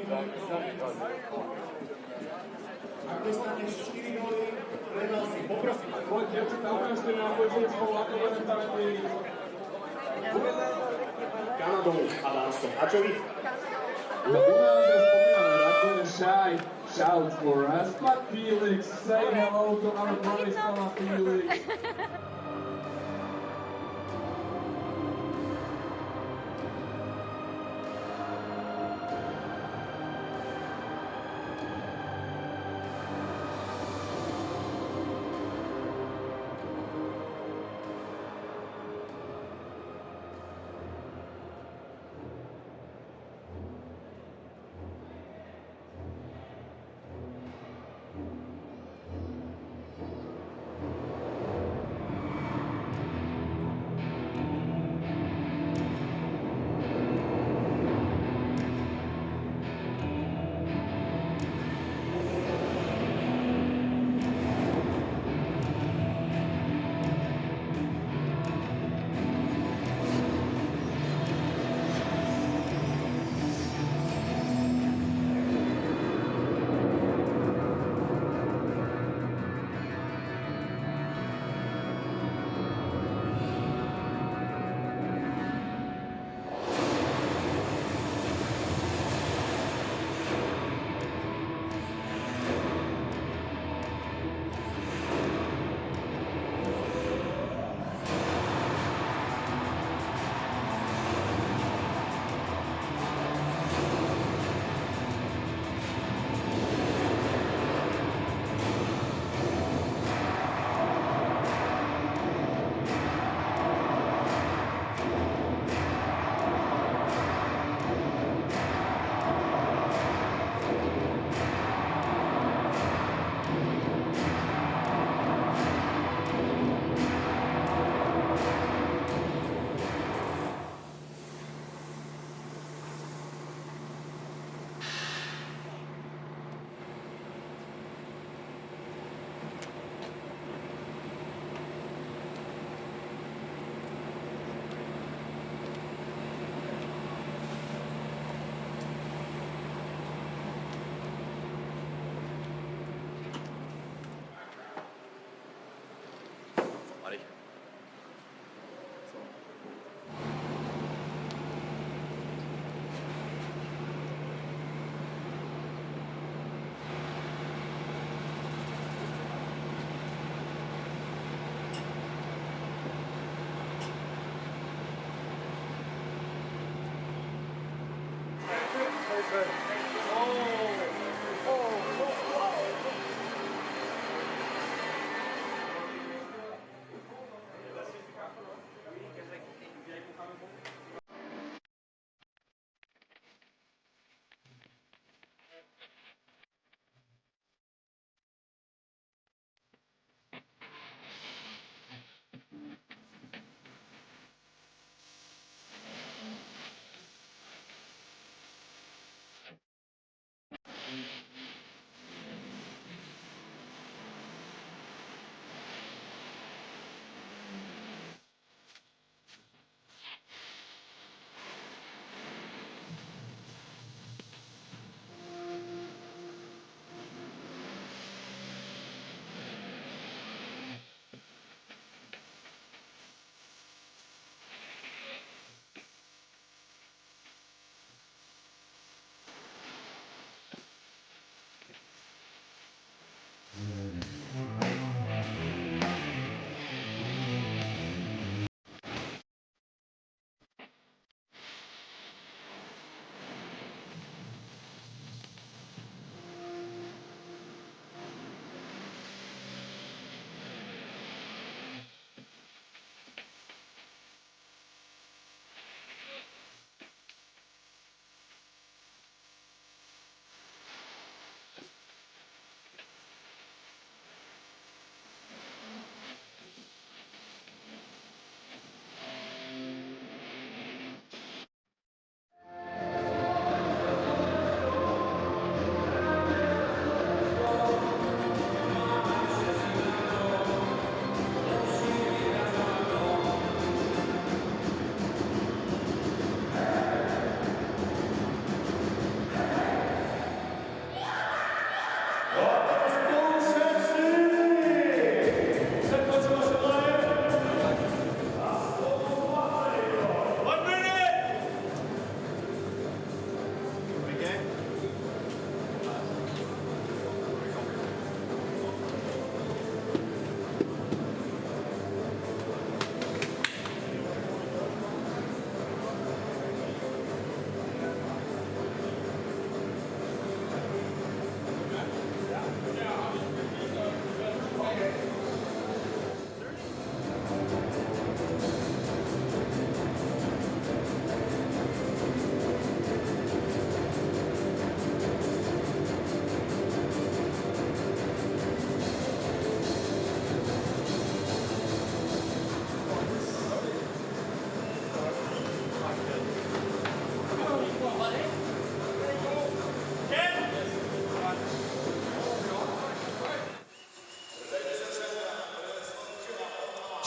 Ak dostaneš 4 góly, prehral si. Poprosím. Poď, dievčatá, ukážte nám, poďte spolu, ako budeme stavení Kanadou a Dánskom. A čo vy? U nás je spomínané, Rakúne Shy shouts for us. But Felix, say hello to our Bratislava Felix.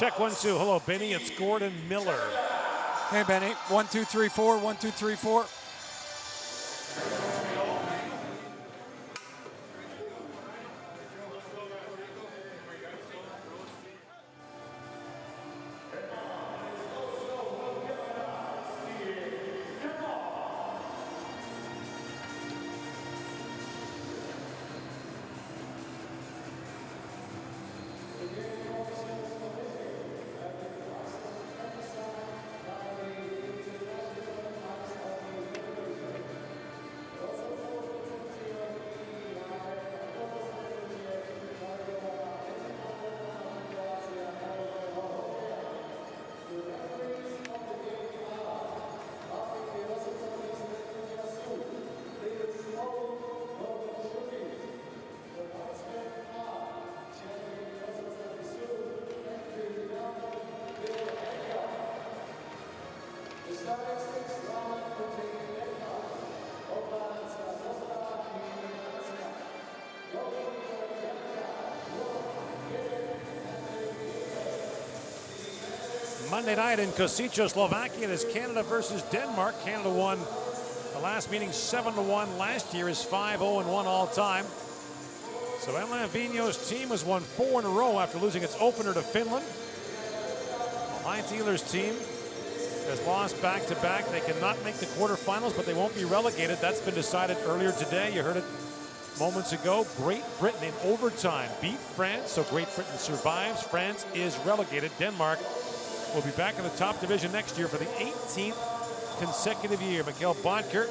Check 1-2. Hello, Benny. It's Gordon Miller. Hey, Benny. 1, 2, 3, 4. 1, 2, 3, 4. Monday night in Kosice, Slovakia, it is Canada versus Denmark. Canada won the last meeting 7-1. Last year is 5-0-1 all time. So Alain Vigneault's team has won 4 in a row after losing its opener to Finland. Heinz Ehler's team has lost back-to-back. They cannot make the quarterfinals, but they won't be relegated. That's been decided earlier today. You heard it moments ago. Great Britain in overtime beat France, so Great Britain survives. France is relegated. Denmark will be back in the top division next year for the 18th consecutive year. Mikhail Bodker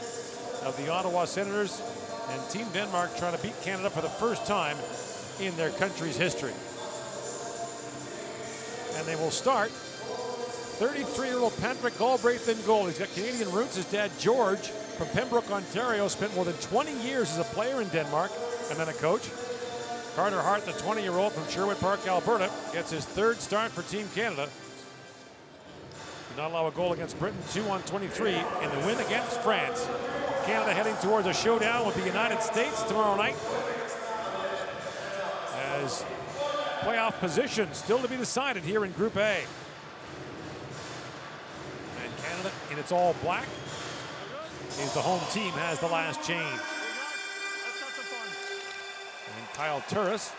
of the Ottawa Senators and Team Denmark trying to beat Canada for the first time in their country's history. And they will start 33-year-old Patrick Galbraith in goal. He's got Canadian roots. His dad, George, from Pembroke, Ontario, spent more than 20 years as a player in Denmark and then a coach. Carter Hart, the 20-year-old from Sherwood Park, Alberta, gets his third start for Team Canada. Did not allow a goal against Britain, 2-on-23 in the win against France. Canada heading towards a showdown with the United States tomorrow night, as playoff position still to be decided here in Group A. And Canada, in its all black, is the home team, has the last change. And Kyle Turris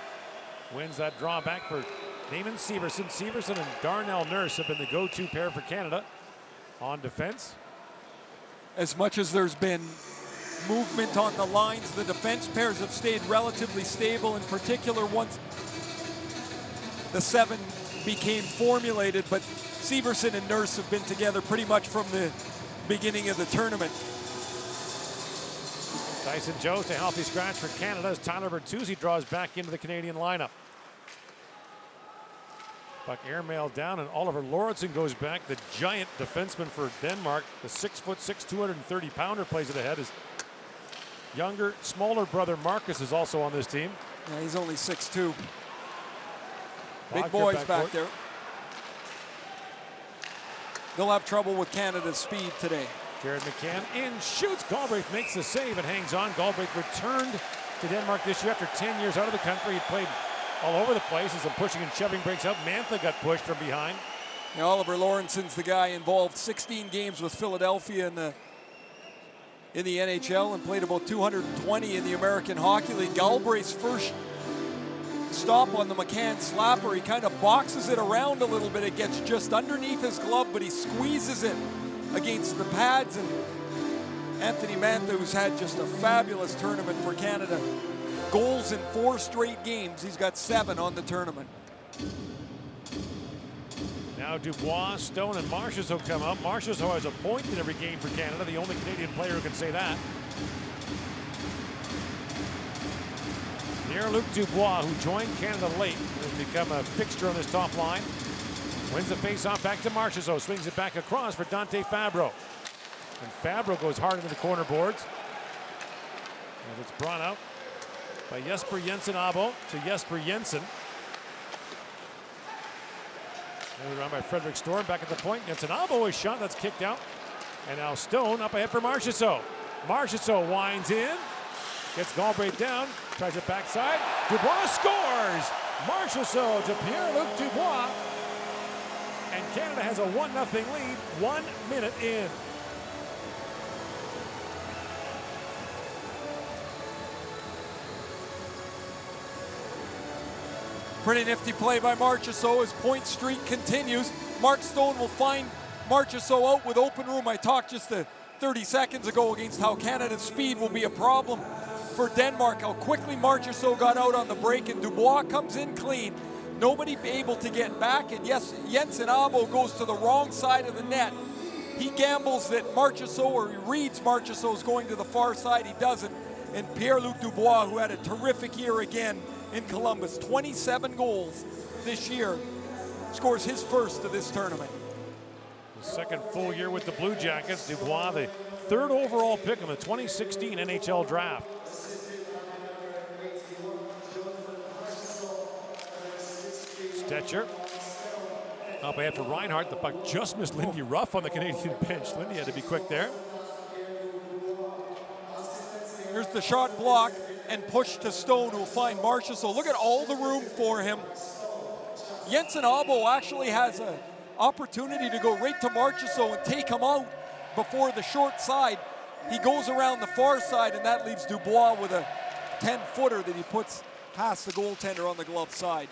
wins that drawback for Naaman Severson. Severson and Darnell Nurse have been the go-to pair for Canada on defense. As much as there's been movement on the lines, the defense pairs have stayed relatively stable, in particular once the 7 became formulated, but Severson and Nurse have been together pretty much from the beginning of the tournament. Tyson Jones, a healthy scratch for Canada as Tyler Bertuzzi draws back into the Canadian lineup. Puck airmail down, and Oliver Lauritsen goes back. The giant defenseman for Denmark, the 6'6", 230-pounder, plays it ahead. His younger, smaller brother Marcus is also on this team. Yeah, he's only 6'2". Big boys back there. They'll have trouble with Canada's speed today. Jared McCann in, shoots. Galbraith makes the save and hangs on. Galbraith returned to Denmark this year after 10 years out of the country. He played all over the place as some pushing and shoving breaks up. Mantha got pushed from behind. Now, Oliver Lauritsen's the guy involved 16 games with Philadelphia in the NHL and played about 220 in the American Hockey League. Galbraith's first stop on the McCann slapper, he kind of boxes it around a little bit. It gets just underneath his glove, but he squeezes it against the pads. And Anthony Mantha, who's had just a fabulous tournament for Canada. Goals in 4 straight games. He's got 7 on the tournament. Now Dubois, Stone, and Marchessault come up. Marchessault has a point in every game for Canada, the only Canadian player who can say that. Pierre-Luc Dubois, who joined Canada late, has become a fixture on this top line. Wins the face-off back to Marchessault, swings it back across for Dante Fabro. And Fabro goes hard into the corner boards. And it's brought out by Jesper Jensen-Abo to Jesper Jensen. Around by Frederick Storm, back at the point. Jensen-Abo is shot, that's kicked out. And now Stone up ahead for Marchessault. Marchessault winds in, gets Galbraith down, tries it backside. Dubois scores! Marchessault to Pierre-Luc Dubois. has a 1-0 lead, 1 minute in. Pretty nifty play by Marchessault as point streak continues. Mark Stone will find Marchessault out with open room. I talked just 30 seconds ago against how Canada's speed will be a problem for Denmark, how quickly Marchessault got out on the break, and Dubois comes in clean. Nobody able to get back, and yes, Jensen Abo goes to the wrong side of the net. He gambles that Marchessault, or he reads Marchessault is going to the far side, he doesn't. And Pierre-Luc Dubois, who had a terrific year again in Columbus, 27 goals this year, scores his first of this tournament. The second full year with the Blue Jackets. Dubois, the 3rd overall pick in the 2016 NHL draft. Stetcher up ahead for Reinhart. The puck just missed Lindy Ruff on the Canadian bench. Lindy had to be quick there. Here's the shot block and push to Stone, who will find Marchessault. Look at all the room for him. Jensen Abo actually has an opportunity to go right to Marchessault and take him out before the short side. He goes around the far side, and that leaves Dubois with a 10-footer that he puts past the goaltender on the glove side.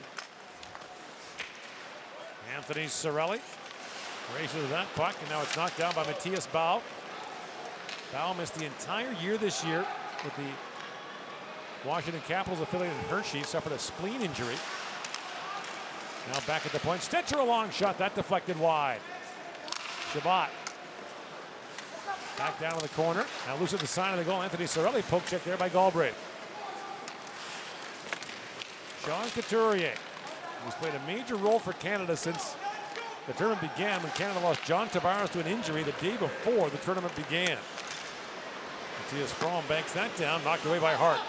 Anthony Cirelli races to that puck, and now it's knocked down by Matthias Bau. Bau missed the entire year this year with the Washington Capitals affiliate in Hershey, suffered a spleen injury. Now back at the point. Stetcher, a long shot, that deflected wide. Shabbat back down in the corner. Now loose at the side of the goal. Anthony Cirelli, poke check there by Galbraith. Sean Couturier, who's played a major role for Canada since the tournament began, when Canada lost John Tavares to an injury the day before the tournament began. Matthias Fromm banks that down, knocked away by Hart.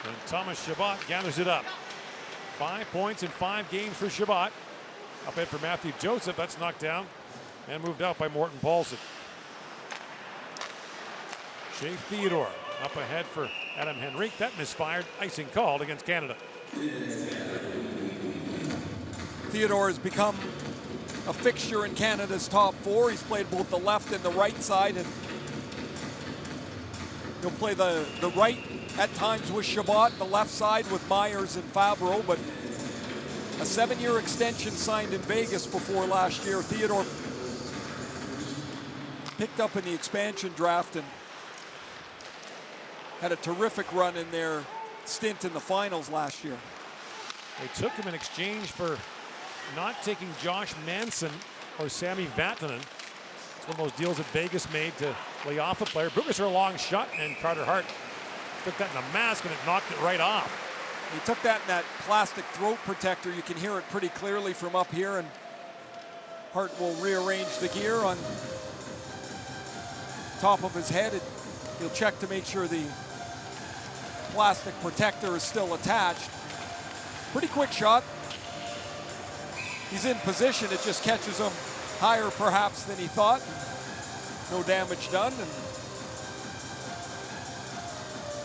And Thomas Chabot gathers it up. 5 points in 5 games for Chabot. Up ahead for Matthew Joseph, that's knocked down and moved out by Morton Paulson. Shea Theodore up ahead for Adam Henrique. That misfired, icing called against Canada. Theodore has become a fixture in Canada's top 4. He's played both the left and the right side, and he'll play the right at times with Chabot, the left side with Myers and Fabro, but a 7-year extension signed in Vegas before last year. Theodore picked up in the expansion draft and had a terrific run in their stint in the finals last year. They took him in exchange for not taking Josh Manson or Sami Vatanen. It's one of those deals that Vegas made to lay off a player. Bruges are a long shot, and Carter Hart took that in a mask and it knocked it right off. He took that in that plastic throat protector. You can hear it pretty clearly from up here, and Hart will rearrange the gear on top of his head. He'll check to make sure the plastic protector is still attached. Pretty quick shot. He's in position. It just catches him higher perhaps than he thought. No damage done. And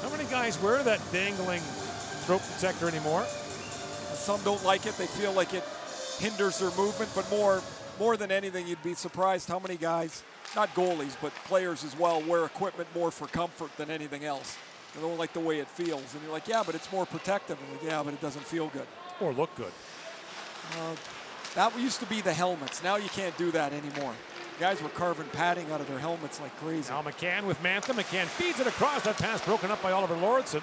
how many guys wear that dangling throat protector anymore? Some don't like it. They feel like it hinders their movement, but more than anything, you'd be surprised how many guys, not goalies, but players as well, wear equipment more for comfort than anything else. They don't like the way it feels. And you're like, yeah, but it's more protective. And like, yeah, but it doesn't feel good. Or look good. That used to be the helmets. Now you can't do that anymore. Guys were carving padding out of their helmets like crazy. Now McCann with Mantha. McCann feeds it across. That pass broken up by Oliver Lauritsen.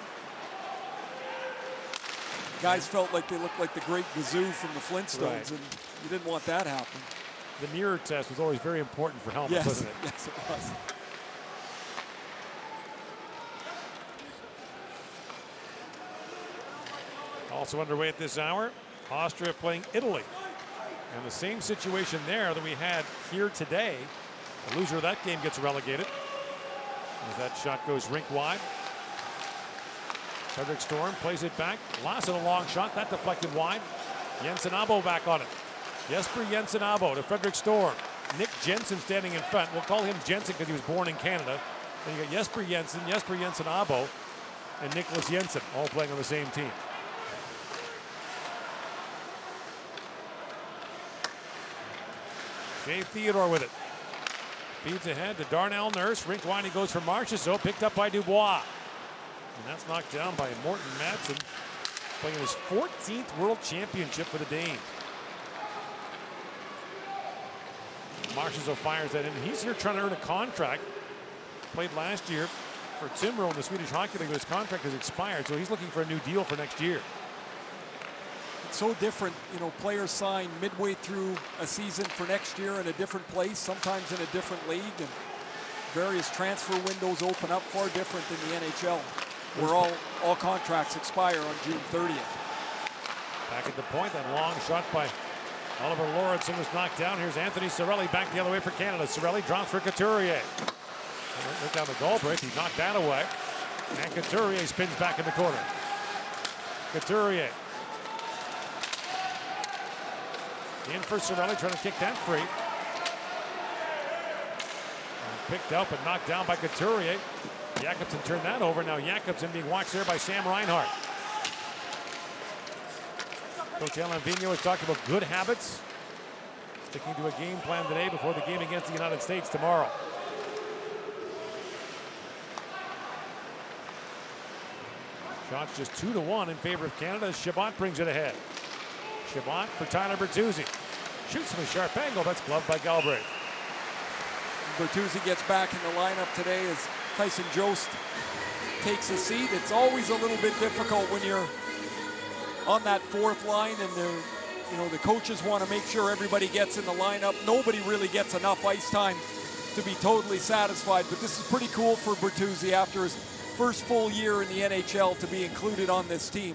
Guys felt like they looked like the great Gazoo from the Flintstones, Right. and you didn't want that happening. The mirror test was always very important for helmets, Yes, wasn't it? yes, it was. Also underway at this hour, Austria playing Italy. And the same situation there that we had here today. The loser of that game gets relegated. As that shot goes rink wide. Frederick Storm plays it back. Lassen a long shot, that deflected wide. Jensen Abo back on it. Jesper Jensen Abo to Frederick Storm. Nick Jensen standing in front. We'll call him Jensen because he was born in Canada. Then you got Jesper Jensen Abo, and Nicholas Jensen all playing on the same team. Shea Theodore with it. Feeds ahead to Darnell Nurse. Rink wide, he goes for Marchessault, picked up by Dubois. And that's knocked down by Morton Madsen, playing his 14th World Championship for the Danes. Marchessault fires that in. He's here trying to earn a contract. Played last year for Timrå in the Swedish Hockey League. His contract has expired, so he's looking for a new deal for next year. It's so different, you know, players sign midway through a season for next year in a different place, sometimes in a different league, and various transfer windows open up far different than the NHL, where all contracts expire on June 30th. Back at the point, that long shot by Oliver Lauritsen was knocked down. Here's Anthony Cirelli back the other way for Canada. Cirelli drops for Couturier. Went down the goal break, he knocked that away. And Couturier spins back in the corner. Couturier. In for Cirelli, trying to kick that free. And picked up and knocked down by Couturier. Jakobsen turned that over. Now Jakobsen being watched there by Sam Reinhart. Coach Alain Vigneault is talking about good habits. Sticking to a game plan today before the game against the United States tomorrow. Shots just 2-1 in favor of Canada as Chabot brings it ahead. Chabot for Tyler Bertuzzi. Shoots from a sharp angle. That's gloved by Galbraith. Bertuzzi gets back in the lineup today as Tyson Jost takes a seat. It's always a little bit difficult when you're on that fourth line and the coaches want to make sure everybody gets in the lineup. Nobody really gets enough ice time to be totally satisfied, but this is pretty cool for Bertuzzi after his first full year in the NHL to be included on this team.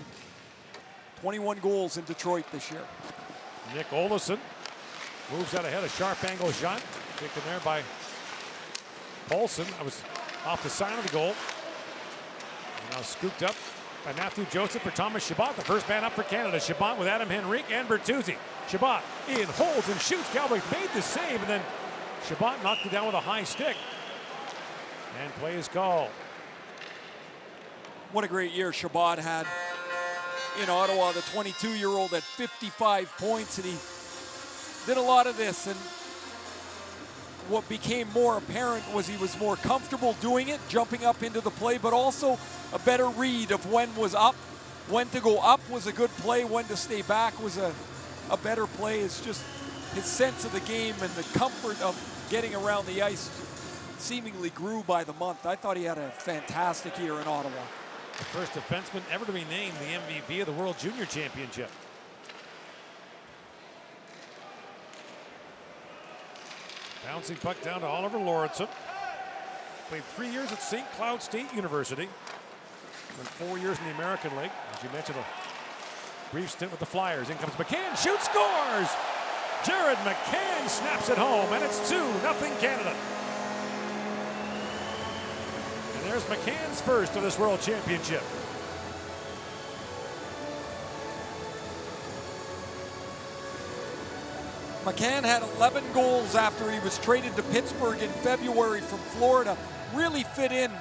21 goals in Detroit this year. Nick Olofsson moves out ahead, a sharp angle shot. Taken there by Paulson. That was off the side of the goal. And now scooped up by Matthew Joseph for Thomas Chabot, the first man up for Canada. Chabot with Adam Henrique and Bertuzzi. Chabot in, holds and shoots. Galbraith made the save, and then Chabot knocked it down with a high stick. And play is called. What a great year Chabot had in Ottawa, the 22-year-old at 55 points, and he did a lot of this, and what became more apparent was he was more comfortable doing it, jumping up into the play, but also a better read of when was up, when to go up was a good play, when to stay back was a better play. It's just his sense of the game and the comfort of getting around the ice seemingly grew by the month. I thought he had a fantastic year in Ottawa. The first defenseman ever to be named the MVP of the World Junior Championship. Bouncing puck down to Oliver Lauritsen. Played 3 years at St. Cloud State University. And 4 years in the American League. As you mentioned, a brief stint with the Flyers. In comes McCann, shoots, scores! Jared McCann snaps it home, and it's 2-0 Canada. And there's McCann's first of this World Championship. McCann had 11 goals after he was traded to Pittsburgh in February from Florida. Really fit in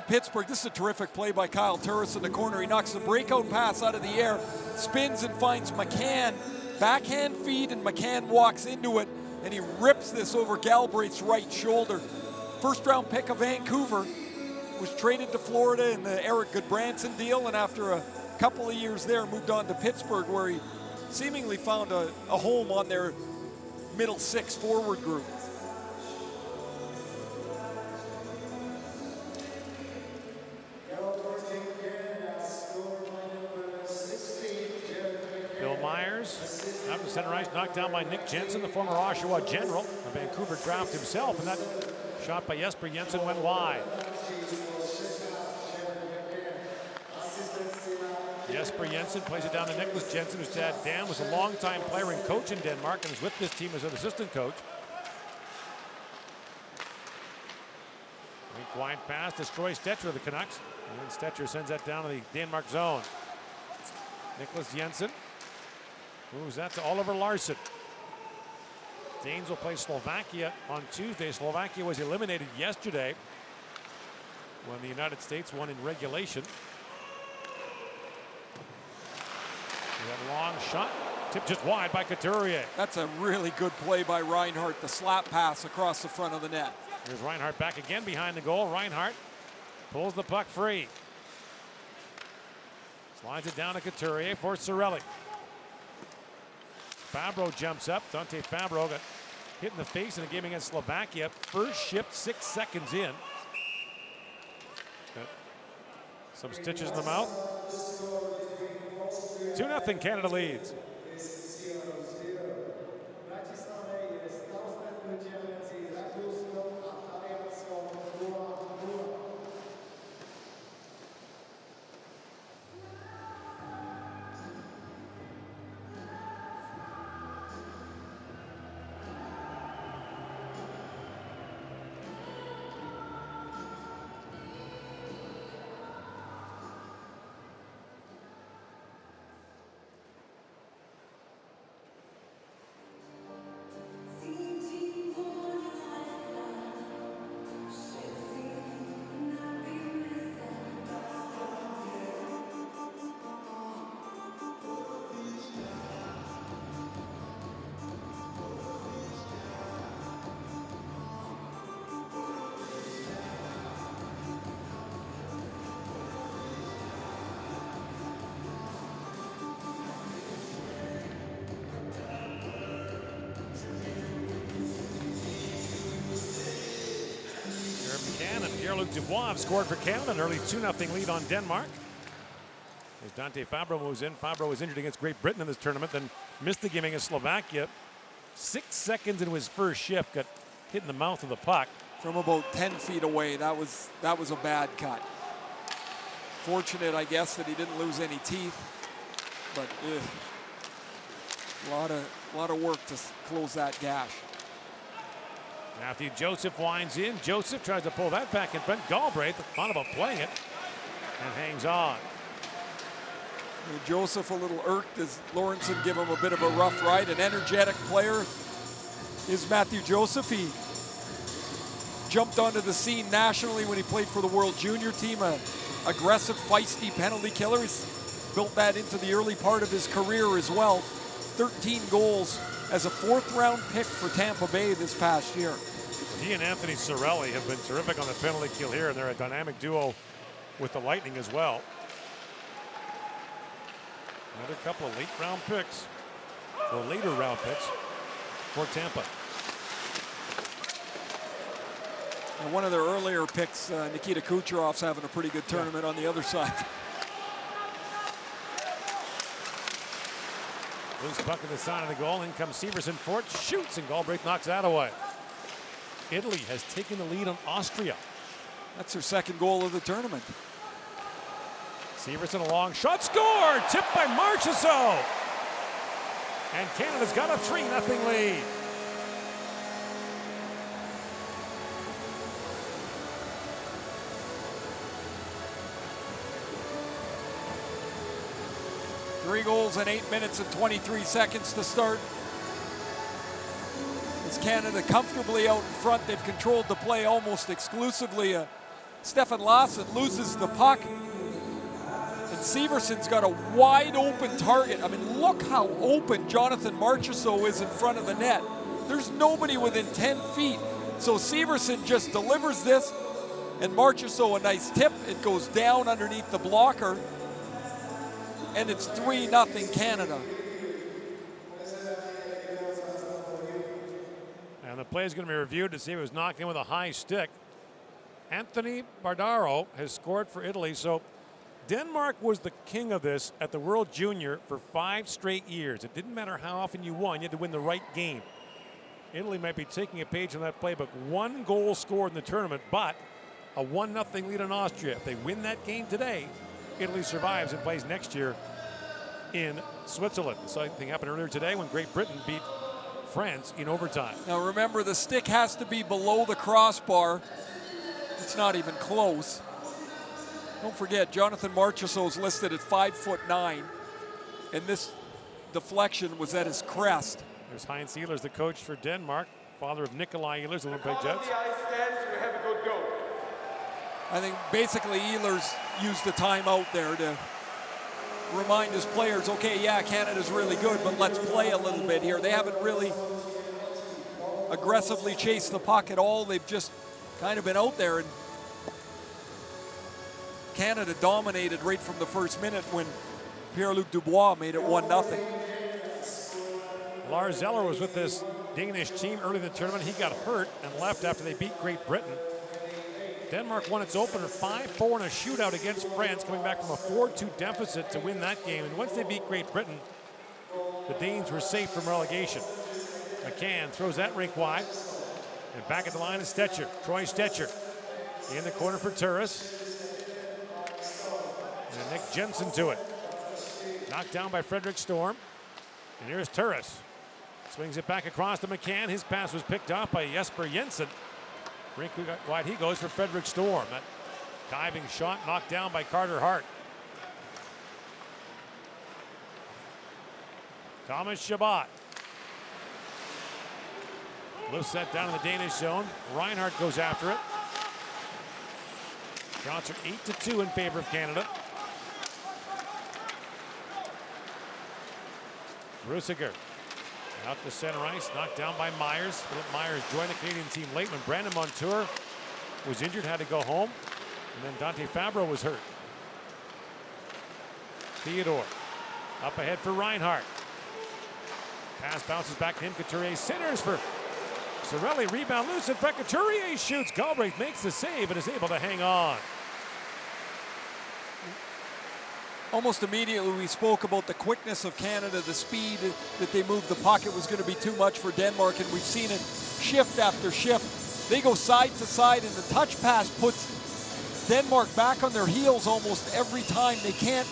Pittsburgh. This is a terrific play by Kyle Turris in the corner. He knocks the breakout pass out of the air, spins and finds McCann. Backhand feed, and McCann walks into it, and he rips this over Galbraith's right shoulder. First round pick of Vancouver, was traded to Florida in the Eric Goodbranson deal, and after a couple of years there, moved on to Pittsburgh, where he seemingly found a home on their middle six forward group. Bill Myers, out to center ice, knocked down by Nick Jensen, the former Oshawa General, a Vancouver draft himself, and that shot by Jesper Jensen went wide. Jesper Jensen plays it down to Nicholas Jensen, whose dad Dan was a longtime player and coach in Denmark and is with this team as an assistant coach. Wink wide pass destroys Stetcher of the Canucks, and then Stetcher sends that down to the Denmark zone. Nicholas Jensen moves that to Oliver Larsson. Danes will play Slovakia on Tuesday. Slovakia was eliminated yesterday when the United States won in regulation. That long shot Tip just wide by Couturier. That's a really good play by Reinhart, the slap pass across the front of the net. Here's Reinhart back again behind the goal. Reinhart pulls the puck free. Slides it down to Couturier for Cirelli. Fabro jumps up. Dante Fabro got hit in the face in a game against Slovakia. First shift, 6 seconds in. Got some stitches in the mouth. 2-0 Canada leads. Pierre-Luc Dubois have scored for Canada, an early 2-0 lead on Denmark. As Dante Fabro moves in, Fabro was injured against Great Britain in this tournament, then missed the game against Slovakia. 6 seconds into his first shift, got hit in the mouth of the puck. From about 10 feet away, that was a bad cut. Fortunate, I guess, that he didn't lose any teeth, but a lot of work to close that gash. Matthew Joseph winds in. Joseph tries to pull that back in front. Galbraith thought about playing it and hangs on. Joseph a little irked as Lawrenson give him a bit of a rough ride. An energetic player is Matthew Joseph. He jumped onto the scene nationally when he played for the World Junior team. An aggressive, feisty penalty killer. He's built that into the early part of his career as well. 13 goals as a 4th-round pick for Tampa Bay this past year. He and Anthony Cirelli have been terrific on the penalty kill here, and they're a dynamic duo with the Lightning as well. Another couple of late-round picks, or later-round picks for Tampa. And one of their earlier picks, Nikita Kucherov's having a pretty good tournament on the other side. Loose puck in the side of the goal. In comes Severson for it. Shoots, and Galbraith knocks that away. Italy has taken the lead on Austria. That's their 2nd goal of the tournament. Severson, a long shot, scored! Tipped by Marchessault. And Canada's got a 3-0 lead. Three goals in 8 minutes and 23 seconds to start. As Canada comfortably out in front, they've controlled the play almost exclusively. Stefan Larsson loses the puck. And Severson's got a wide open target. I mean, look how open Jonathan Marchessault is in front of the net. There's nobody within 10 feet. So Severson just delivers this, and Marchessault a nice tip. It goes down underneath the blocker. And it's 3-0 Canada. And the play is going to be reviewed to see if it was knocked in with a high stick. Anthony Bardaro has scored for Italy. So Denmark was the king of this at the World Junior for 5 straight years. It didn't matter how often you won, you had to win the right game. Italy might be taking a page from that playbook. 1 goal scored in the tournament, but a 1-0 lead on Austria. If they win that game today, Italy survives and plays next year in Switzerland. The same thing happened earlier today when Great Britain beat France in overtime. Now remember, the stick has to be below the crossbar. It's not even close. Don't forget, Jonathan Marchessault is listed at 5'9", and this deflection was at his crest. There's Heinz Ehlers, the coach for Denmark, father of Nikolai Ehlers, the Winnipeg Jets. I think basically Ehlers used the timeout there to remind his players, okay, yeah, Canada's really good, but let's play a little bit here. They haven't really aggressively chased the puck at all. They've just kind of been out there, and Canada dominated right from the first minute when Pierre-Luc Dubois made it 1-0. Lars Eller was with this Danish team early in the tournament. He got hurt and left after they beat Great Britain. Denmark won its opener 5-4 in a shootout against France, coming back from a 4-2 deficit to win that game. And once they beat Great Britain, the Danes were safe from relegation. McCann throws that rink wide. And back at the line is Stetcher. Troy Stetcher in the corner for Turris. And Nick Jensen to it. Knocked down by Frederick Storm. And here's Turris. Swings it back across to McCann. His pass was picked off by Jesper Jensen. Rink wide he goes for Frederick Storm. That diving shot knocked down by Carter Hart. Thomas Chabot. Lifts that down in the Danish zone. Reinhardt goes after it. Shots are 8-2 in favor of Canada. Rusiger out to center ice, knocked down by Myers. Philip Myers joined the Canadian team late when Brandon Montour was injured, had to go home. And then Dante Fabro was hurt. Theodore up ahead for Reinhardt. Pass bounces back to him. Couturier centers for Cirelli. Rebound loose. In fact, Couturier shoots. Galbraith makes the save and is able to hang on. Almost immediately we spoke about the quickness of Canada, the speed that they moved the puck. It was going to be too much for Denmark, and we've seen it shift after shift. They go side to side, and the touch pass puts Denmark back on their heels almost every time. They can't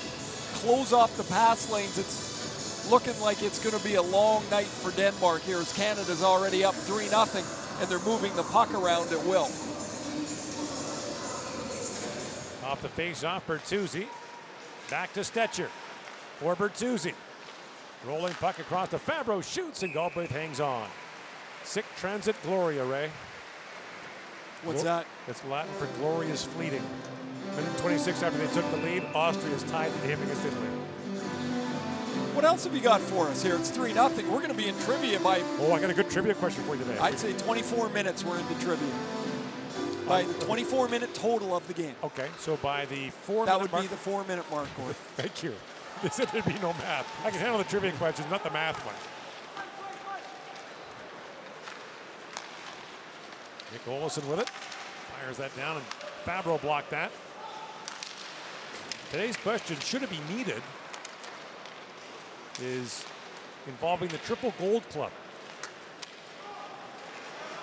close off the pass lanes. It's looking like it's going to be a long night for Denmark here, as Canada's already up 3-0, and they're moving the puck around at will. Off the face-off, Bertuzzi. Back to Stetcher for Bertuzzi. Rolling puck across to Fabro, shoots, and Galbraith hangs on. Sic transit gloria, Ray. What's that? It's Latin for glorious fleeting. Minute 26 after they took the lead, Austria's tied the game against Italy. What else have you got for us here? It's 3-0. We're going to be in trivia by... Oh, I got a good trivia question for you today. I'd say 24 minutes we're into trivia. By the 24-minute total of the game. Okay, so by the 4-minute That would mark, be the 4-minute mark, Gord. Thank you. They said there'd be no math. I can handle the trivia questions, not the math one. Nick Olson with it. Fires that down, and Fabro blocked that. Today's question, should it be needed, is involving the Triple Gold Club.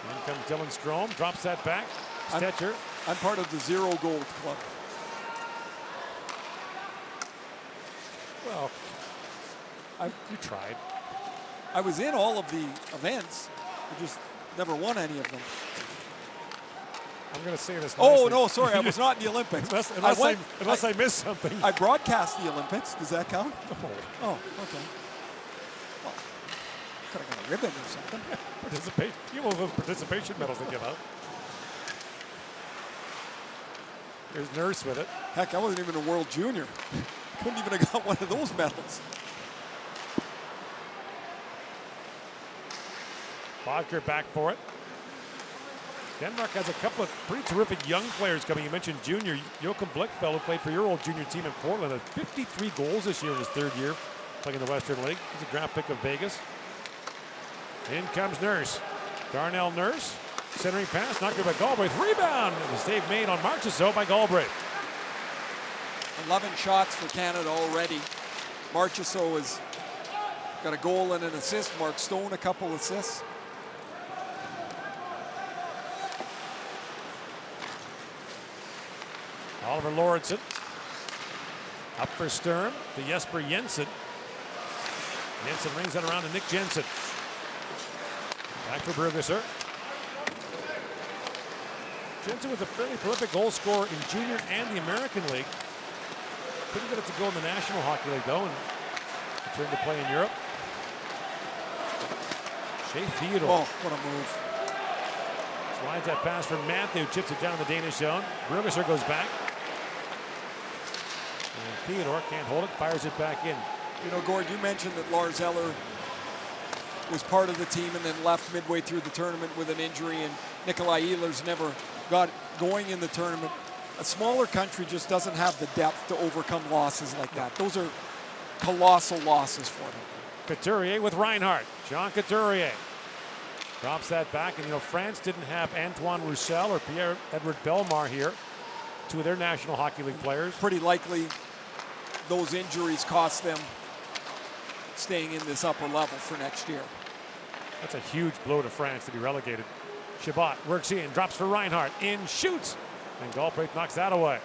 In comes Dylan Strome, drops that back. Stetcher. I'm part of the Zero Gold Club. Well, you tried. I was in all of the events. I just never won any of them. I'm going to say this. Oh, nicely. no, sorry. I was not in the Olympics. unless I missed something. I broadcast the Olympics. Does that count? Oh. Oh, okay. Well, could have got a ribbon or something. Participate. You will have participation medals they give out. There's Nurse with it. Heck, I wasn't even a World Junior. Couldn't even have got one of those medals. Bodker back for it. Denmark has a couple of pretty terrific young players coming. You mentioned junior Joachim Blichfeld, who played for your old junior team in Portland, has 53 goals this year in his third year playing in the Western League. He's a draft pick of Vegas. In comes Nurse. Darnell Nurse. Centering pass, not good by Galbraith. Rebound! And the save made on Marchessault by Galbraith. 11 shots for Canada already. Marchessault has got a goal and an assist. Mark Stone, a couple assists. Oliver Lauritsen. Up for Sturm to Jesper Jensen. Jensen rings that around to Nick Jensen. Back for Bergesser. Jensen was a fairly prolific goal scorer in junior and the American League. Couldn't get it to go in the National Hockey League, though, and returned to play in Europe. Shea Theodore. Oh, what a move. Slides that pass from Matthew, chips it down in the Danish zone. Bergesser goes back. And Theodore can't hold it, fires it back in. You know, Gord, you mentioned that Lars Eller was part of the team and then left midway through the tournament with an injury, and Nikolai Ehlers never got going in the tournament. A smaller country just doesn't have the depth to overcome losses like that. Those are colossal losses for them. Couturier with Reinhardt. Jean Couturier drops that back, and you know, France didn't have Antoine Roussel or Pierre-Edouard Bellemare here, two of their National Hockey League players. Pretty likely those injuries cost them staying in this upper level for next year. That's a huge blow to France to be relegated. Chabot works in, drops for Reinhardt, in, shoots, and Galbraith knocks that away.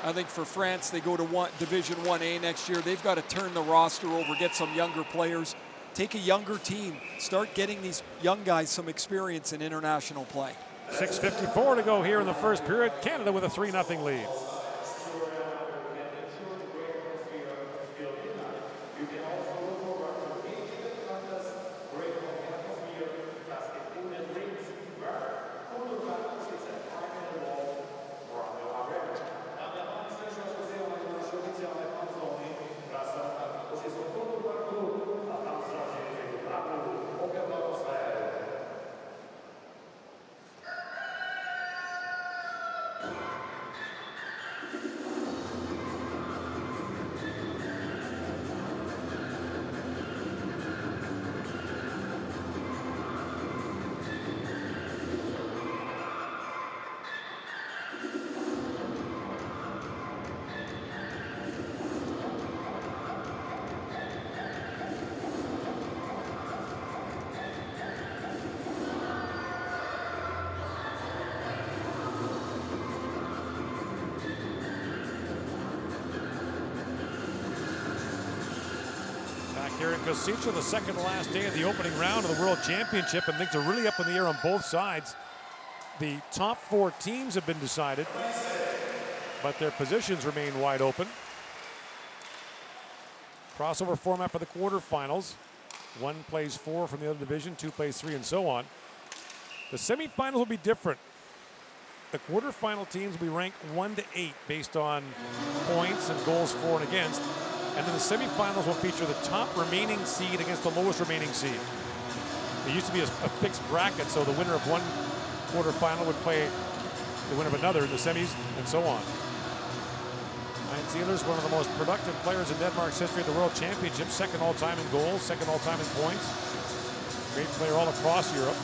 I think for France, they go to Division 1A next year. They've got to turn the roster over, get some younger players, take a younger team, start getting these young guys some experience in international play. 6:54 to go here in the first period. Canada with a 3-0 lead. Here in Kosice, the second to last day of the opening round of the World Championship, and things are really up in the air on both sides. The top 4 teams have been decided, but their positions remain wide open. Crossover format for the quarterfinals. 1 plays 4 from the other division, 2 plays 3, and so on. The semifinals will be different. The quarterfinal teams will be ranked 1 to 8 based on points and goals for and against. And then the semifinals will feature the top remaining seed against the lowest remaining seed. There used to be a fixed bracket, so the winner of one quarterfinal would play the winner of another in the semis, and so on. Heinz Ehlers, one of the most productive players in Denmark's history at the World Championship, second all-time in goals, second all-time in points. Great player all across Europe.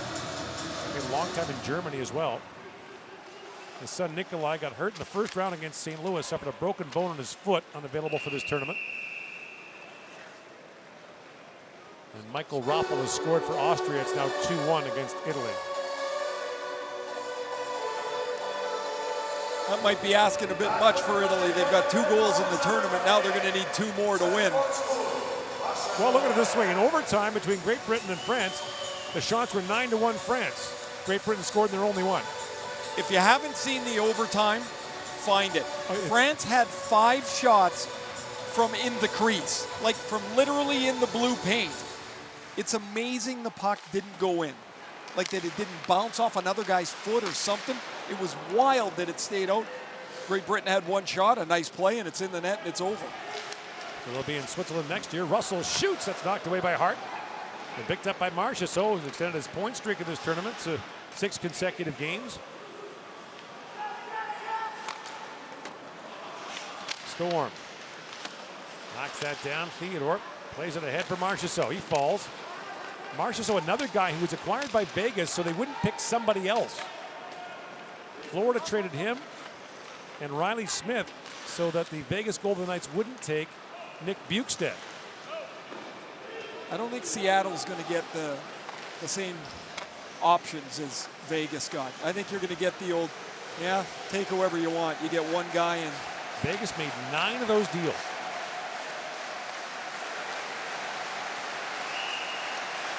Played a long time in Germany as well. His son Nikolai got hurt in the first round against St. Louis, suffered a broken bone in his foot, unavailable for this tournament. And Michael Raffel has scored for Austria. It's now 2-1 against Italy. That might be asking a bit much for Italy. They've got 2 goals in the tournament. Now they're going to need 2 more to win. Well, look at it this way. In overtime between Great Britain and France, the shots were 9-1 France. Great Britain scored and they're only 1. If you haven't seen the overtime, find it. France had 5 shots from in the crease, like from literally in the blue paint. It's amazing the puck didn't go in, like that it didn't bounce off another guy's foot or something. It was wild that it stayed out. Great Britain had 1 shot, a nice play, and it's in the net and it's over. So they'll be in Switzerland next year. Russell shoots. That's knocked away by Hart. And picked up by Marchessault, who's extended his point streak in this tournament to 6 consecutive games. Storm knocks that down. Theodore plays it ahead for Marchessault. He falls. Marchessault, another guy who was acquired by Vegas so they wouldn't pick somebody else. Florida traded him and Riley Smith so that the Vegas Golden Knights wouldn't take Nick Bukestad. I don't think Seattle's going to get the same options as Vegas got. I think you're going to get the old, yeah, take whoever you want. You get 1 guy and Vegas made 9 of those deals.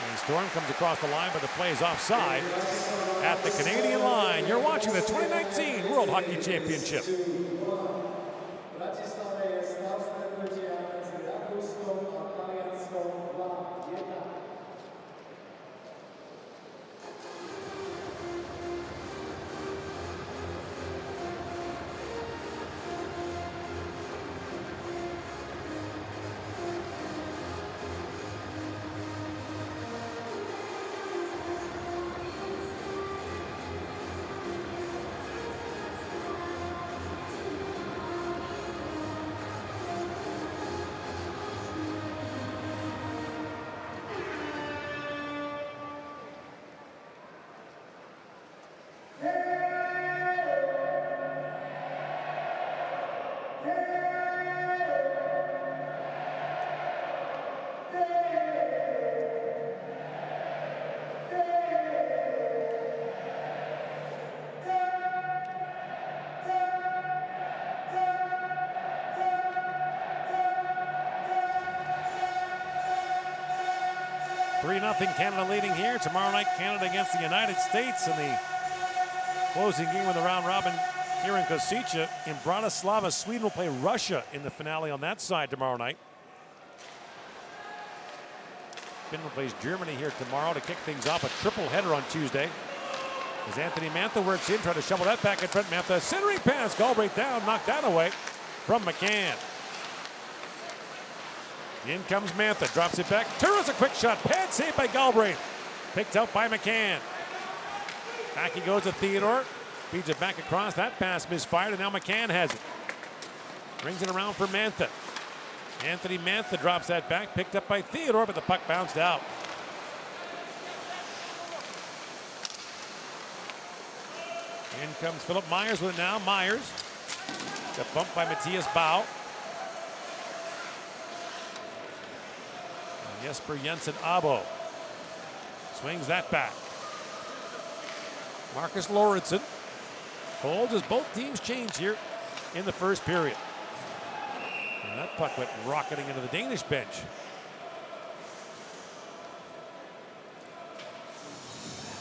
And Storm comes across the line, but the play is offside at the Canadian line. You're watching the 2019 World Hockey Championship. 3-0 Canada leading here. Tomorrow night, Canada against the United States in the closing game of the round robin here in Kosice. In Bratislava, Sweden will play Russia in the finale on that side tomorrow night. Finland plays Germany here tomorrow to kick things off. A triple header on Tuesday. As Anthony Mantha works in, trying to shovel that back in front. Mantha, centering pass, Galbraith down, knocked that away from McCann. In comes Mantha, drops it back. Turris a quick shot, pad saved by Galbraith. Picked out by McCann. Back he goes to Theodore. Feeds it back across. That pass misfired, and now McCann has it. Brings it around for Mantha. Anthony Mantha drops that back, picked up by Theodore, but the puck bounced out. In comes Philip Myers with it now. Myers got bumped by Matthias Bau. And Jesper Jensen Abo swings that back. Marcus Lorentzen holds as both teams change here in the first period. And that puck went rocketing into the Danish bench.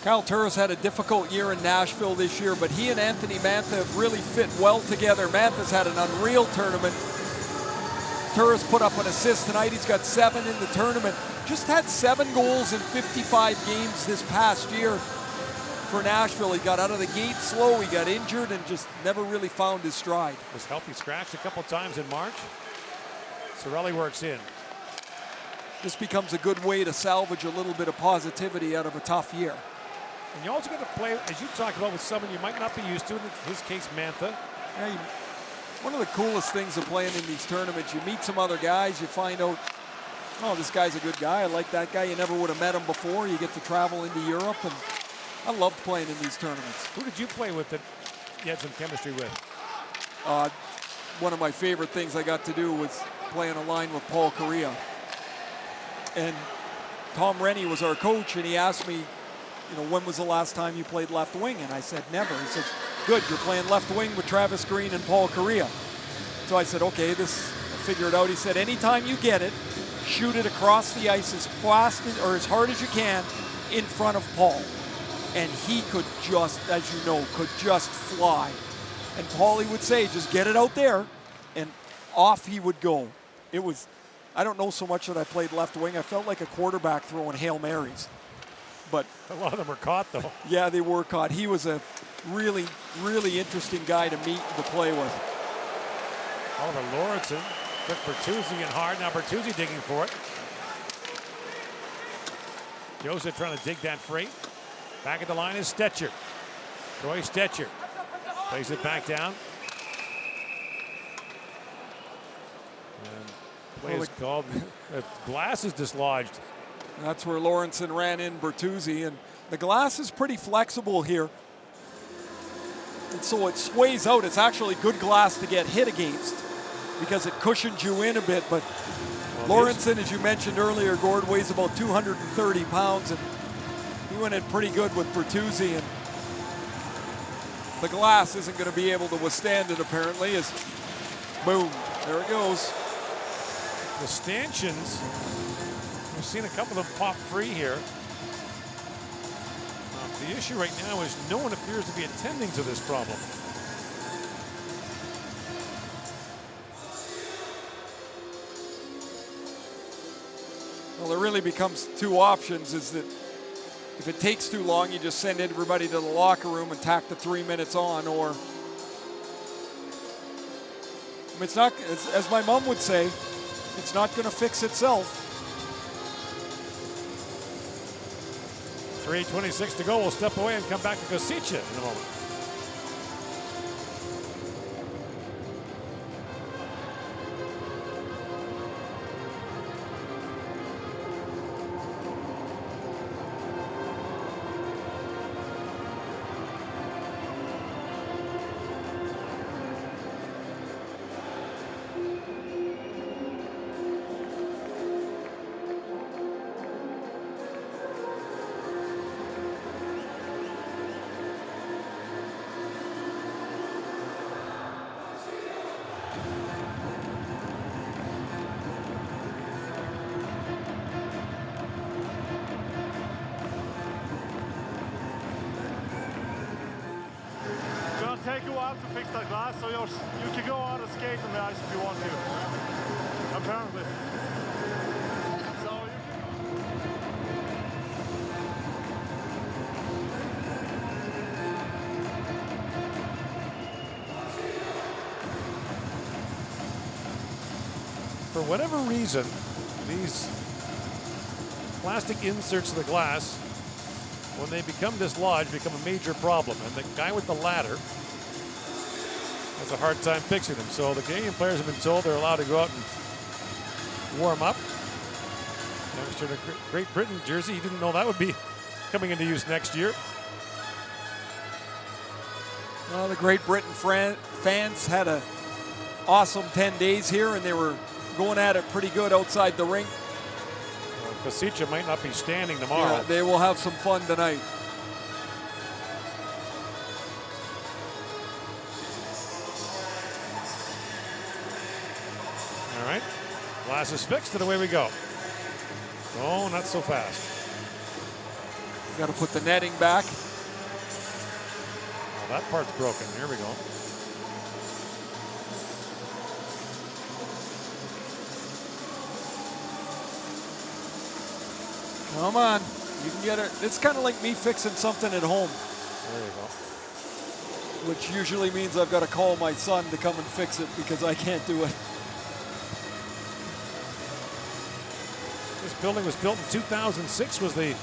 Kyle Turris had a difficult year in Nashville this year, but he and Anthony Mantha have really fit well together. Mantha's had an unreal tournament. Turris put up an assist tonight. He's got 7 in the tournament. Just had 7 goals in 55 games this past year for Nashville. He got out of the gate slow. He got injured and just never really found his stride. Was healthy scratched a couple times in March. Sorelli works in. This becomes a good way to salvage a little bit of positivity out of a tough year. And you also got to play, as you talked about, with someone you might not be used to. In his case, Mantha. Yeah, one of the coolest things of playing in these tournaments, you meet some other guys, you find out, oh, this guy's a good guy. I like that guy. You never would have met him before. You get to travel into Europe, and I loved playing in these tournaments. Who did you play with that you had some chemistry with? One of my favorite things I got to do was playing a line with Paul Kariya. And Tom Rennie was our coach, and he asked me, you know, when was the last time you played left wing? And I said, never. He says, good, you're playing left wing with Travis Green and Paul Kariya. So I said, okay, I'll figure it out. He said, anytime you get it, shoot it across the ice as fast or as hard as you can in front of Paul. And he could just, as you know, could just fly. And Paulie would say, just get it out there, and off he would go. It was, I don't know so much that I played left wing. I felt like a quarterback throwing Hail Marys. But a lot of them were caught, though. Yeah, they were caught. He was a really, really interesting guy to meet and to play with. Oliver Lorentzen took Bertuzzi in hard. Now Bertuzzi digging for it. Joseph trying to dig that freight. Back at the line is Stetcher. Troy Stetcher plays it back down. And play is called. Glass is dislodged. That's where Lorentzen ran in Bertuzzi, and the glass is pretty flexible here. And so it sways out. It's actually good glass to get hit against because it cushions you in a bit. But Lorentzen, as you mentioned earlier, Gord, weighs about 230 pounds, and he went in pretty good with Bertuzzi, and the glass isn't going to be able to withstand it, apparently, as boom, there it goes. The stanchions, we've seen a couple of them pop free here. The issue right now is no one appears to be attending to this problem. Well, there really becomes 2 options, is that if it takes too long, you just send everybody to the locker room and tack the 3 minutes on, or I mean, it's not, as my mom would say, it's not going to fix itself. 3:26 to go. We'll step away and come back to Kosice in a moment. fix that glass, so you can go out and skate on the ice if you want to. Apparently. So For whatever reason, these plastic inserts of the glass, when they become dislodged, become a major problem. And the guy with the ladder has a hard time fixing them. So the Canadian players have been told they're allowed to go out and warm up. Youngster in a Great Britain jersey, he didn't know that would be coming into use next year. Well, the Great Britain fans had an awesome 10 days here, and they were going at it pretty good outside the rink. Kosica might not be standing tomorrow. Yeah, they will have some fun tonight. All right, glass is fixed and away we go. Oh, not so fast. Got to put the netting back. Oh, that part's broken. Here we go. Come on, you can get it. It's kind of like me fixing something at home. There you go. Which usually means I've got to call my son to come and fix it because I can't do it. This building was built in 2006, was the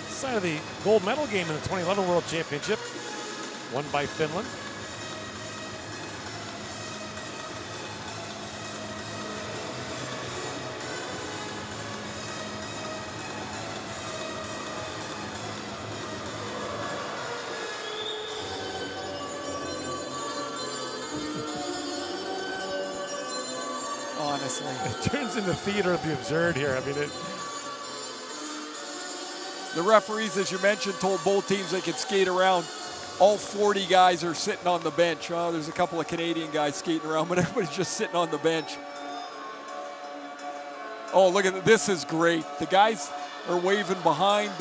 site of the gold medal game in the 2011 World Championship, won by Finland. Honestly. It turns into theater of the absurd here. I mean, the referees, as you mentioned, told both teams they could skate around. All 40 guys are sitting on the bench. Oh, there's a couple of Canadian guys skating around, but everybody's just sitting on the bench. Oh, look at this. Is great. The guys are waving behind.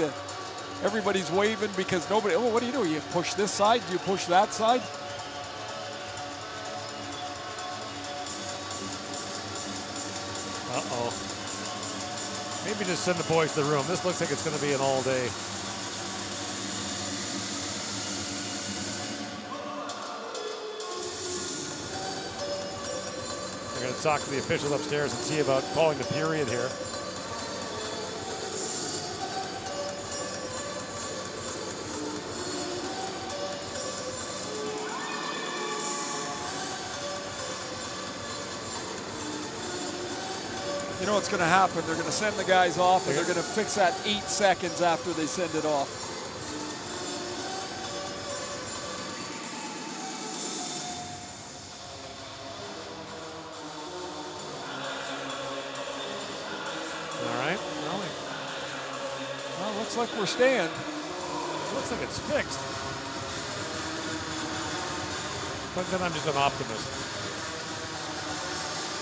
Everybody's waving because nobody, oh, what do? You push this side? Do you push that side? uh-oh. Maybe just send the boys to the room. This looks like it's going to be an all day. We're going to talk to the officials upstairs and see about calling the period here. You know what's going to happen? They're going to send the guys off, and they're going to fix that 8 seconds after they send it off. All right. Well, looks like we're staying. Looks like it's fixed. But then I'm just an optimist.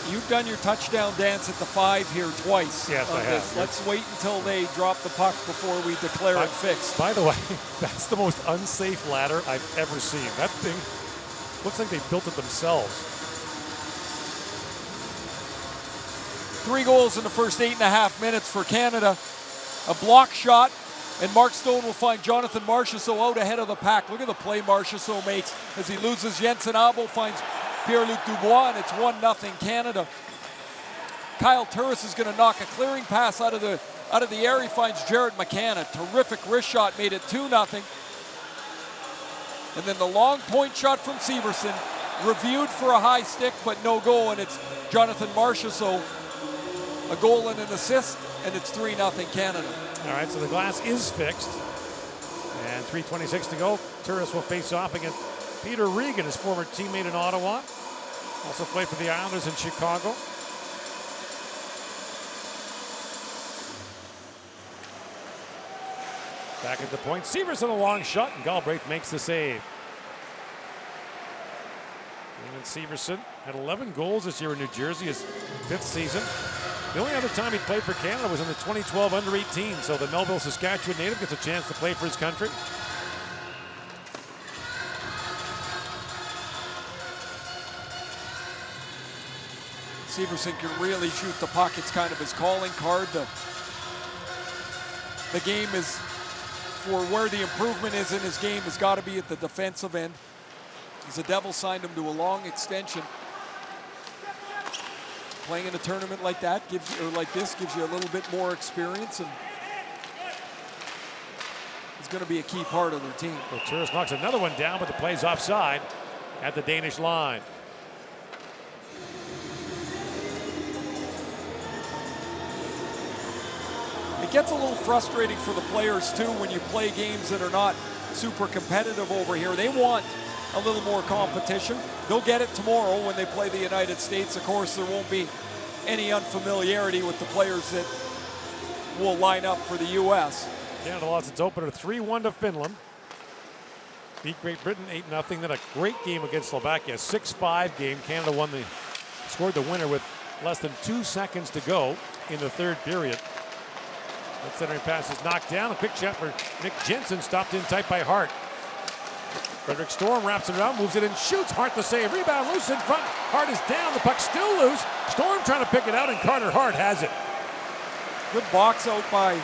You've done your touchdown dance at the 5 here twice. Yes, I have. Let's wait until they drop the puck before we declare it fixed. By the way, that's the most unsafe ladder I've ever seen. That thing looks like they built it themselves. 3 goals in the first 8.5 minutes for Canada. A block shot, and Mark Stone will find Jonathan Marchessault out ahead of the pack. Look at the play Marchessault makes as he loses. Jensen Abo finds Pierre-Luc Dubois, and it's 1-0 Canada. Kyle Turris is going to knock a clearing pass out of the air. He finds Jared McCann. A terrific wrist shot made it 2-0. And then the long point shot from Severson, reviewed for a high stick, but no goal, and it's Jonathan Marchessault. A goal and an assist, and it's 3-0 Canada. All right, so the glass is fixed. And 3:26 to go. Turris will face off against Peter Regan, his former teammate in Ottawa. Also played for the Islanders in Chicago. Back at the point. Severson a long shot, and Galbraith makes the save. Eamon Severson had 11 goals this year in New Jersey, his 5th season. The only other time he played for Canada was in the 2012 Under-18, so the Melville, Saskatchewan native gets a chance to play for his country. Severson can really shoot the puck. It's kind of his calling card. The game is, for where the improvement is in his game, has got to be at the defensive end. He's a Devil, signed him to a long extension. Playing in a tournament like that gives you, or like this, gives you a little bit more experience, and he's going to be a key part of their team. Well, Turris knocks another one down, but the play's offside at the Danish line. It gets a little frustrating for the players too when you play games that are not super competitive over here. They want a little more competition. They'll get it tomorrow when they play the United States. Of course, there won't be any unfamiliarity with the players that will line up for the U.S. Canada lost its opener 3-1 to Finland. Beat Great Britain 8-0. Then a great game against Slovakia, 6-5 game. Canada scored the winner with less than 2 seconds to go in the third period. That centering pass is knocked down. A quick shot for Nick Jensen, stopped in tight by Hart. Frederick Storm wraps it around, moves it in, shoots. Hart the save. Rebound loose in front. Hart is down. The puck still loose. Storm trying to pick it out, and Carter Hart has it. Good box out by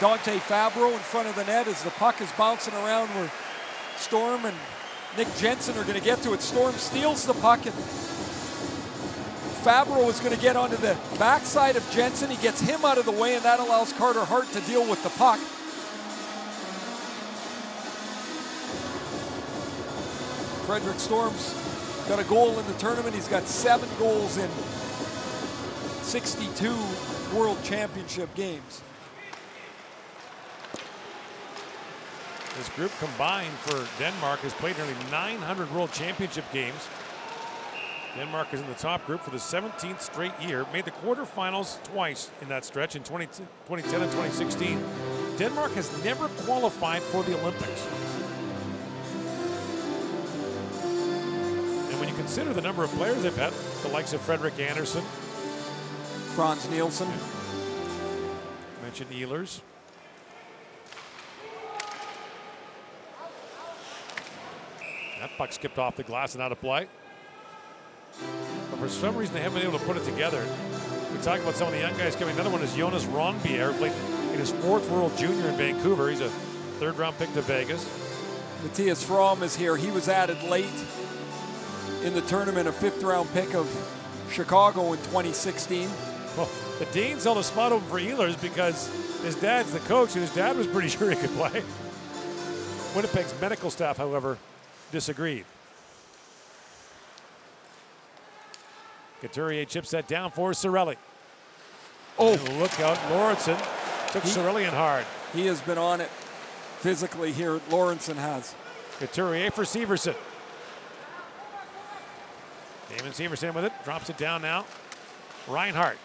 Dante Fabro in front of the net as the puck is bouncing around where Storm and Nick Jensen are going to get to it. Storm steals the puck, and Fabro is going to get onto the backside of Jensen. He gets him out of the way, and that allows Carter Hart to deal with the puck. Frederick Storm's got a goal in the tournament. He's got 7 goals in 62 World Championship games. This group combined for Denmark has played nearly 900 World Championship games. Denmark is in the top group for the 17th straight year. Made the quarterfinals twice in that stretch in 2010 and 2016. Denmark has never qualified for the Olympics. And when you consider the number of players they've had, the likes of Frederik Andersen, Frans Nielsen, mentioned Ehlers. That puck skipped off the glass and out of play. But for some reason, they haven't been able to put it together. We talk about some of the young guys coming. Another one is Jonas Ronbier, who played in his 4th World Junior in Vancouver. He's a 3rd-round pick to Vegas. Matthias Fromm is here. He was added late in the tournament, a 5th-round pick of Chicago in 2016. Well, the Danes held a spot open for Ehlers because his dad's the coach, and his dad was pretty sure he could play. Winnipeg's medical staff, however, disagreed. Couturier chips that down for Cirelli. Oh, and look out, Lawrenson took Cirelli in hard. He has been on it physically here. Lawrenson has. Couturier for Severson. Damon Severson with it, drops it down now. Reinhart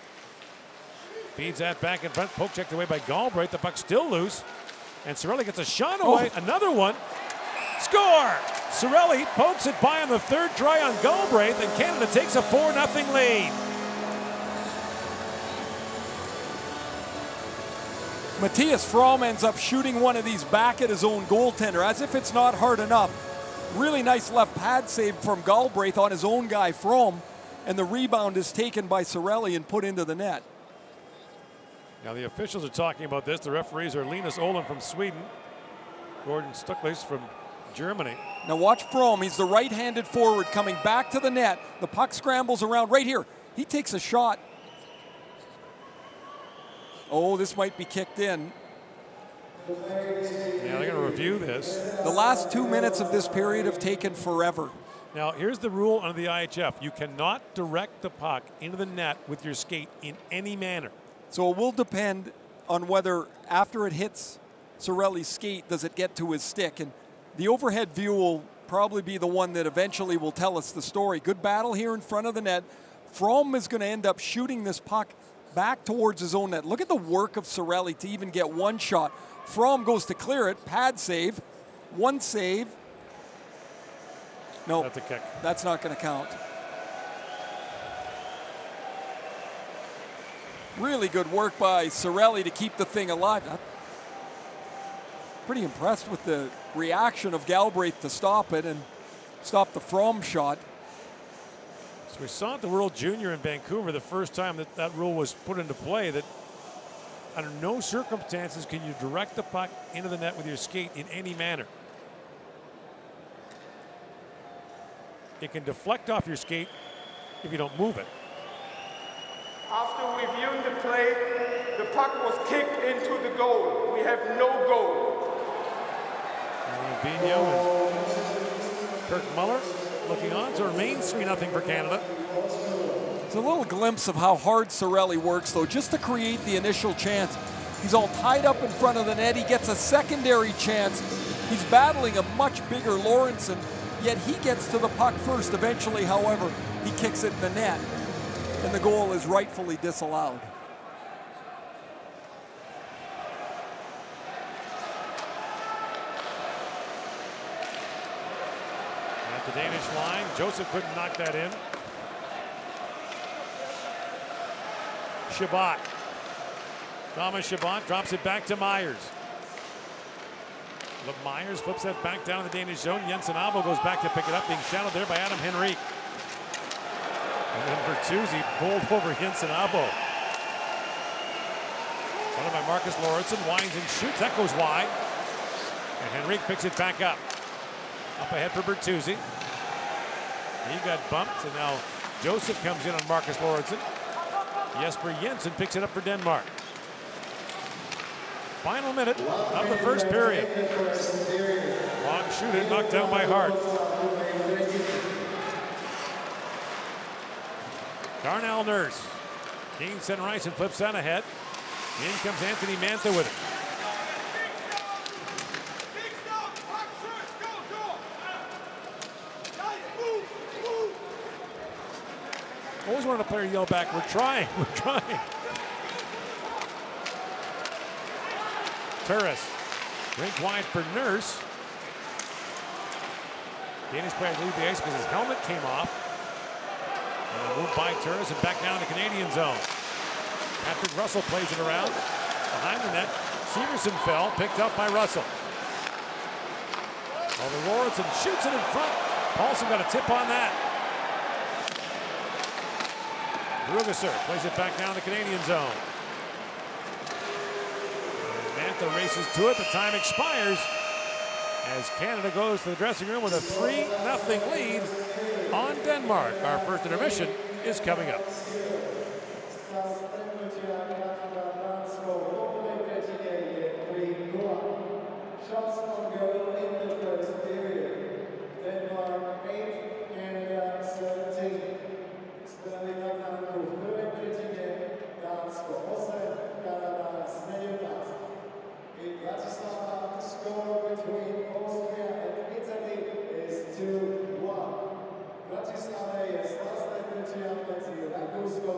feeds that back in front, poke checked away by Galbraith. The puck still loose, and Cirelli gets a shot away. Another one. Score! Cirelli pokes it by on the 3rd try on Galbraith, and Canada takes a 4-0 lead. Matthias Fromm ends up shooting one of these back at his own goaltender, as if it's not hard enough. Really nice left pad save from Galbraith on his own guy, Fromm, and the rebound is taken by Cirelli and put into the net. Now the officials are talking about this. The referees are Linus Olin from Sweden, Gordon Stucklis from Germany. Now watch Fromm. He's the right-handed forward coming back to the net. The puck scrambles around right here. He takes a shot. Oh, this might be kicked in. Yeah, they're going to review this. The last 2 minutes of this period have taken forever. Now, here's the rule under the IIHF. You cannot direct the puck into the net with your skate in any manner. So it will depend on whether after it hits Cirelli's skate, does it get to his stick? And the overhead view will probably be the one that eventually will tell us the story. Good battle here in front of the net. Fromm is going to end up shooting this puck back towards his own net. Look at the work of Cirelli to even get one shot. Fromm goes to clear it, pad save, one save. No, that's a kick. That's not going to count. Really good work by Cirelli to keep the thing alive. Pretty impressed with the reaction of Galbraith to stop it and stop the Fromm shot. So we saw at the World Junior in Vancouver the first time that that rule was put into play, that under no circumstances can you direct the puck into the net with your skate in any manner. It can deflect off your skate if you don't move it. After reviewing the play, the puck was kicked into the goal. We have no goal. Vigneault and Kirk Muller looking on, so it remains 3-0 for Canada. It's a little glimpse of how hard Cirelli works, though, just to create the initial chance. He's all tied up in front of the net. He gets a secondary chance. He's battling a much bigger Lawrenson, yet he gets to the puck first. Eventually, however, he kicks it in the net, and the goal is rightfully disallowed. At the Danish line, Joseph couldn't knock that in. Shabbat. Thomas Shabbat drops it back to Myers. Look, Myers flips that back down in the Danish zone. Jensen Abo goes back to pick it up, being shadowed there by Adam Henrique. And then Bertuzzi bowled over Jensen Abo. Followed by Marcus Lawrenson, winds and shoots. That goes wide. And Henrique picks it back up. Up ahead for Bertuzzi. He got bumped, and now Joseph comes in on Marcus Lawrenson. Jesper Jensen picks it up for Denmark. Final minute of the first period. Long shooter knocked down by Hart. Darnell Nurse. King sent Rice and flips on ahead. In comes Anthony Mantha with it. Always wanted a player to yell back, "We're trying, we're trying." Turris, rink wide for Nurse. Danish players leave the ice because his helmet came off. And moved by Turris and back down the Canadian zone. Patrick Russell plays it around. Behind the net, Severson fell, picked up by Russell. Over Lawrenson shoots it in front. Paulson got a tip on that. Rugesser plays it back down the Canadian zone. Mantha races to it, but time expires as Canada goes to the dressing room with a 3-0 lead on Denmark. Our first intermission is coming up. Shots on goal in the first period. Denmark 8, Canada 17. Sterling Akanko prvé třetí, Dánsko 8, Kanada 17. In Bratislava, the score between Austria and Italy is 2-1. Bratislava jest następny mezi Rakousko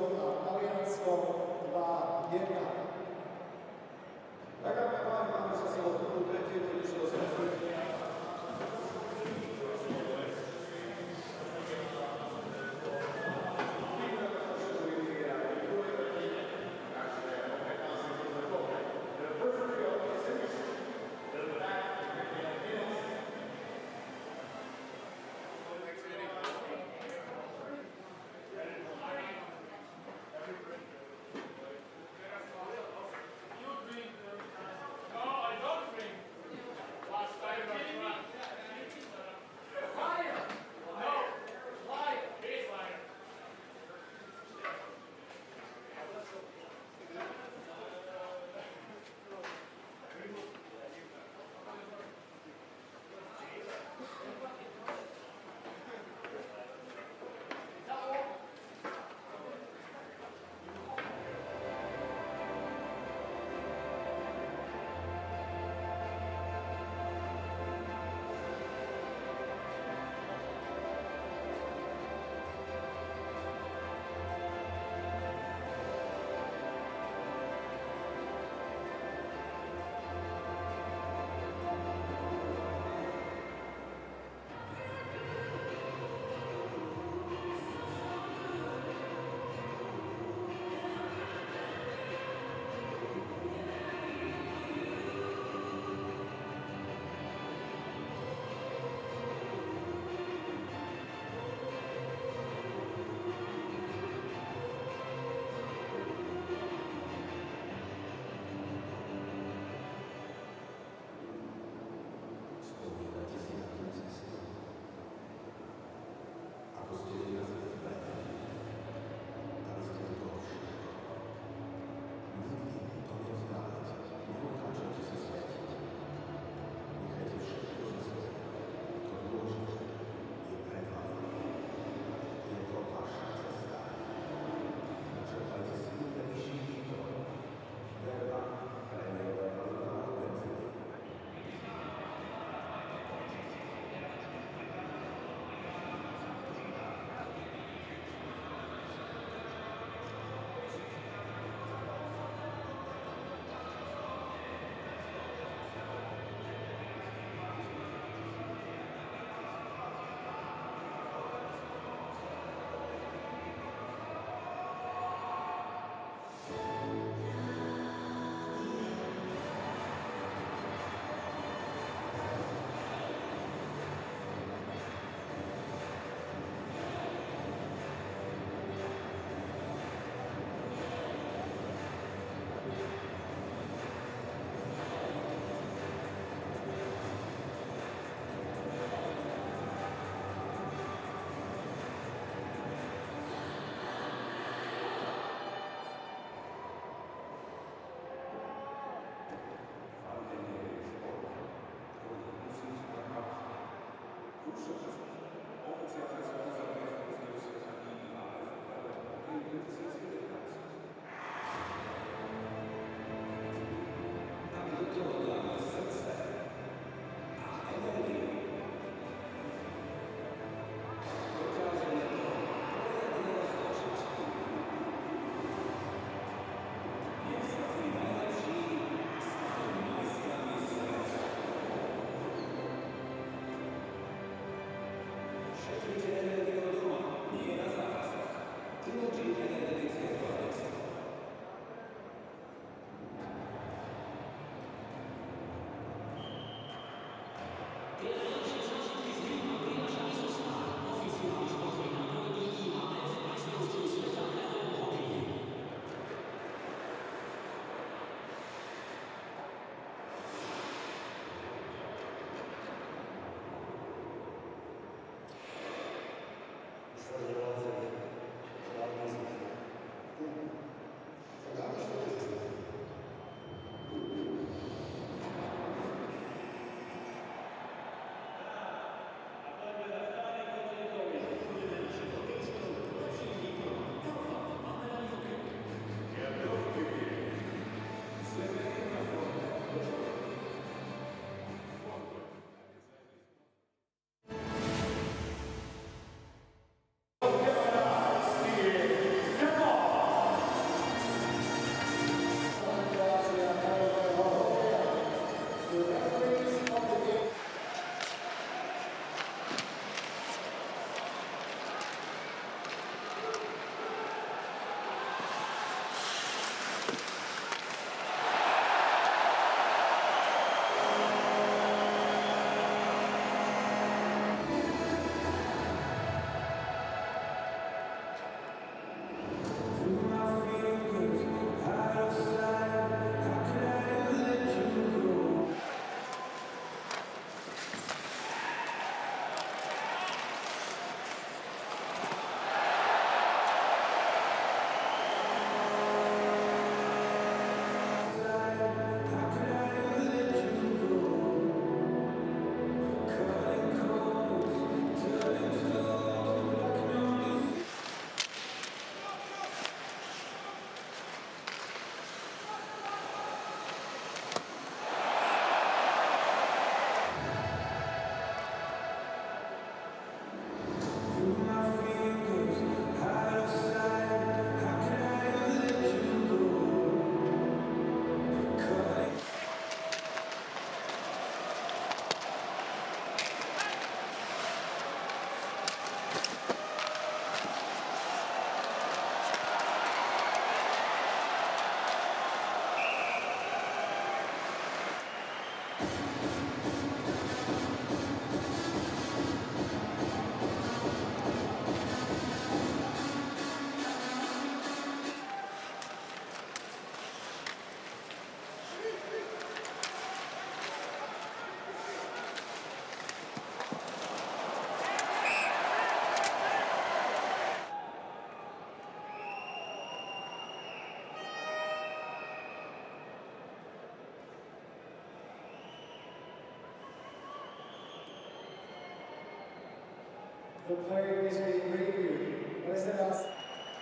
The play is being reviewed.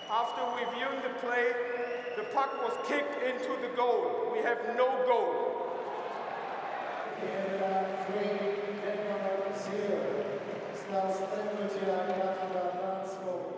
After reviewing the play, the puck was kicked into the goal. We have no goal. Canada 3, Denmark 0. Stav stretnutia Kanada Dánsko.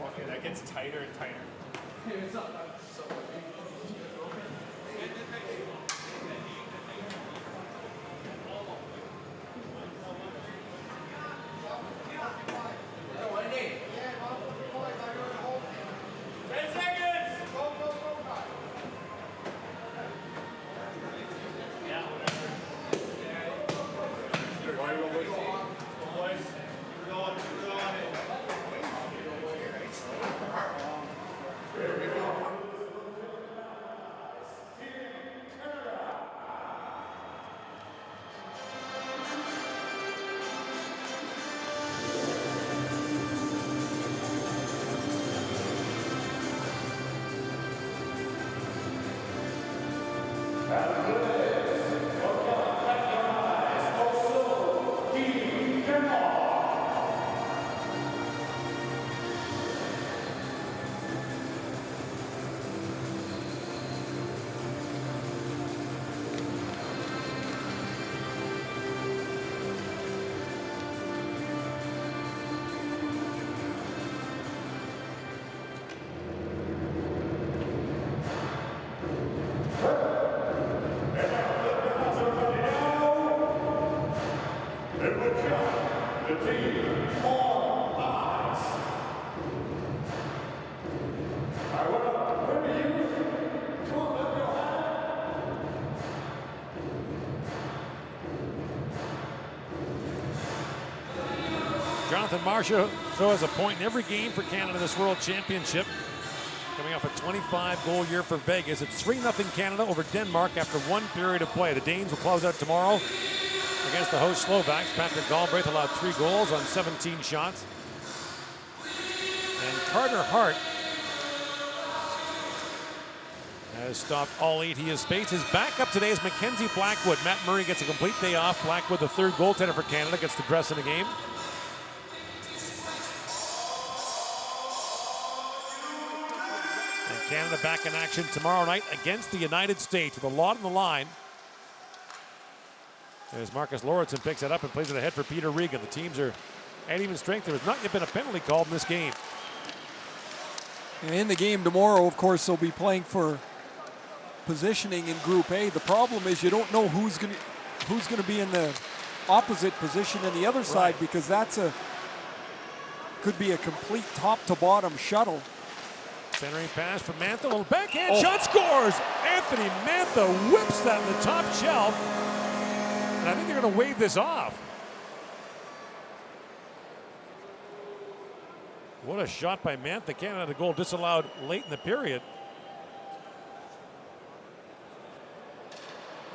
Okay, that gets tighter and tighter. Jonathan Marcia throws a point in every game for Canada in this World Championship. Coming off a 25-goal year for Vegas. It's 3-0 Canada over Denmark after one period of play. The Danes will close out tomorrow against the host Slovaks. Patrick Galbraith allowed 3 goals on 17 shots. And Carter Hart has stopped all 8 he has faced. His backup today is Mackenzie Blackwood. Matt Murray gets a complete day off. Blackwood, the 3rd goaltender for Canada, gets the dress in the game. And Canada back in action tomorrow night against the United States with a lot on the line. As Marcus Lauritsen picks it up and plays it ahead for Peter Regan. The teams are at even strength. There has not yet been a penalty called in this game. And in the game tomorrow, of course, they'll be playing for positioning in Group A. The problem is you don't know who's going to be in the opposite position in the other side, because could be a complete top-to-bottom shuttle. Centering pass from Mantha, a little backhand shot, scores! Anthony Mantha whips that in the top shelf. And I think they're going to wave this off. What a shot by Mantha. Canada had a goal disallowed late in the period.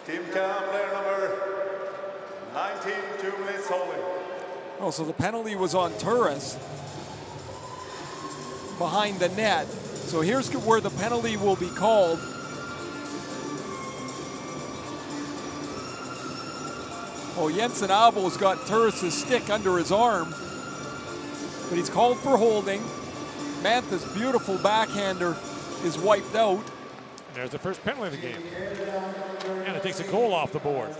Team Canada, player number 19, 2 minutes holding. Oh, so the penalty was on Turris behind the net. So here's where the penalty will be called. Oh, Jensen Abo's got Turris' stick under his arm, but he's called for holding. Mantha's beautiful backhander is wiped out. There's the first penalty of the game. And it takes a goal off the board.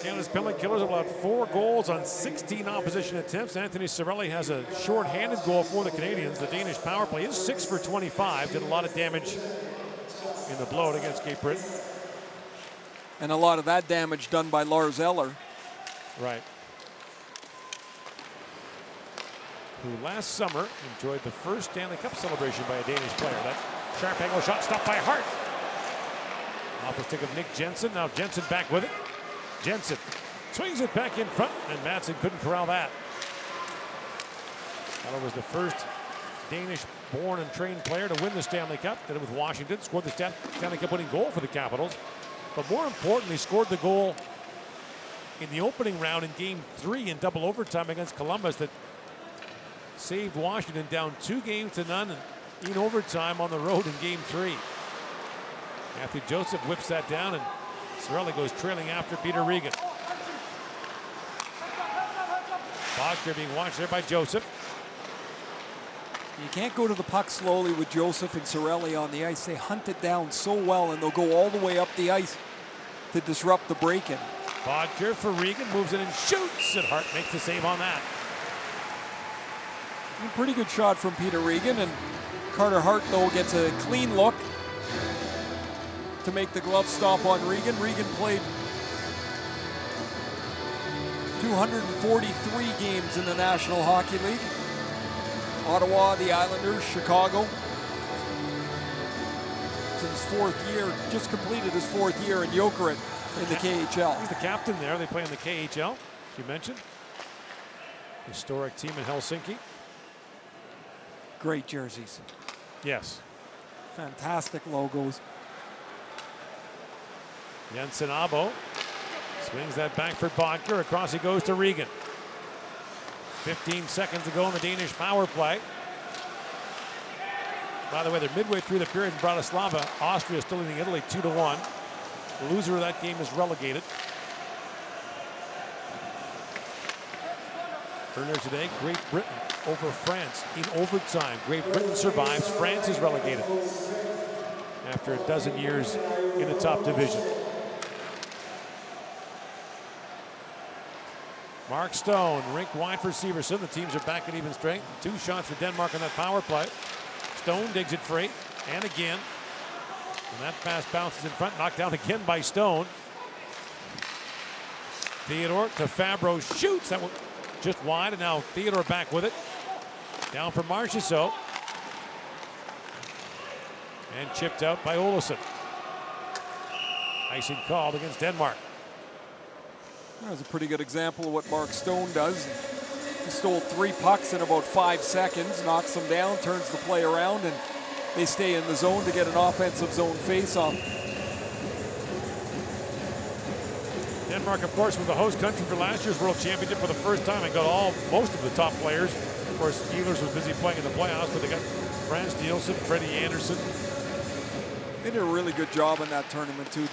Canada's penalty killers have allowed 4 goals on 16 opposition attempts. Anthony Cirelli has a short-handed goal for the Canadians. The Danish power play is 6 for 25. Did a lot of damage in the blowout against Cape Breton. And a lot of that damage done by Lars Eller. Right. Who last summer enjoyed the first Stanley Cup celebration by a Danish player. That sharp angle shot stopped by Hart. Off the stick of Nick Jensen. Now Jensen back with it. Jensen swings it back in front, and Madsen couldn't corral that. Eller was the first Danish-born and trained player to win the Stanley Cup. Did it with Washington, scored the Stanley Cup winning goal for the Capitals. But more importantly, scored the goal in the opening round in Game 3 in double overtime against Columbus that saved Washington down 2-0 in overtime on the road in Game 3. Matthew Joseph whips that down, and Cirelli goes trailing after Peter Regan. Bogster being watched there by Joseph. You can't go to the puck slowly with Joseph and Cirelli on the ice. They hunt it down so well, and they'll go all the way up the ice to disrupt the break-in. Bodker for Regan, moves it and shoots, and Hart makes the save on that. A pretty good shot from Peter Regan, and Carter Hart, though, gets a clean look to make the glove stop on Regan. Regan played 243 games in the National Hockey League. Ottawa, the Islanders, Chicago. It's in his fourth year, just completed his fourth year in Jokerit in the KHL. He's the captain there. They play in the KHL, as you mentioned. Historic team in Helsinki. Great jerseys. Yes. Fantastic logos. Jensen Abo swings that back for Bodker. Across he goes to Regan. 15 seconds to go in the Danish power play. By the way, they're midway through the period in Bratislava. Austria still leading Italy 2-1. The loser of that game is relegated. Earlier today, Great Britain over France in overtime. Great Britain survives. France is relegated after a dozen years in the top division. Mark Stone, rink wide for Severson. The teams are back at even strength. 2 shots for Denmark on that power play. Stone digs it free, and again. And that pass bounces in front, knocked down again by Stone. Theodore to Fabro, shoots. That one just wide, and now Theodore back with it. Down for Marchessault. And chipped out by Olsson. Icing called against Denmark. That was a pretty good example of what Mark Stone does. He stole 3 pucks in about 5 seconds, knocks them down, turns the play around, and they stay in the zone to get an offensive zone faceoff. Denmark, of course, was the host country for last year's World Championship for the first time and got most of the top players. Of course, Steelers was busy playing in the playoffs, but they got Frans Nielsen, Freddie Anderson. They did a really good job in that tournament, too.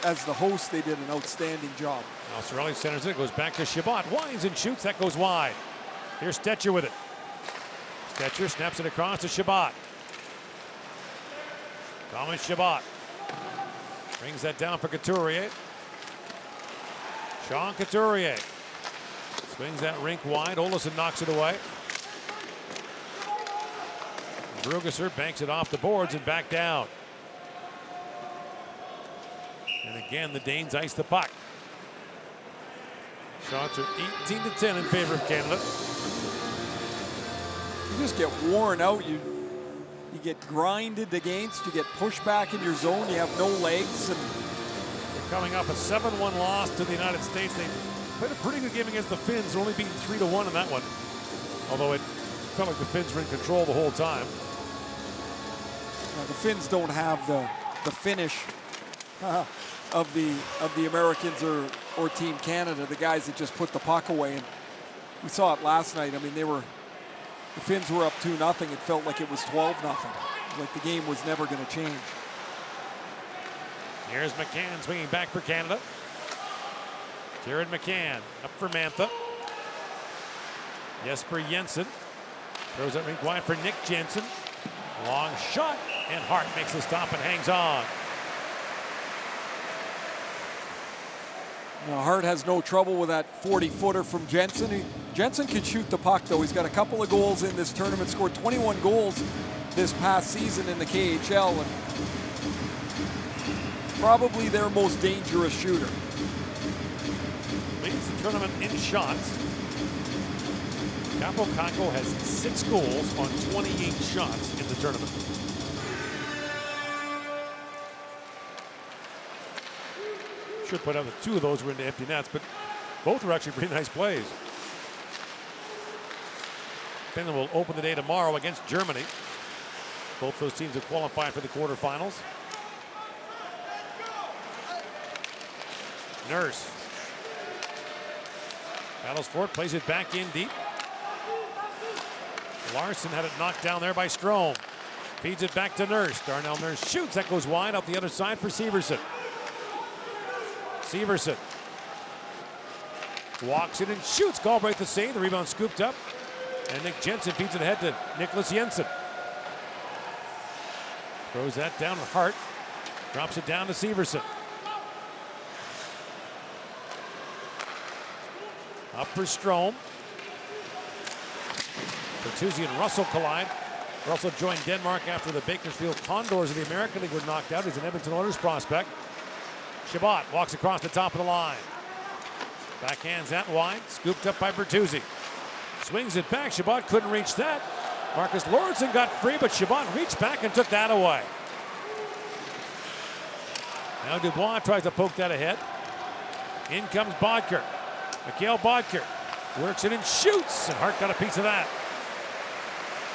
As the host, they did an outstanding job. Now Cirelli centers it, goes back to Chabot, winds and shoots, that goes wide. Here's Stetcher with it. Stetcher snaps it across to Chabot. Thomas Chabot brings that down for Couturier. Sean Couturier swings that rink wide. Olsson knocks it away. Brugesser banks it off the boards and back down. And again, the Danes ice the puck. Shots are 18-10 in favor of Canada. You just get worn out. You get grinded against. You get pushed back in your zone. You have no legs. And they're coming off a 7-1 loss to the United States. They played a pretty good game against the Finns, only beating 3-1 in that one. Although it felt like the Finns were in control the whole time. The Finns don't have the finish of the Americans or Team Canada, the guys that just put the puck away. And we saw it last night. I mean, the Finns were up 2-0. It felt like it was 12-0. Like the game was never going to change. Here's McCann swinging back for Canada. Jared McCann up for Mantha. Jesper Jensen throws it rink wide for Nick Jensen. Long shot, and Hart makes the stop and hangs on. Now Hart has no trouble with that 40-footer from Jensen. Jensen can shoot the puck, though. He's got a couple of goals in this tournament, scored 21 goals this past season in the KHL, and probably their most dangerous shooter. Leads the tournament in shots. Capo Caco has 6 goals on 28 shots in the tournament. Should point out that 2 of those were into empty nets, but both were actually pretty nice plays. Finland will open the day tomorrow against Germany. Both those teams have qualified for the quarterfinals. Nurse battles for it, plays it back in deep. Larson had it knocked down there by Strome. Feeds it back to Nurse. Darnell Nurse shoots. That goes wide out the other side for Severson. Severson walks in and shoots. Galbraith the save. The rebound scooped up And Nick Jensen feeds it ahead to Nicholas Jensen. Throws that down to Hart. Drops it down to Severson. Up for Strome. Bertuzzi and Russell collide. Russell joined Denmark after the Bakersfield Condors of the American League were knocked out. He's an Edmonton Oilers prospect. Chabot walks across the top of the line. Backhands that wide. Scooped up by Bertuzzi. Swings it back. Chabot couldn't reach that. Marcus Lauritsen got free, but Chabot reached back and took that away. Now Dubois tries to poke that ahead. In comes Bodker. Mikhail Bodker works it and shoots, and Hart got a piece of that.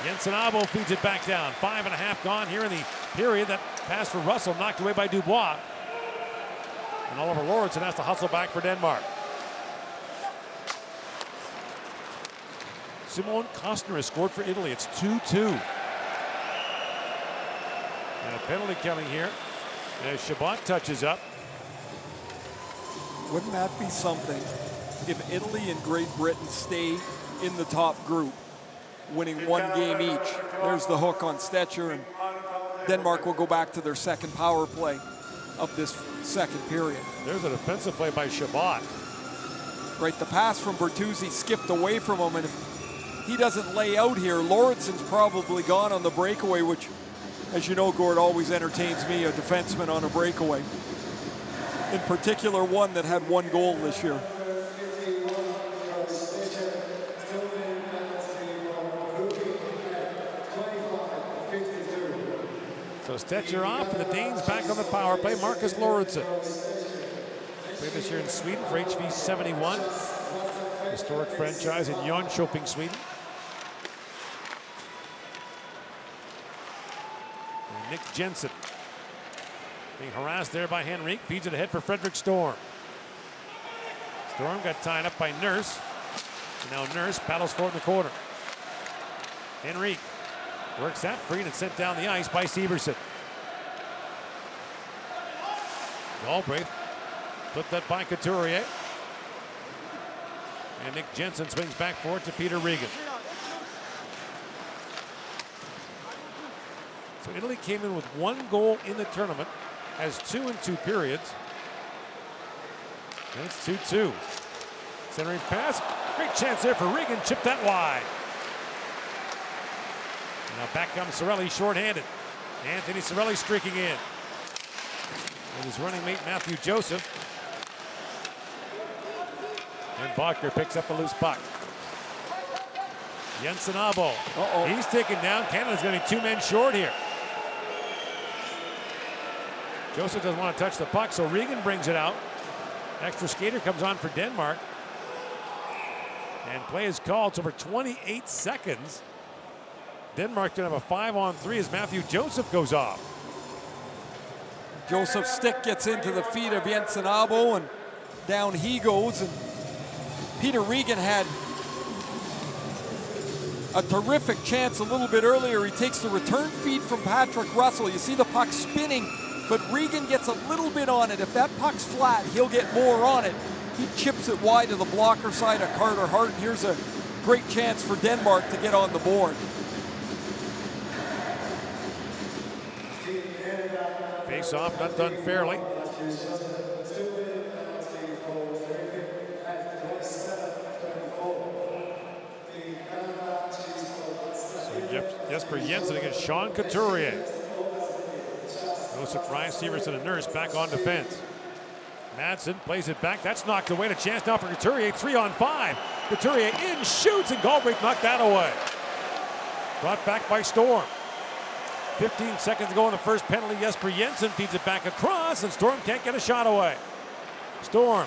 Jensen Abo feeds it back down. 5.5 gone here in the period. That pass for Russell knocked away by Dubois. And Oliver Lauritsen has to hustle back for Denmark. Simon Kostner has scored for Italy. It's 2-2. And a penalty coming here as Chabot touches up. Wouldn't that be something if Italy and Great Britain stay in the top group, winning one game each? There's the hook on Stetcher, and Denmark will go back to their second power play of this second period. There's a defensive play by Chabot. Right, the pass from Bertuzzi skipped away from him, and if he doesn't lay out here, Lauritsen's probably gone on the breakaway, which, as you know, Gord, always entertains me, a defenseman on a breakaway. In particular, one that had one goal this year. So Stetcher off, and the Danes back on the power play. Marcus Lauritsen. Played this year in Sweden for HV 71. Historic franchise in Jönköping, Sweden. And Nick Jensen being harassed there by Henrique. Feeds it ahead for Frederick Storm. Storm got tied up by Nurse. And now Nurse paddles forward in the corner. Henrique works that free and it's sent down the ice by Severson. Galbraith flipped that by Couturier. And Nick Jensen swings back forward to Peter Regan. So Italy came in with one goal in the tournament, has 2 in 2 periods. And it's 2-2. Centering pass, great chance there for Regan, chipped that wide. And now back comes Cirelli shorthanded. Anthony Cirelli streaking in. And his running mate Matthew Joseph. And Bodker picks up a loose puck. Jensen Abo. He's taken down. Canada's going to be 2 men short here. Joseph doesn't want to touch the puck, so Regan brings it out. Extra skater comes on for Denmark. And play is called. So for 28 seconds, Denmark's going to have a 5-on-3 as Matthew Joseph goes off. Joseph's stick gets into the feet of Jensen Abo, and down he goes. And Peter Regan had a terrific chance a little bit earlier. He takes the return feed from Patrick Russell. You see the puck spinning, but Regan gets a little bit on it. If that puck's flat, he'll get more on it. He chips it wide to the blocker side of Carter Hart. And here's a great chance for Denmark to get on the board. Face off, not done fairly. Jesper Jensen against Sean Couturier. No surprise, Severson and Nurse back on defense. Madsen plays it back. That's knocked away. A chance now for Couturier. 3-on-5. Couturier in, shoots, and Galbraith knocked that away. Brought back by Storm. 15 seconds to go in the first penalty. Jesper Jensen feeds it back across, and Storm can't get a shot away. Storm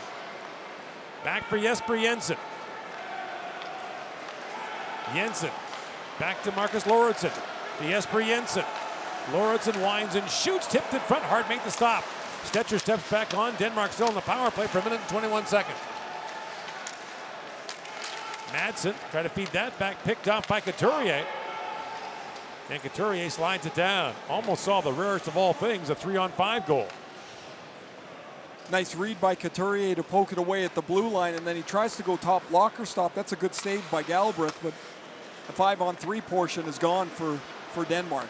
back for Jesper Jensen. Jensen back to Marcus Lauritsen. To Jesper Jensen. Lauritsen winds and shoots, tipped in front. Hart made the stop. Stetcher steps back on. Denmark still in the power play for 1 minute and 21 seconds. Madsen tried to feed that back, picked off by Couturier. And Couturier slides it down. Almost saw the rarest of all things, a 3-on-5 goal. Nice read by Couturier to poke it away at the blue line, and then he tries to go top blocker stop. That's a good save by Galbraith, but the 5-on-3 portion is gone for Denmark.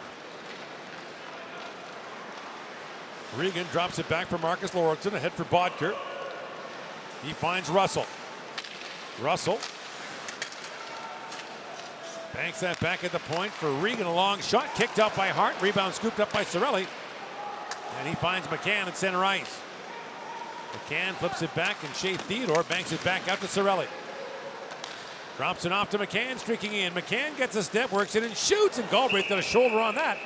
Regan drops it back for Marcus Lauritsen, ahead for Bodker. He finds Russell. Russell banks that back at the point for Regan. A long shot kicked out by Hart. Rebound scooped up by Cirelli. And he finds McCann at center ice. McCann flips it back, and Shea Theodore banks it back out to Cirelli. Drops it off to McCann, streaking in. McCann gets a step, works it, and shoots, and Galbraith's got a shoulder on that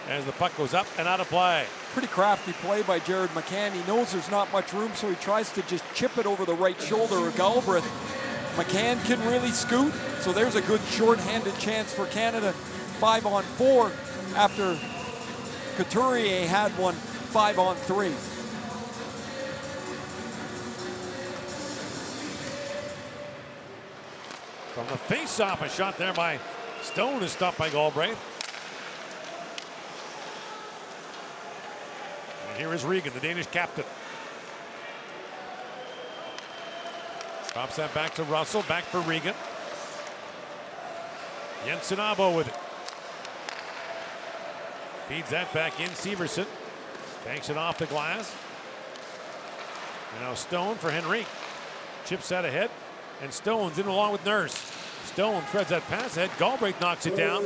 as the puck goes up and out of play. Pretty crafty play by Jared McCann. He knows there's not much room, so he tries to just chip it over the right shoulder of Galbraith. McCann can really scoot, so there's a good short-handed chance for Canada. 5-on-4 after Couturier had one 5-on-3. From the face-off, a shot there by Stone is stopped by Galbraith. And here is Regan, the Danish captain. Drops that back to Russell, back for Regan. Jensen Abo with it. Feeds that back in, Severson. Banks it off the glass. And now Stone for Henrique. Chips that ahead, and Stone's in along with Nurse. Stone threads that pass ahead. Galbraith knocks it down.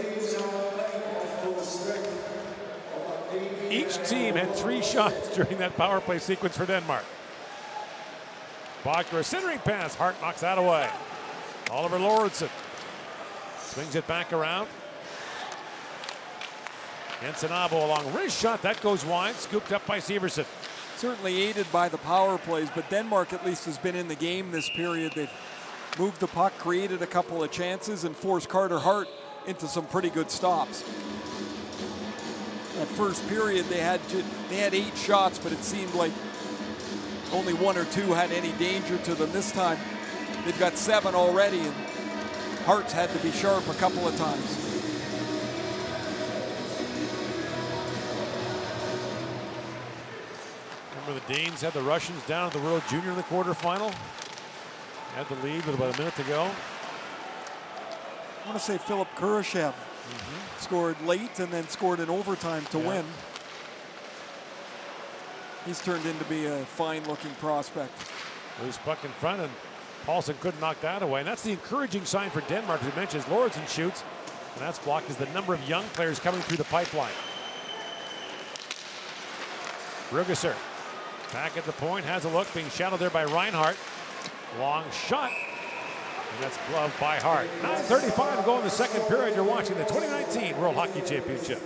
Each team had 3 shots during that power play sequence for Denmark. Bodker, a centering pass. Hart knocks that away. Oliver Lauritsen swings it back around. Ensenabo along wrist shot. That goes wide. Scooped up by Severson. Certainly aided by the power plays, but Denmark at least has been in the game this period. They've moved the puck, created a couple of chances, and forced Carter Hart into some pretty good stops. That first period, they had 8 shots, but it seemed like only 1 or 2 had any danger to them. This time, they've got 7 already, and Hart's had to be sharp a couple of times. Remember, the Danes had the Russians down at the World Junior in the quarterfinal. Had the lead with about a minute to go. I want to say Philip Kurashev scored late and then scored in overtime to win. He's turned into be a fine-looking prospect. Loose puck in front, and Paulson couldn't knock that away. And that's the encouraging sign for Denmark, as we mentioned. Lauritsen shoots, and that's blocked as the number of young players coming through the pipeline. Rugesser back at the point, has a look, being shadowed there by Reinhardt. Long shot, and that's gloved by Hart. 9:35 to go in the second period. You're watching the 2019 World Hockey Championship.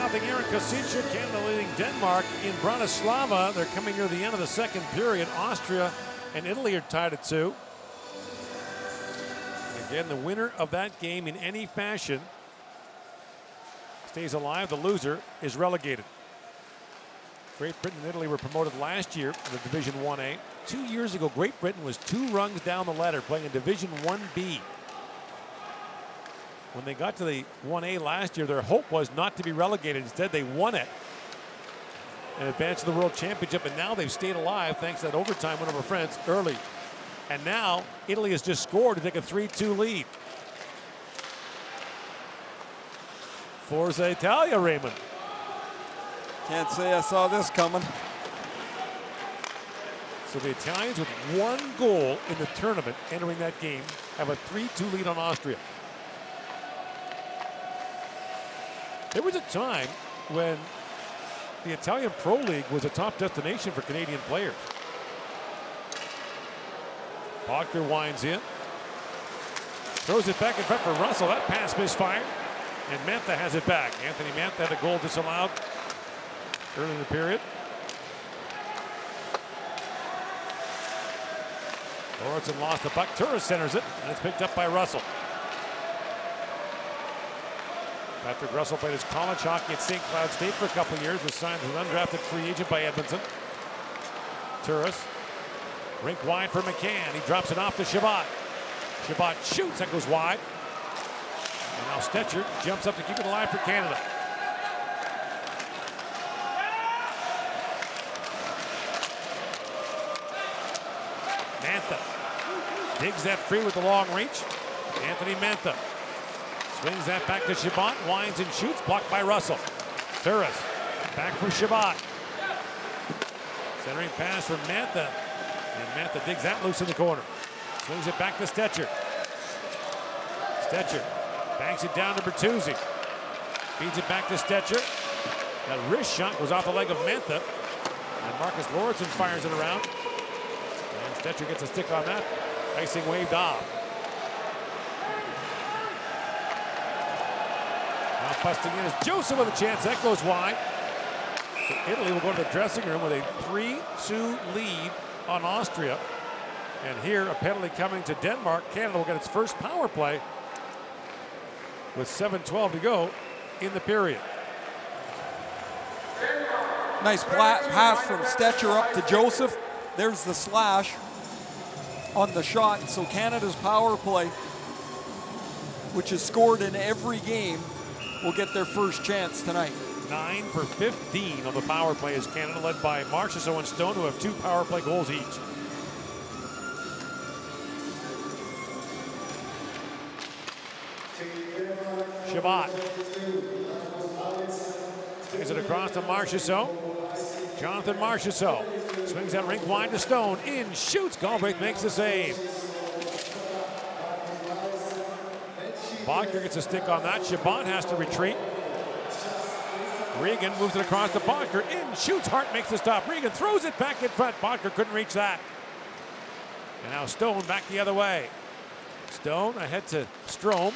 Here in Kosice, Canada leading Denmark in Bratislava. They're coming near the end of the second period. Austria and Italy are tied at 2. Again, the winner of that game in any fashion stays alive. The loser is relegated. Great Britain and Italy were promoted last year in the Division 1A. 2 years ago, Great Britain was 2 rungs down the ladder, playing in Division 1B. When they got to the 1A last year, their hope was not to be relegated. Instead, they won it and advanced to the World Championship, and now they've stayed alive thanks to that overtime win over France early. And now Italy has just scored to take a 3-2 lead. Forza Italia, Raymond. Can't say I saw this coming. So the Italians with 1 goal in the tournament entering that game have a 3-2 lead on Austria. There was a time when the Italian Pro League was a top destination for Canadian players. Bodker winds in. Throws it back in front for Russell. That pass misfired. And Mantha has it back. Anthony Mantha had a goal disallowed early in the period. Lauritsen lost the puck. Turris centers it, and it's picked up by Russell. Patrick Russell played his college hockey at St. Cloud State for a couple of years, was signed as an undrafted free agent by Edmonton. Turris, rink wide for McCann. He drops it off to Chabot. Chabot shoots, that goes wide. And now Stetcher jumps up to keep it alive for Canada. Mantha digs that free with the long reach. Anthony Mantha swings that back to Chabot, winds and shoots, blocked by Russell. Turris back for Chabot. Centering pass from Mantha. And Mantha digs that loose in the corner. Swings it back to Stetcher. Stetcher banks it down to Bertuzzi. Feeds it back to Stetcher. That wrist shot goes off the leg of Mantha. And Marcus Lauritsen fires it around. And Stetcher gets a stick on that. Icing waved off. Now busting in is Joseph with a chance. That goes wide. So Italy will go to the dressing room with a 3-2 lead on Austria. And here a penalty coming to Denmark. Canada will get its first power play with 7:12 to go in the period. Nice pass from Stetcher up to Joseph. There's the slash on the shot. So Canada's power play, which is scored in every game, will get their first chance tonight. 9 for 15 on the power play as Canada, led by Marchessault and Stone, who have 2 power play goals each. Chabot swings it across to Marchessault. Jonathan Marchessault swings that rink wide to Stone. In, shoots. Galbraith makes the save. Bodker gets a stick on that. Chabot has to retreat. Regan moves it across to Bodker. In, shoots. Hart makes the stop. Regan throws it back in front. Bodker couldn't reach that. And now Stone back the other way. Stone ahead to Strome.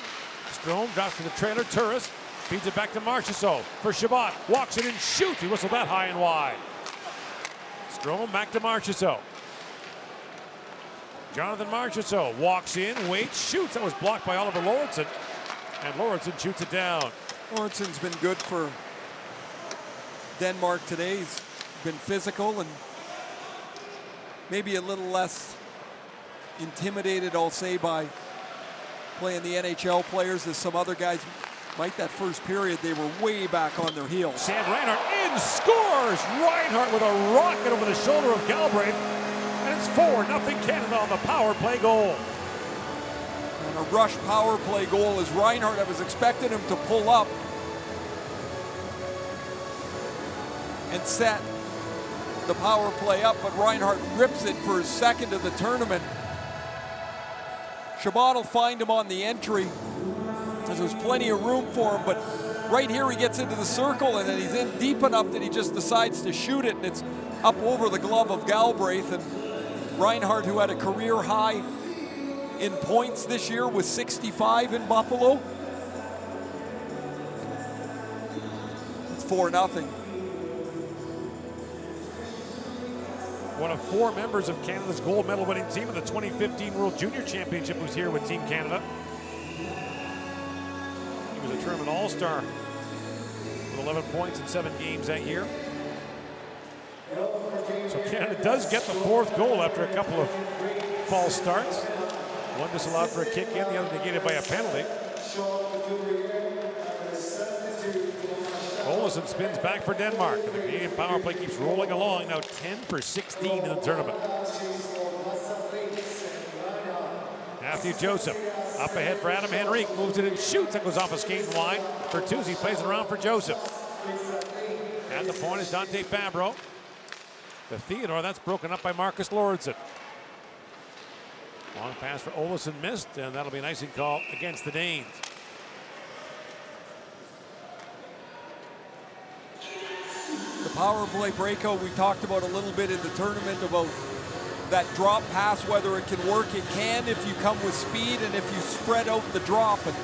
Strome drops to the trailer. Turris feeds it back to Marchessault for Chabot. Walks it and shoots. He whistled that high and wide. Strome back to Marchessault. Jonathan Marchessault walks in, waits, shoots. That was blocked by Oliver Lauritsen. And Lauritsen shoots it down. Lauritsen's been good for Denmark today. He's been physical and maybe a little less intimidated, I'll say, by playing the NHL players as some other guys might. That first period, they were way back on their heels. Sam Reinhart in, scores! Reinhart with a rocket over the shoulder of Galbraith. And it's 4-0 Canada on the power play goal. And a rush power play goal is Reinhart. I was expecting him to pull up and set the power play up, but Reinhart rips it for his second of the tournament. Chabot will find him on the entry, as there's plenty of room for him, but right here he gets into the circle and then he's in deep enough that he just decides to shoot it, and it's up over the glove of Galbraith. And Reinhart, who had a career high in points this year with 65 in Buffalo. It's 4-0. One of 4 members of Canada's gold medal winning team in the 2015 World Junior Championship was here with Team Canada. He was a tournament all-star with 11 points in 7 games that year. So Canada does get the 4th goal after a couple of false starts. One disallowed for a kick in, the other negated by a penalty. Olesen spins back for Denmark, and the Canadian power play keeps rolling along, now 10 for 16 in the tournament. Matthew Joseph up ahead for Adam Henrique, moves it and shoots. That goes off a skate and wide. Bertuzzi plays it around for Joseph. At the point is Dante Fabro. to Theodore. That's broken up by Marcus Lauritsen. Long pass for Olesen missed, and that'll be an icing call against the Danes. The power play breakout we talked about a little bit in the tournament about that drop pass, whether it can work. It can if you come with speed and if you spread out the drop. And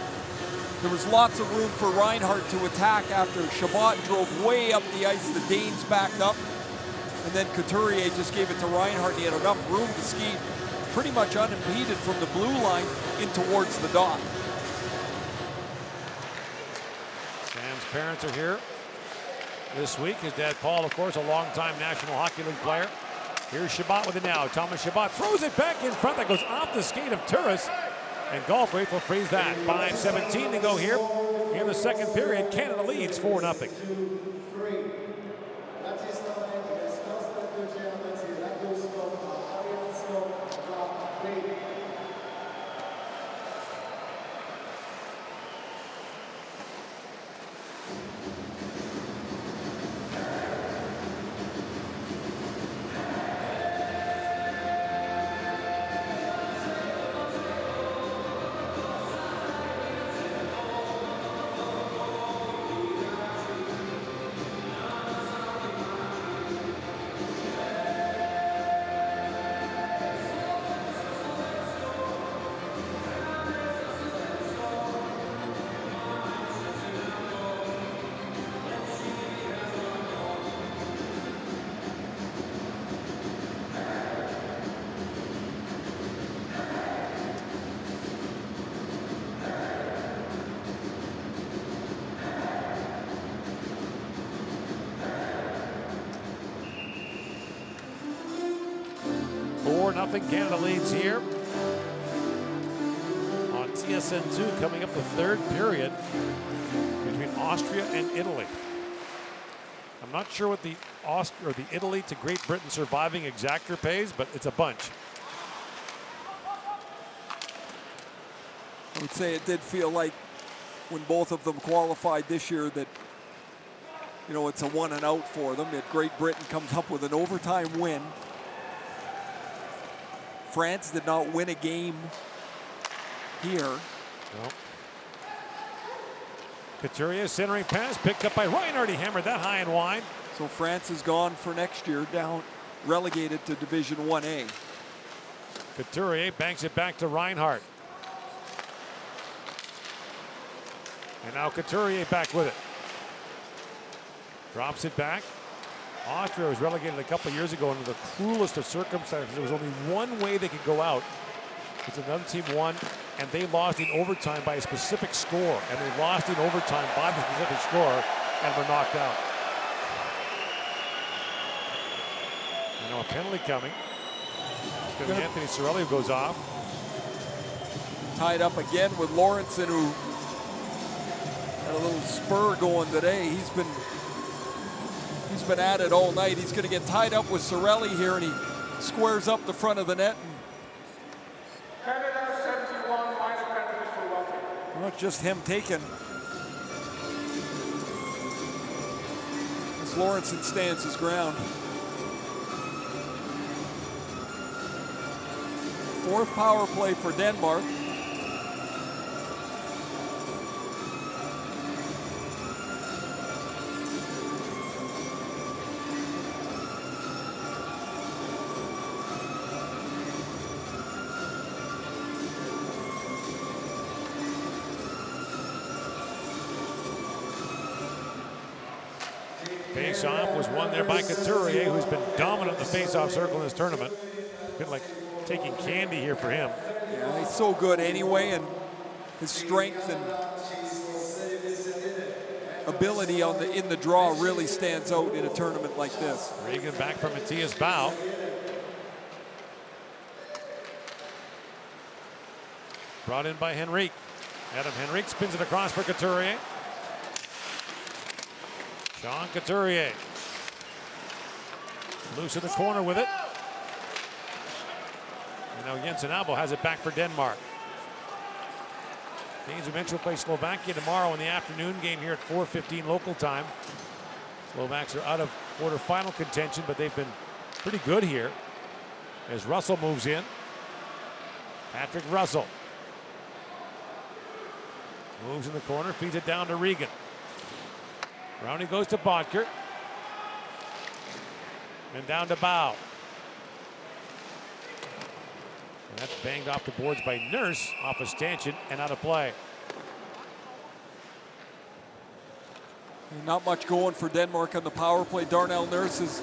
there was lots of room for Reinhardt to attack after Shabbat drove way up the ice. The Danes backed up, and then Couturier just gave it to Reinhardt. He had enough room to ski pretty much unimpeded from the blue line in towards the dot. Sam's parents are here this week. His dad, Paul, of course, a longtime National Hockey League player. Here's Shabbat with it now. Thomas Shabbat throws it back in front. That goes off the skate of Turris. And Galbraith will freeze that. 5:17 to go here in the second period. Canada leads 4-0. Canada leads here on TSN2 coming up the third period between Austria and Italy. I'm not sure what the Italy to Great Britain surviving exactor pays, but it's a bunch. I would say it did feel like when both of them qualified this year that, you know, it's a one and out for them. That Great Britain comes up with an overtime win. France did not win a game here. No. Couturier centering pass picked up by Reinhardt. He hammered that high and wide. So France is gone for next year, down relegated to Division 1A. Couturier banks it back to Reinhardt. And now Couturier back with it. Drops it back. Austria was relegated a couple of years ago under the cruelest of circumstances. There was only one way they could go out. It's another team won, and they lost in overtime by a specific score. And they lost in overtime by the specific score and were knocked out. You know, a penalty coming. It's going to be Anthony Cirelli who goes off. Tied up again with Lauritsen, who had a little spur going today. He's been at it all night. He's going to get tied up with Cirelli here, and he squares up the front of the net. Canada 71 minor penalties for roughing. Not just him taken. As Lauritsen stands his ground. Fourth power play for Denmark. Face-off was won there by Couturier, who's been dominant in the face-off circle in this tournament. Been like taking candy here for him. Yeah, he's so good anyway, and his strength and ability in the draw really stands out in a tournament like this. Regan back from Matthias Bau. Brought in by Henrique. Adam Henrique spins it across for Couturier. Sean Couturier. Loose in the corner with it. And now Jensen Abo has it back for Denmark. Danes eventually play Slovakia tomorrow in the afternoon game here at 4:15 local time. Slovaks are out of quarterfinal contention, but they've been pretty good here as Russell moves in. Patrick Russell moves in the corner, feeds it down to Regan. Round he goes to Bodker. And down to Bow. And that's banged off the boards by Nurse off a stanchion and out of play. Not much going for Denmark on the power play. Darnell Nurse has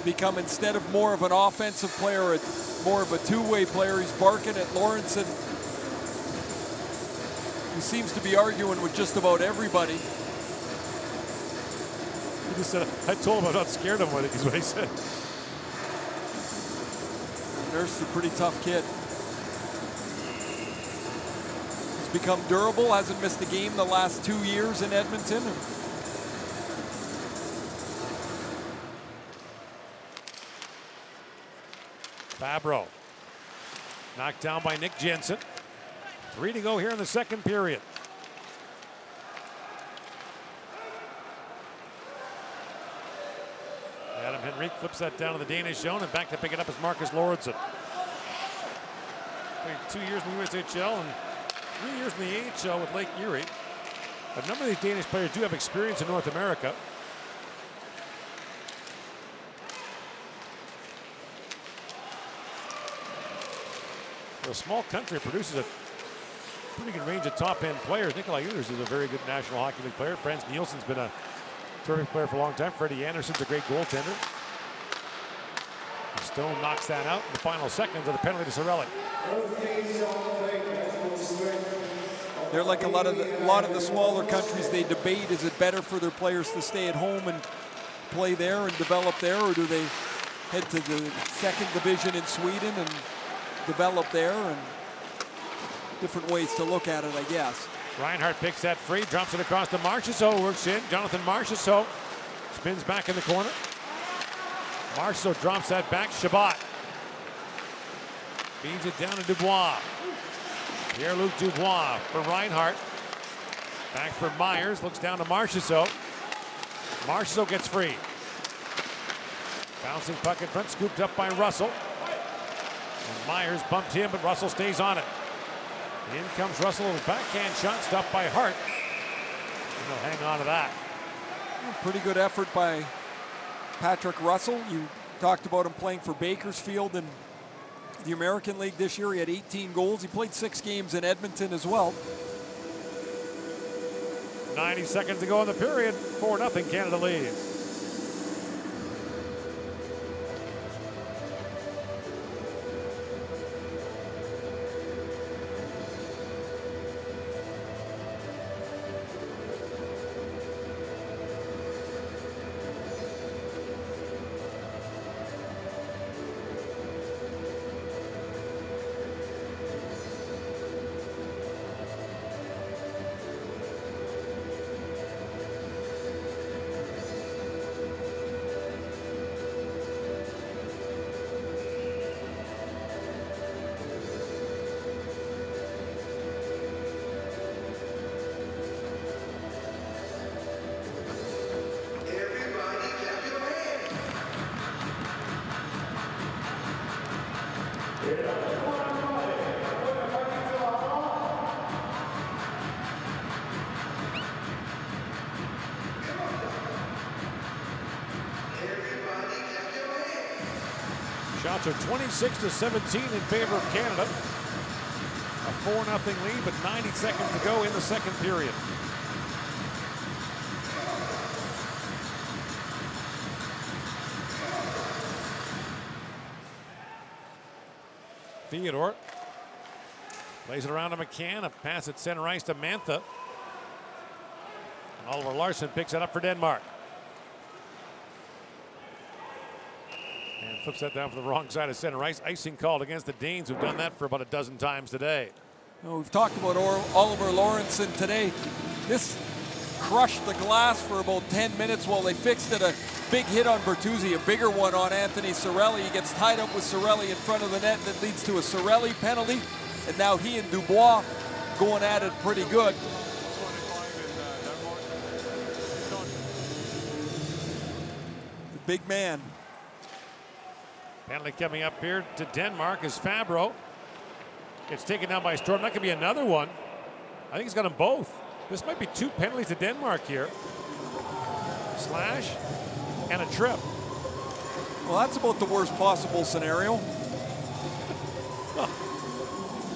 become, instead of more of an offensive player, more of a two-way player. He's barking at Lawrence, and he seems to be arguing with just about everybody. He just said, I told him I'm not scared of him, is what he said. Nurse is a pretty tough kid. He's become durable, hasn't missed a game the last 2 years in Edmonton. Fabro knocked down by Nick Jensen. 3 to go here in the second period. Adam Henrique flips that down to the Danish zone, and back to pick it up is Marcus Lorentzen. Played 2 years in the USHL and 3 years in the AHL with Lake Erie. A number of these Danish players do have experience in North America. For a small country, it produces a pretty good range of top-end players. Nikolai Ehlers is a very good National Hockey League player. Frans Nielsen's been a terrific player for a long time. Freddie Anderson's a great goaltender. Stone knocks that out in the final seconds of the penalty to Cirelli. They're like a lot of the smaller countries. They debate, is it better for their players to stay at home and play there and develop there, or do they head to the second division in Sweden and develop there? And different ways to look at it, I guess. Reinhardt picks that free, drops it across to Marchessault, works in. Jonathan Marchessault spins back in the corner. Marchessault drops that back. Shabbat feeds it down to Dubois. Pierre-Luc Dubois for Reinhardt. Back for Myers, looks down to Marchessault. Marchessault gets free. Bouncing puck in front, scooped up by Russell. And Myers bumped him, but Russell stays on it. In comes Russell, a backhand shot stopped by Hart. And they'll hang on to that. Pretty good effort by Patrick Russell. You talked about him playing for Bakersfield in the American League this year. He had 18 goals. He played 6 games in Edmonton as well. 90 seconds to go in the period. 4-0 Canada leads. Shots are 26-17 in favor of Canada. A 4-0 lead, but 90 seconds to go in the second period. Theodore plays it around to McCann. A pass at center ice to Mantha. And Oliver Larsson picks it up for Denmark. And flips that down for the wrong side of center ice. Icing called against the Danes, who've done that for about a dozen times today. Well, we've talked about Oliver Lawrenson today. This crushed the glass for about 10 minutes while they fixed it. A big hit on Bertuzzi, a bigger one on Anthony Cirelli. He gets tied up with Cirelli in front of the net. That leads to a Cirelli penalty. And now he and Dubois going at it pretty good. The big man. Penalty coming up here to Denmark is Fabro. It's taken down by Storm. That could be another one. I think he's got them both. This might be 2 penalties to Denmark here. Slash and a trip. Well, that's about the worst possible scenario.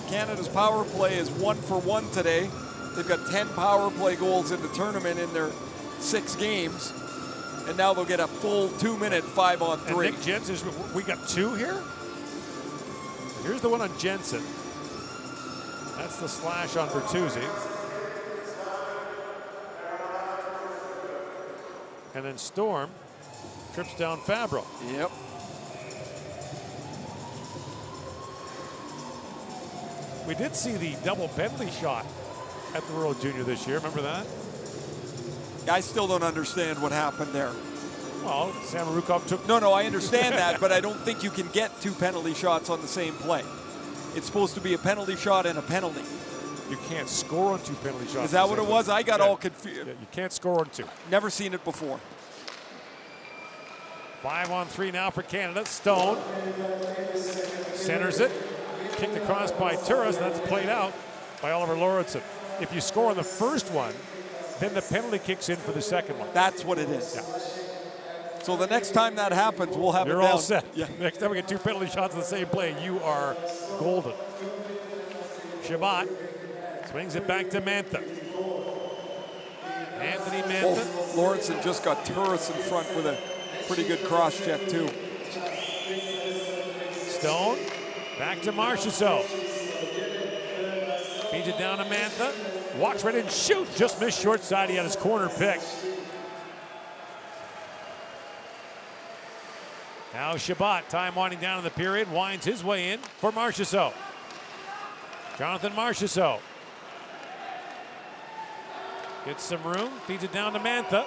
Canada's power play is 1 for 1 today. They've got 10 power play goals in the tournament in their 6 games. And now they'll get a full 2-minute 5-on-3. And Nick Jensen, we got 2 here? Here's the one on Jensen. That's the slash on Bertuzzi. And then Storm trips down Fabro. Yep. We did see the double penalty shot at the World Junior this year. Remember that? I still don't understand what happened there. Well, Samorukov took... No, I understand that, but I don't think you can get 2 penalty shots on the same play. It's supposed to be a penalty shot and a penalty. You can't score on 2 penalty shots. Is that what it was? I got all confused. Yeah, you can't score on 2. Never seen it before. 5-on-3 now for Canada. Stone centers it. Kicked across by Turris. That's played out by Oliver Lauritsen. If you score on the first one, then the penalty kicks in for the second one. That's what it is. Yeah. So the next time that happens, we'll have You're it down. all set. Yeah. Next time we get 2 penalty shots in the same play, you are golden. Shabbat swings it back to Mantha. Anthony Mantha. Oh, Lauritsen just got Turris in front with a pretty good cross check too. Stone back to Marchessault. Feeds it down to Mantha. Walks right in, shoot, just missed short side. He had his corner pick. Now Shabbat, time winding down in the period, winds his way in for Marchessault. Jonathan Marchessault gets some room, feeds it down to Mantha.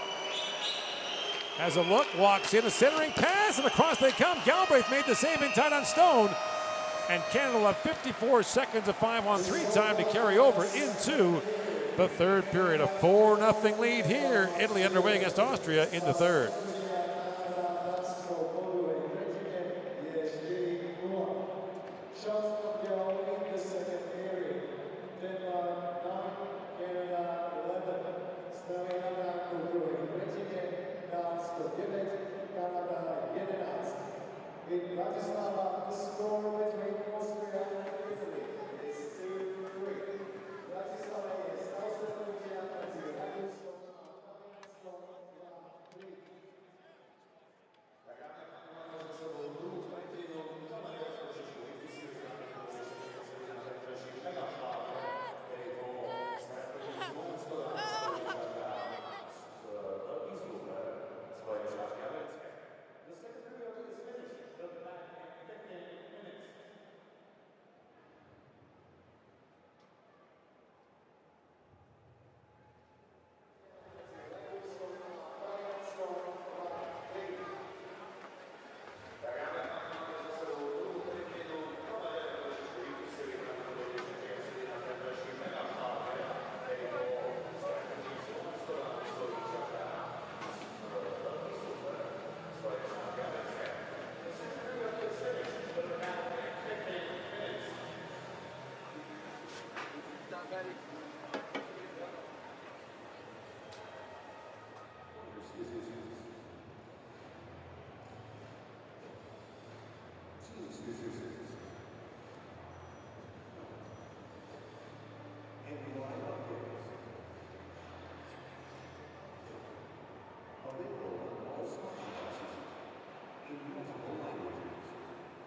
Has a look, walks in, a centering pass, and across they come. Galbraith made the save in tight on Stone. And Canada will have 54 seconds of 5-on-3 time to carry over into the third period. A 4-0 lead here. Italy underway against Austria in the third.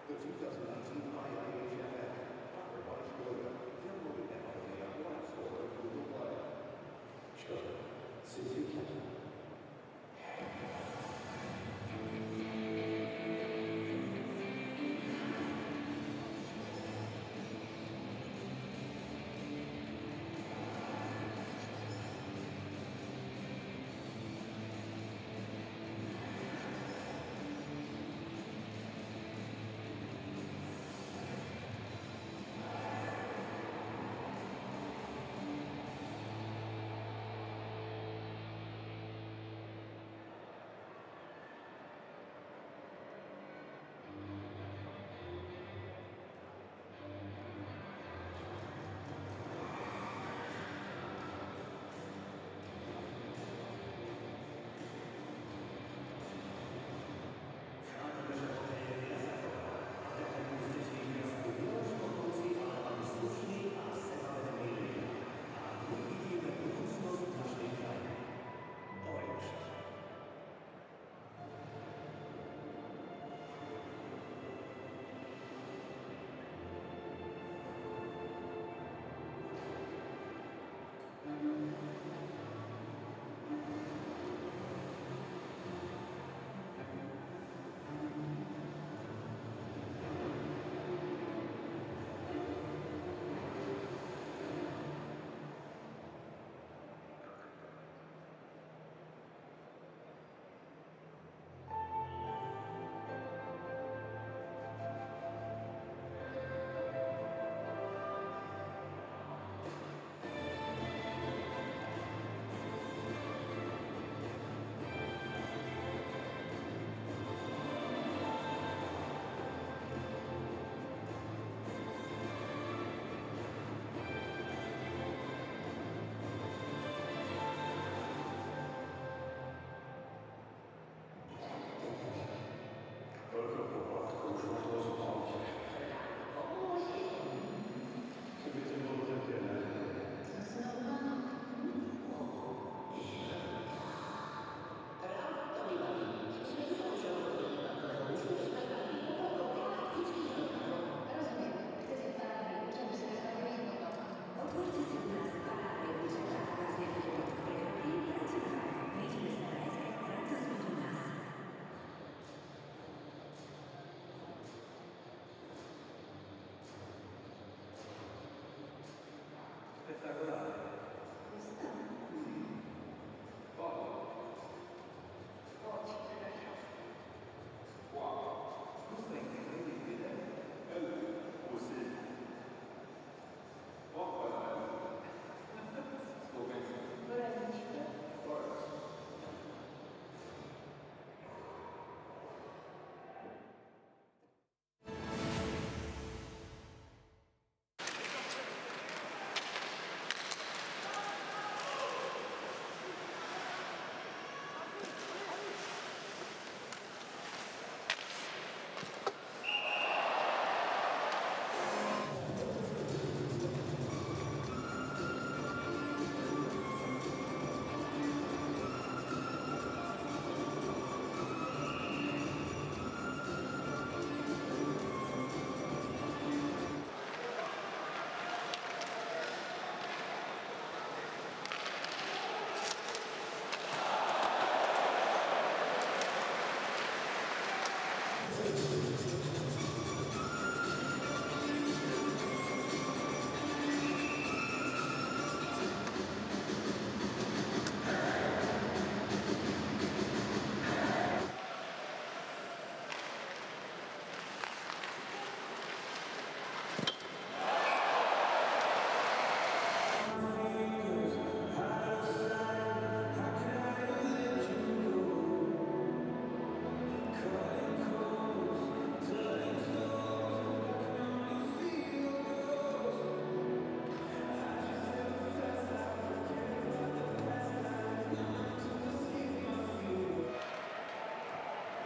The 2019 IIHF, powered by Toyota, download it now on the App Store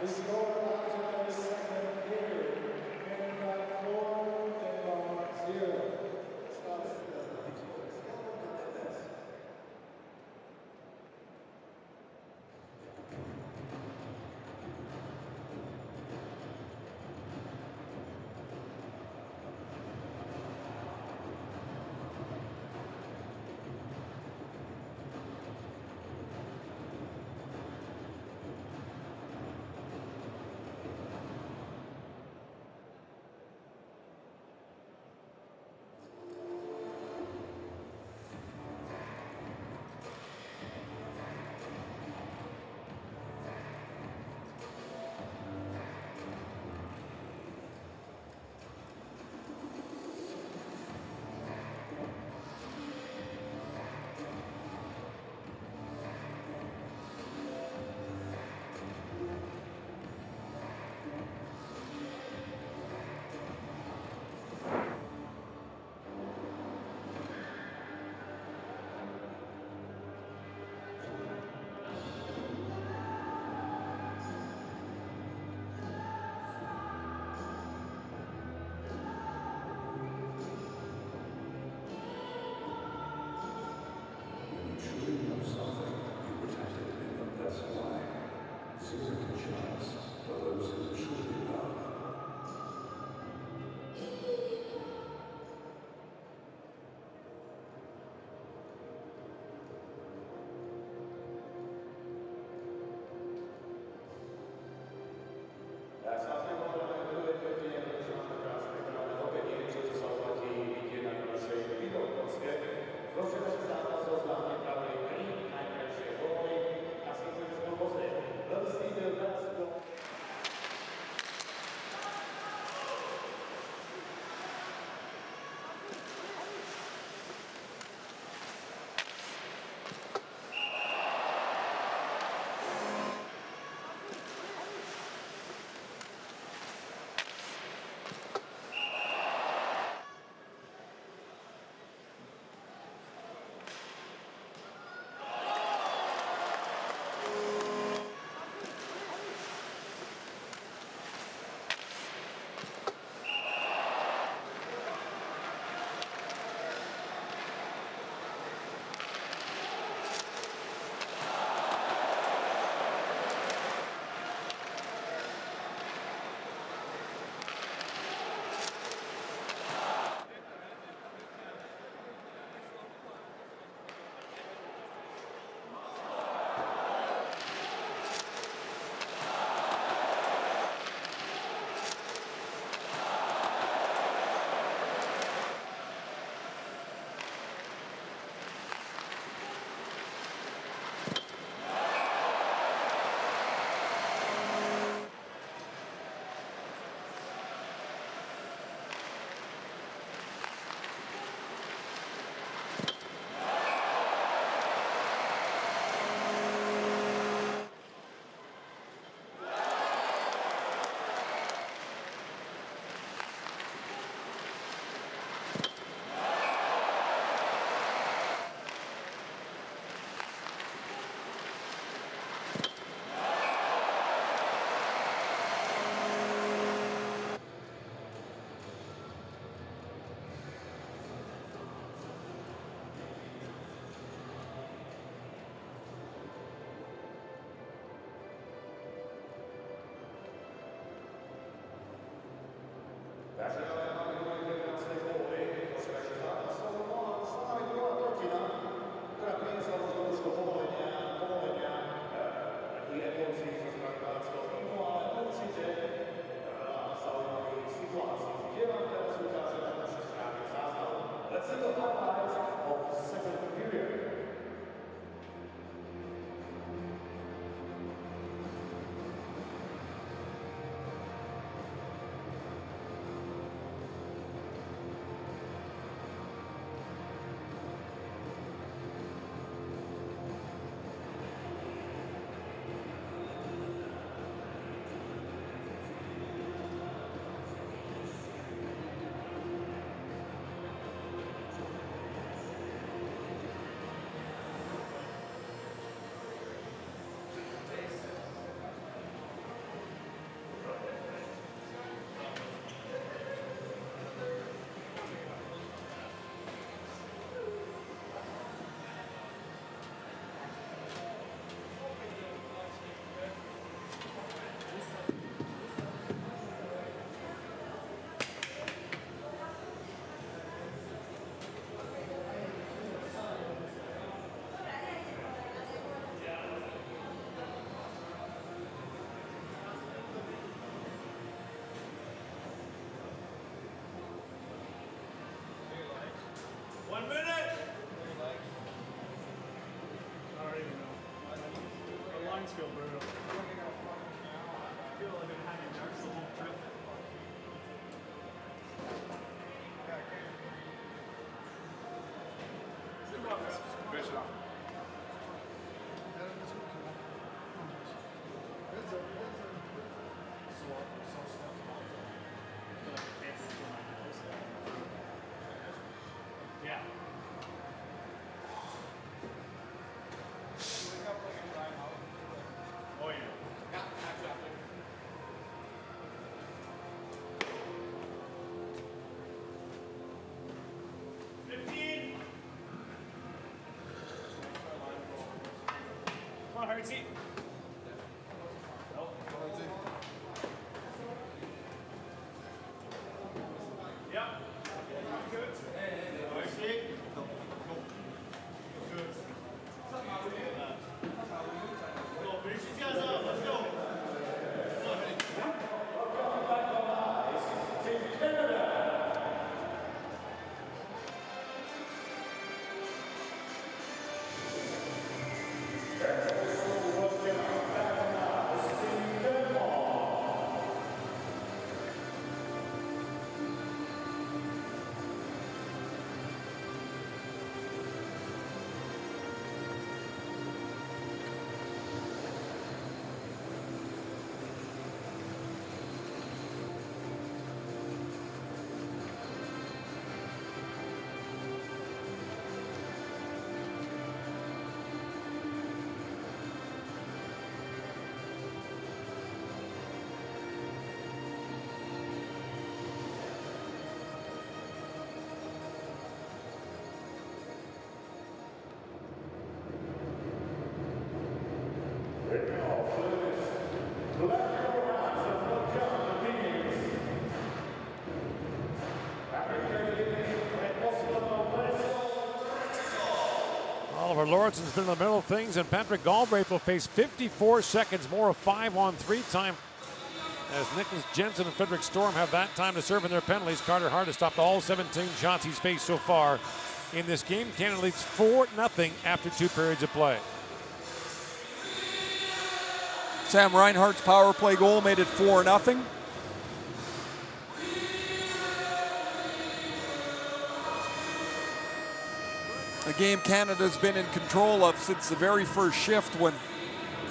The score after the second period, Denmark 4, Denmark 0. Stop. Let's see the highlights of the second period. Feel brutal. I feel like I've been having nerves the whole trip. Finish it off. Yeah. Oh yeah. Come on, Hartsey. Yep. Good. Hartsey. Good. Go, finish these guys up. Let's go. Oliver Lauritsen's been in the middle of things, and Patrick Galbraith will face 54 seconds more of 5-on-3 time as Nicholas Jensen and Frederick Storm have that time to serve in their penalties. Carter Hart has stopped all 17 shots he's faced so far in this game. Canada leads 4-0 after 2 periods of play. Sam Reinhart's power play goal made it 4-0. A game Canada's been in control of since the very first shift when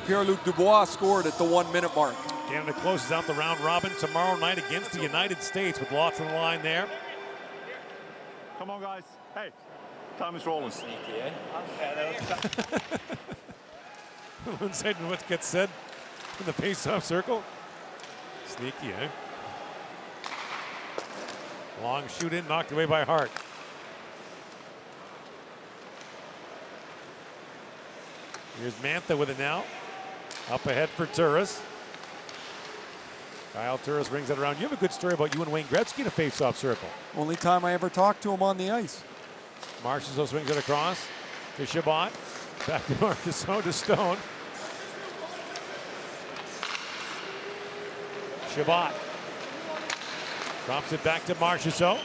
Pierre-Luc Dubois scored at the 1 minute mark. Canada closes out the round robin tomorrow night against the United States with lots on the line there. Come on, guys. Hey, time is rolling. Sneaky, eh? Inside what gets said in the face-off circle. Sneaky, eh? Long shoot in, knocked away by Hart. Here's Mantha with it now. Up ahead for Turris. Kyle Turris brings it around. You have a good story about you and Wayne Gretzky in a face-off circle. Only time I ever talked to him on the ice. Marchessault swings it across to Chabot. Back to Marchessault to Stone. Chabot drops it back to Marchessault.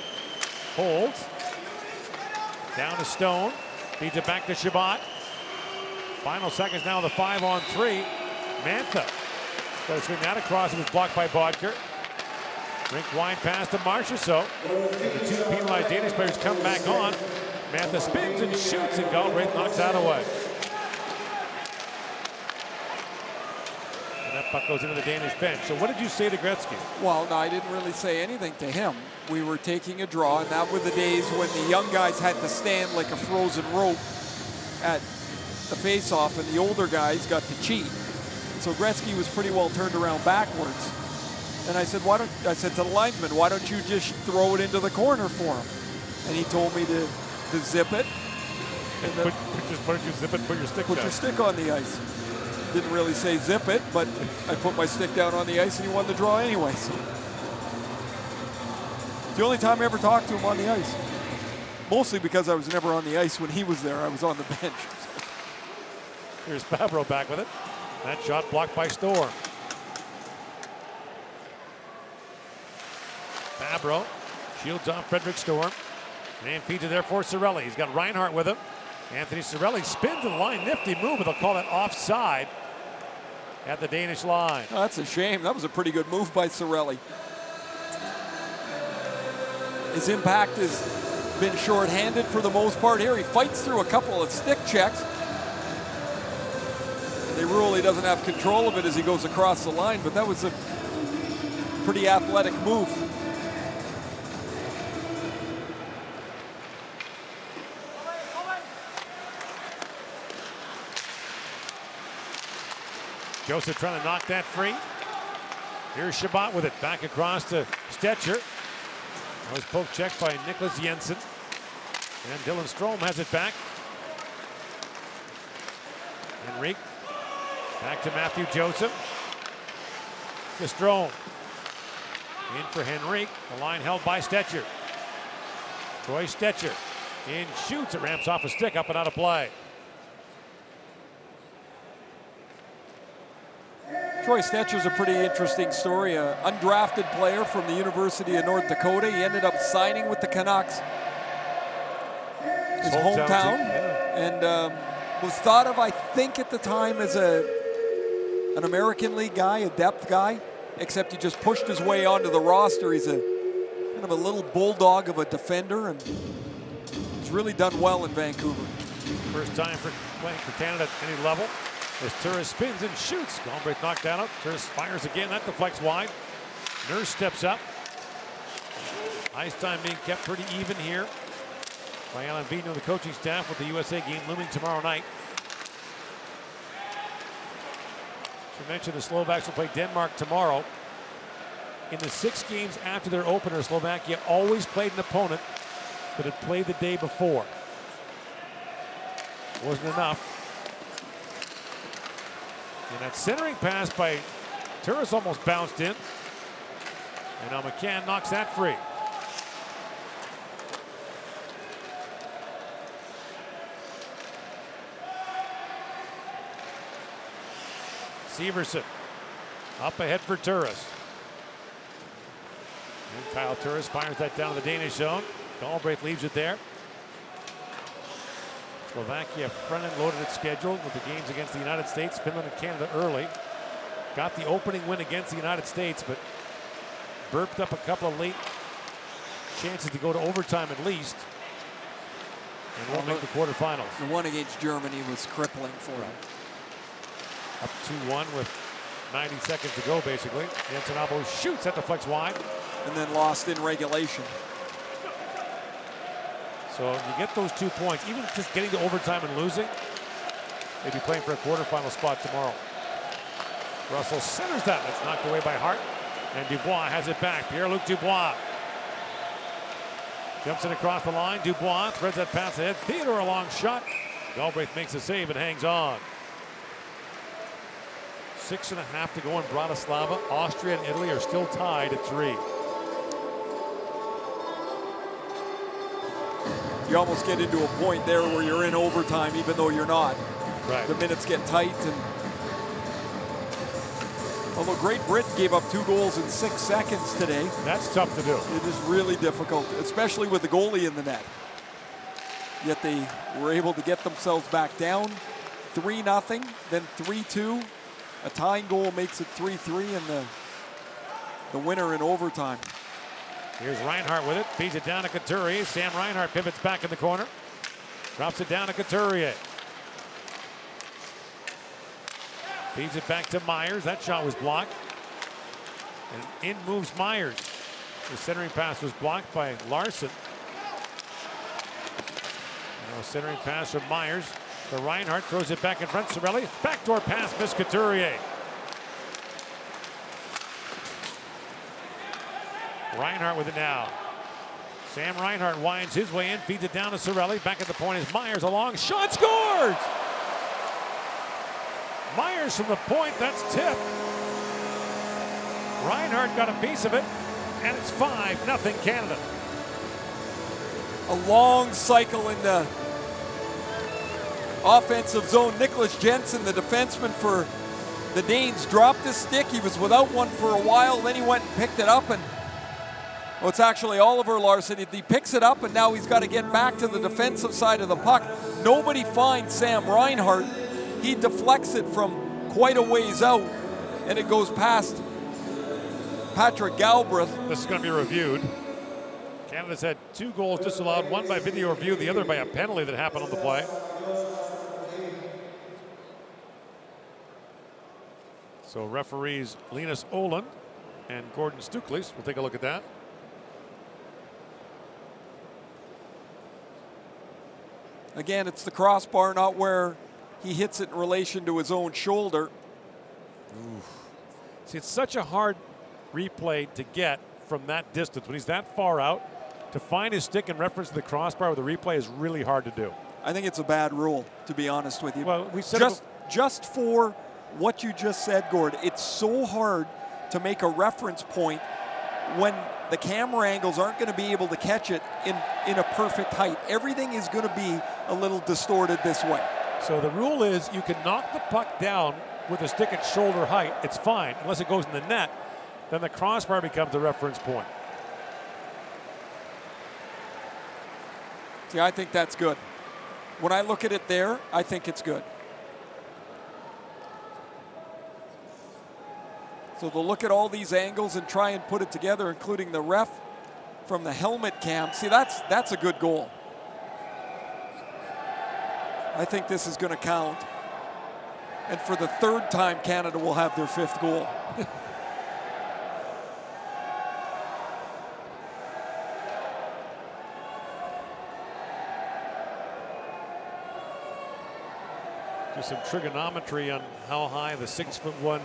Holds. Down to Stone. Feeds it back to Shabbat. Final seconds now, the 5-on-3. Mantha. Got to swing that across. It was blocked by Bodker. Rink wide pass to Marchessault. The two penalized Danish players come back on. Mantha spins and shoots, and Galbraith knocks that away. And that puck goes into the Danish bench. So what did you say to Gretzky? Well, no, I didn't really say anything to him. We were taking a draw, and that were the days when the young guys had to stand like a frozen rope at the face-off, and the older guys got to cheat. So Gretzky was pretty well turned around backwards. And I said, I said to the linesman, why don't you just throw it into the corner for him? And he told me to zip it. And why don't you zip it, put your stick down? Put your stick on the ice. Didn't really say zip it, but I put my stick down on the ice and he won the draw anyway. So. It's the only time I ever talked to him on the ice. Mostly because I was never on the ice when he was there. I was on the bench. Here's Fabro back with it. That shot blocked by Storm. Fabro shields off Frederick Storm. And feeds it there for Cirelli. He's got Reinhart with him. Anthony Cirelli spins to the line. Nifty move, but they'll call that offside at the Danish line. Oh, that's a shame. That was a pretty good move by Cirelli. His impact has been shorthanded for the most part here. He fights through a couple of stick checks. They rule he doesn't have control of it as he goes across the line, but that was a pretty athletic move. Joseph trying to knock that free. Here's Shabbat with it. Back across to Stetcher. That was poke checked by Nicholas Jensen. And Dylan Strome has it back. Henrique. Back to Matthew Joseph. To Strome. In for Henrique. The line held by Stetcher. Troy Stetcher. In shoots. It ramps off a stick, up and out of play. Troy Stetcher's a pretty interesting story. An undrafted player from the University of North Dakota. He ended up signing with the Canucks. His hometown. And was thought of, I think, at the time as an American League guy, a depth guy, except he just pushed his way onto the roster. He's a kind of a little bulldog of a defender, and he's really done well in Vancouver. First time for playing for Canada at any level. As Turris spins and shoots. Galbraith knocked that out. Turris fires again. That deflects wide. Nurse steps up. Ice time being kept pretty even here by Alan Vigneault, the coaching staff, with the USA game looming tomorrow night. As we mentioned, the Slovaks will play Denmark tomorrow. In the 6 games after their opener, Slovakia always played an opponent that had played the day before. Wasn't enough. And that centering pass by Turris almost bounced in. And now McCann knocks that free. Severson up ahead for Turris. And Kyle Turris fires that down to the Danish zone. Galbraith leaves it there. Slovakia front-end loaded its schedule with the games against the United States, Finland, and Canada early. Got the opening win against the United States, but burped up a couple of late chances to go to overtime at least. And won't make the quarterfinals. The one against Germany was crippling for them. Up 2-1 with 90 seconds to go, basically. Antonabo shoots, that deflects wide. And then lost in regulation. So you get those 2 points, even just getting to overtime and losing, they'd be playing for a quarterfinal spot tomorrow. Russell centers that. That's knocked away by Hart. And Dubois has it back. Pierre-Luc Dubois. Jumps it across the line. Dubois threads that pass ahead. Theodore a long shot. Galbraith makes a save and hangs on. 6.5 to go in Bratislava. Austria and Italy are still tied at 3. You almost get into a point there where you're in overtime even though you're not. Right. The minutes get tight. And although Great Britain gave up 2 goals in 6 seconds today. That's tough to do. It is really difficult, especially with the goalie in the net. Yet they were able to get themselves back down 3-0, then 3-2. A tying goal makes it 3-3, and the winner in overtime. Here's Reinhart with it, feeds it down to Couturier. Sam Reinhart pivots back in the corner, drops it down to Couturier. Feeds it back to Myers. That shot was blocked. And in moves Myers. The centering pass was blocked by Larson. Now centering pass from Myers. The Reinhart throws it back in front. Cirelli. Backdoor pass, missed Couturier. Reinhart with it now. Sam Reinhart winds his way in, feeds it down to Cirelli. Back at the point is Myers. A long shot, scores! Myers from the point, that's tipped. Reinhart got a piece of it, and it's 5-0 Canada. A long cycle in the offensive zone. Nicholas Jensen, the defenseman for the Danes, dropped his stick. He was without one for a while, then he went and picked it up, and well, it's actually Oliver Larson. He picks it up, and now he's got to get back to the defensive side of the puck. Nobody finds Sam Reinhart. He deflects it from quite a ways out, and it goes past Patrick Galbraith. This is going to be reviewed. Canada's had 2 goals disallowed, one by video review, the other by a penalty that happened on the play. So referees Linus Olin and Gordon Stuklis. We'll take a look at that. Again, it's the crossbar, not where he hits it in relation to his own shoulder. Oof. See, it's such a hard replay to get from that distance. When he's that far out, to find his stick in reference to the crossbar with the replay is really hard to do. I think it's a bad rule, to be honest with you. Well, we said just for what you just said, Gord, it's so hard to make a reference point when the camera angles aren't going to be able to catch it in a perfect height. Everything is going to be a little distorted this way. So the rule is you can knock the puck down with a stick at shoulder height. It's fine, unless it goes in the net. Then the crossbar becomes a reference point. See, I think that's good. When I look at it there, I think it's good. So they'll look at all these angles and try and put it together, including the ref from the helmet cam. See, that's a good goal. I think this is going to count. And for the 3rd time, Canada will have their 5th goal. Just some trigonometry on how high the 6'1"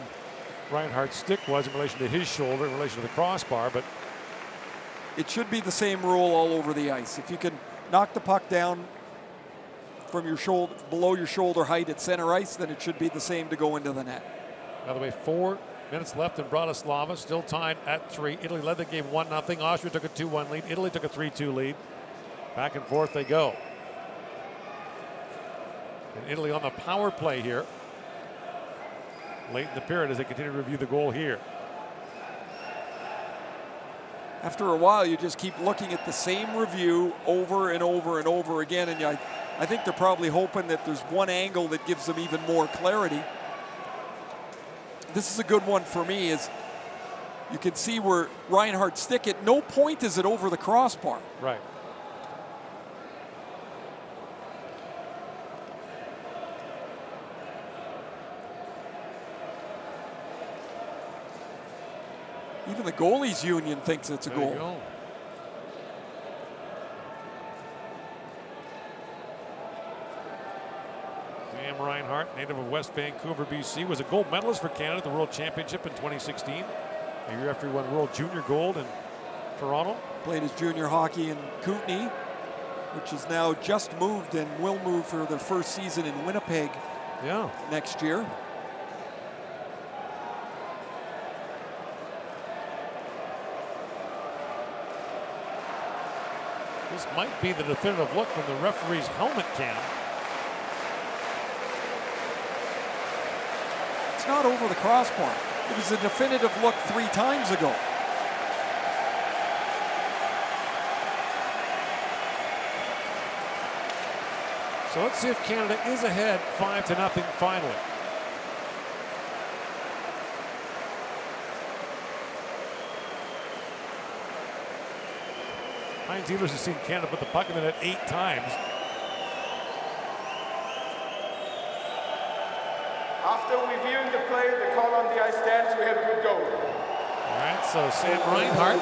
Reinhart stick was in relation to his shoulder, in relation to the crossbar, but it should be the same rule all over the ice. If you can knock the puck down from your shoulder, below your shoulder height at center ice, then it should be the same to go into the net. By the way, 4 minutes left in Bratislava, still tied at 3. Italy led the game 1-0. Austria took a 2-1 lead. Italy took a 3-2 lead. Back and forth they go. And Italy on the power play here late in the period as they continue to review the goal here. After a while, you just keep looking at the same review over and over and over again, and I think they're probably hoping that there's one angle that gives them even more clarity. This is a good one for me, is you can see where Reinhart stick at no point is it over the crossbar. Right. Even the goalies union thinks it's a There goal. you go. Sam Reinhart, native of West Vancouver, BC, was a gold medalist for Canada at the World Championship in 2016. A year after he won World Junior Gold in Toronto. Played his junior hockey in Kootenay, which is now just moved and will move for their first season in Winnipeg next year. This might be the definitive look from the referee's helmet cam. It's not over the crossbar. It was a definitive look 3 times ago. So let's see if Canada is ahead 5-0 finally. Heinz Ehlers has seen Canada put the puck in the net 8 times. After reviewing the play, the call on the ice stands, we have a good goal. All right, so Sam Reinhart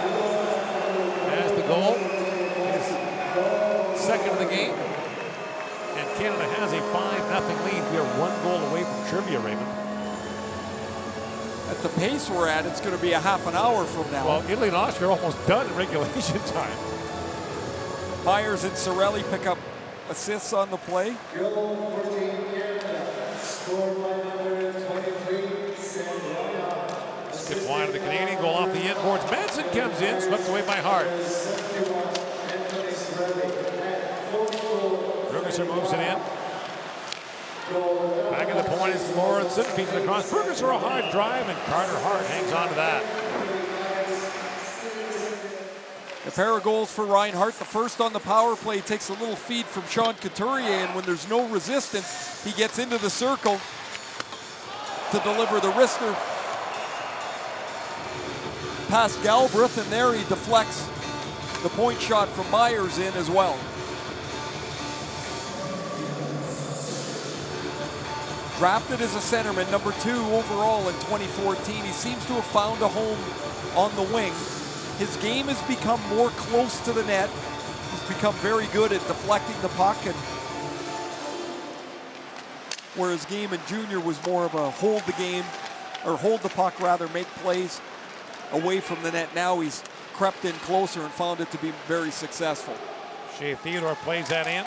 has the goal. His second of the game. And Canada has a 5-0 lead. We are 1 goal away from trivia, Raymond. At the pace we're at, it's going to be a half an hour from now. Well, Italy and Austria are almost done in regulation time. Myers and Sorelli pick up assists on the play. Goal 14 Canada, scored by number 23, Sam Reinhart. Skip wide of the Canadian goal off the inboards. Manson comes in, swept away by Hart. Bergerser moves it in. Back at the point is Lawrenson, feeds it across. Bergerser a hard drive, and Carter Hart hangs on to that. A pair of goals for Reinhart. The first on the power play takes a little feed from Sean Couturier, and when there's no resistance, he gets into the circle to deliver the wrister past Galbraith, and there he deflects the point shot from Myers in as well. Drafted as a centerman, number 2 overall in 2014, he seems to have found a home on the wing. His game has become more close to the net. He's become very good at deflecting the puck, and where his game in junior was more of a hold the game, or hold the puck rather, make plays away from the net. Now he's crept in closer and found it to be very successful. Shea Theodore plays that in.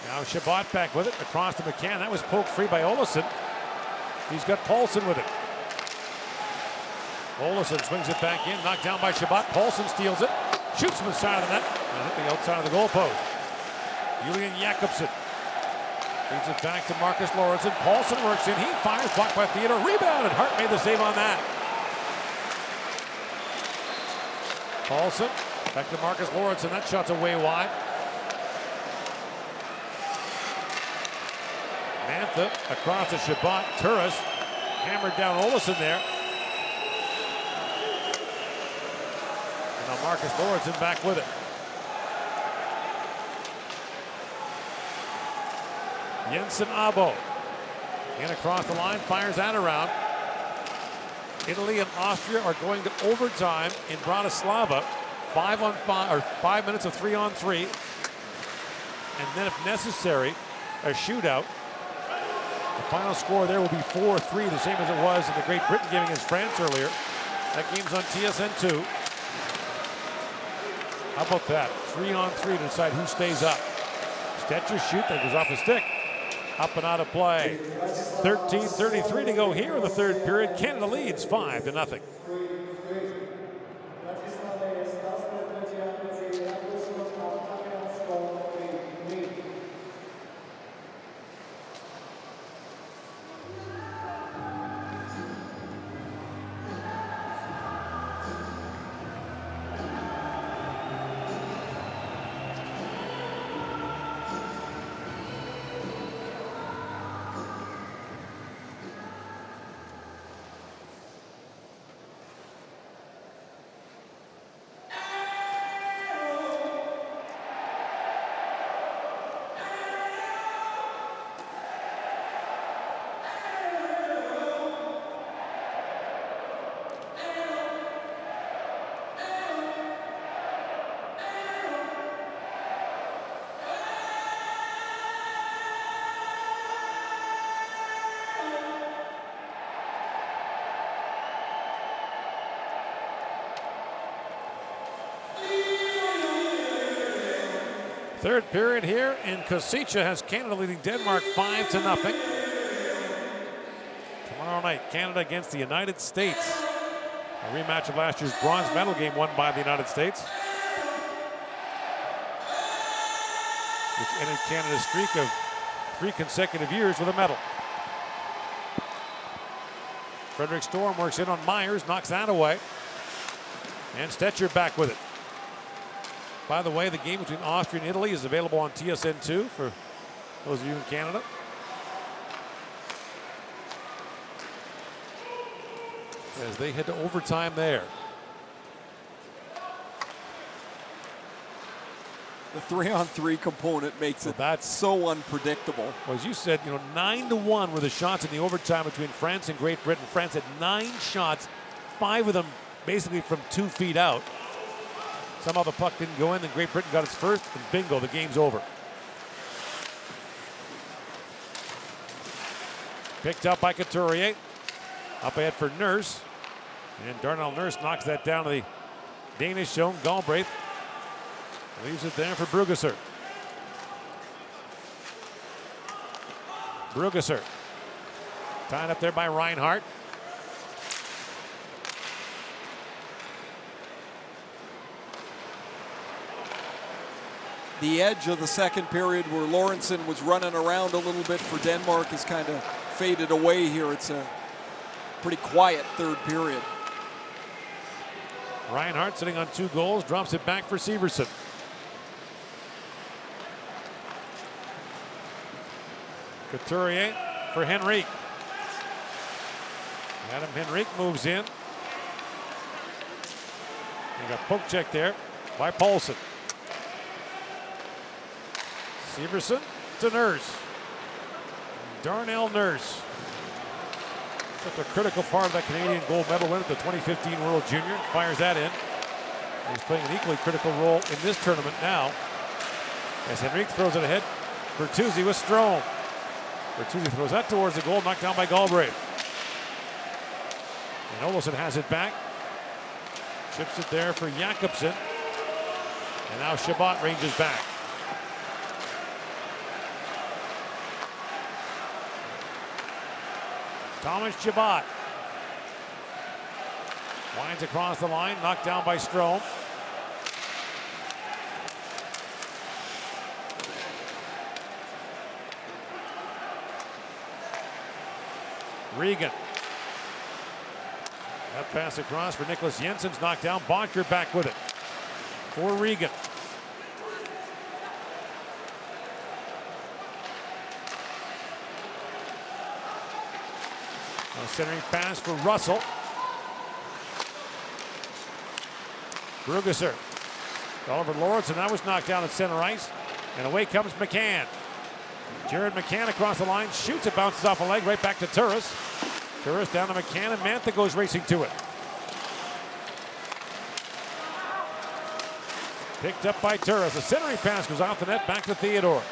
Now Shabbat back with it across to McCann. That was poked free by Olesen. He's got Paulson with it. Olesen swings it back in, knocked down by Shabbat. Paulson steals it, shoots from the side of the net, and hit the outside of the goalpost. Julian Jakobsen feeds it back to Marcus Lawrenson. Paulson works in, he fires, blocked by Theodore, rebounded. Hart made the save on that. Paulson back to Marcus Lawrenson. That shot's away wide. Mantha across to Shabbat. Turris hammered down Olesen there. And now Marcus Lawrenson back with it. Jensen Abo in across the line, fires that around. Italy and Austria are going to overtime in Bratislava. 5 minutes of 3-on-3. And then if necessary, a shootout. The final score there will be 4-3, the same as it was in the Great Britain game against France earlier. That game's on TSN2. How about that? 3-on-3 to decide who stays up. Stetcher shoot, that goes off the stick. Up and out of play. 13:33 to go here in the third period. Canada leads 5-0. Third period here, and Kosica has Canada leading Denmark 5-0. Tomorrow night, Canada against the United States. A rematch of last year's bronze medal game won by the United States, which ended Canada's streak of 3 consecutive years with a medal. Frederick Storm works in on Myers, knocks that away. And Stetcher back with it. By the way, the game between Austria and Italy is available on TSN2 for those of you in Canada. As they head to overtime there. The 3-on-3 component makes it so unpredictable. Well, as you said, 9-1 were the shots in the overtime between France and Great Britain. France had 9 shots, 5 of them basically from 2 feet out. Somehow the puck didn't go in, then Great Britain got its first, and bingo, the game's over. Picked up by Couturier. Up ahead for Nurse. And Darnell Nurse knocks that down to the Danish zone. Galbraith leaves it there for Brugesser. Brugesser. Tied up there by Reinhardt. The edge of the second period where Lorentzen was running around a little bit for Denmark has kind of faded away here. It's a pretty quiet third period. Reinhardt sitting on 2 goals, drops it back for Severson. Couturier for Henrique. Adam Henrique moves in. You got poke check there by Paulson. Severson to Nurse. Darnell Nurse. Such a critical part of that Canadian gold medal win at the 2015 World Junior. Fires that in. He's playing an equally critical role in this tournament now. As Henrique throws it ahead. Bertuzzi with Strome. Bertuzzi throws that towards the goal, knocked down by Galbraith. And Olofsson has it back. Chips it there for Jakobsen. And now Chabot ranges back. Thomas Chabot. Winds across the line, knocked down by Strome. Regan. That pass across for Nicholas Jensen's knocked down. Bonker back with it for Regan. Now centering pass for Russell. Brugesser. Oliver Lorentzen, that was knocked down at center ice. And away comes McCann. Jared McCann across the line, shoots it, bounces off a leg, right back to Turris. Turris down to McCann, and Mantha goes racing to it. Picked up by Turris. The centering pass goes off the net, back to Theodore.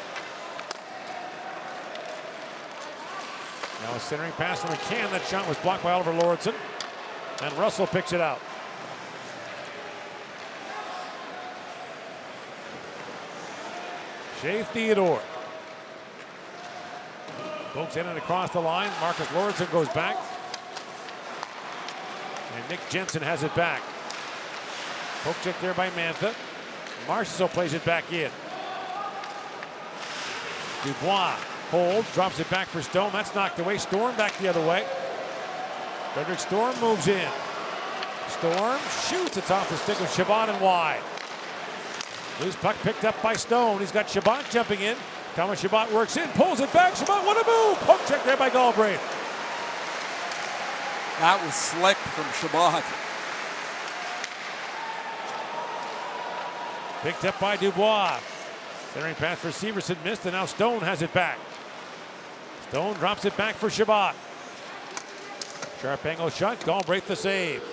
Now a centering pass from McCann. That shot was blocked by Oliver Lorentzen. And Russell picks it out. Shea Theodore. Pokes in and across the line. Marcus Lorentzen goes back. And Nick Jensen has it back. Poke check there by Mantha. Marceau plays it back in. Dubois holds, drops it back for Stone. That's knocked away. Storm back the other way. Frederick Storm moves in. Storm shoots. It's off the stick of Chabot and wide. Loose puck picked up by Stone. He's got Chabot jumping in. Thomas Chabot works in, pulls it back. Chabot, what a move! Poke check there by Galbraith. That was slick from Chabot. Picked up by Dubois. Centering pass for Severson missed, and now Stone has it back. Stone drops it back for Chabot. Sharp angle shot. Galbraith the save.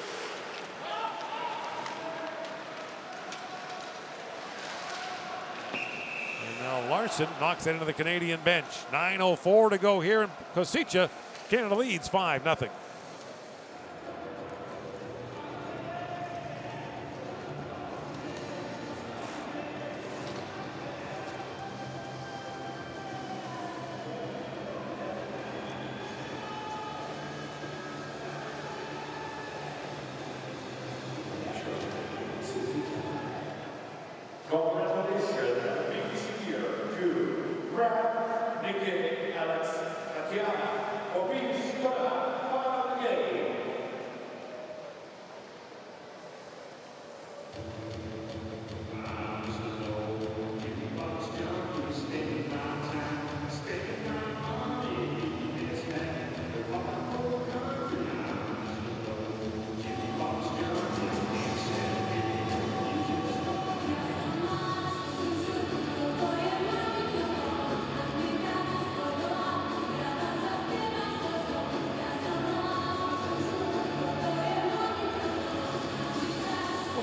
Larson knocks it into the Canadian bench. 9:04 to go here in Kosice. Canada leads 5-0.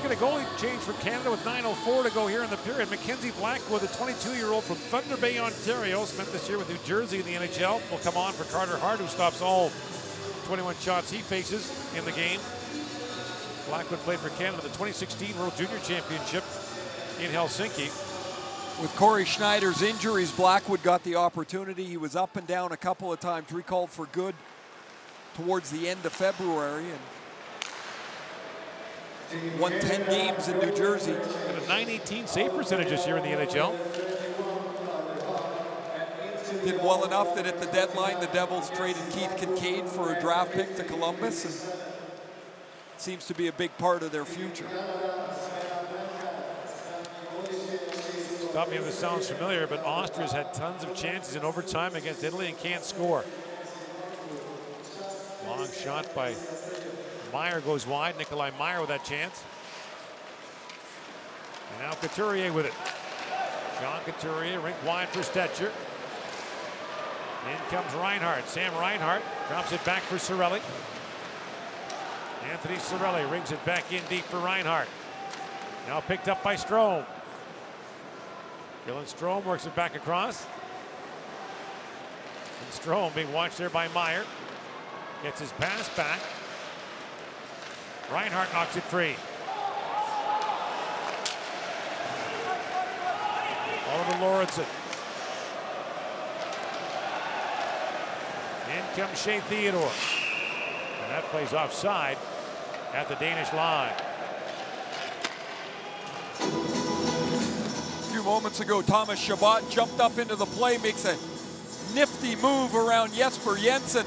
get a goalie change for Canada with 9:04 to go here in the period. Mackenzie Blackwood, the 22-year-old from Thunder Bay, Ontario, spent this year with New Jersey in the NHL, will come on for Carter Hart, who stops all 21 shots he faces in the game. Blackwood played for Canada the 2016 World Junior Championship in Helsinki. With Corey Schneider's injuries, Blackwood got the opportunity. He was up and down a couple of times, recalled for good towards the end of February, and won 10 games in New Jersey. And a .918 save percentage this year in the NHL. Did well enough that at the deadline, the Devils traded Keith Kincaid for a draft pick to Columbus, and seems to be a big part of their future. Stop me if this sounds familiar, but Austria's had tons of chances in overtime against Italy and can't score. Long shot by Meyer goes wide. Nikolai Meyer with that chance. And now Couturier with it. John Couturier, rink wide for Stetcher. In comes Reinhart. Sam Reinhart drops it back for Cirelli. Anthony Cirelli rings it back in deep for Reinhart. Now picked up by Strome. Dylan Strome works it back across. And Strome being watched there by Meyer. Gets his pass back. Reinhart knocks it free. Oliver Lauritsen. In comes Shea Theodore. And that plays offside at the Danish line. A few moments ago, Thomas Chabot jumped up into the play, makes a nifty move around Jesper Jensen,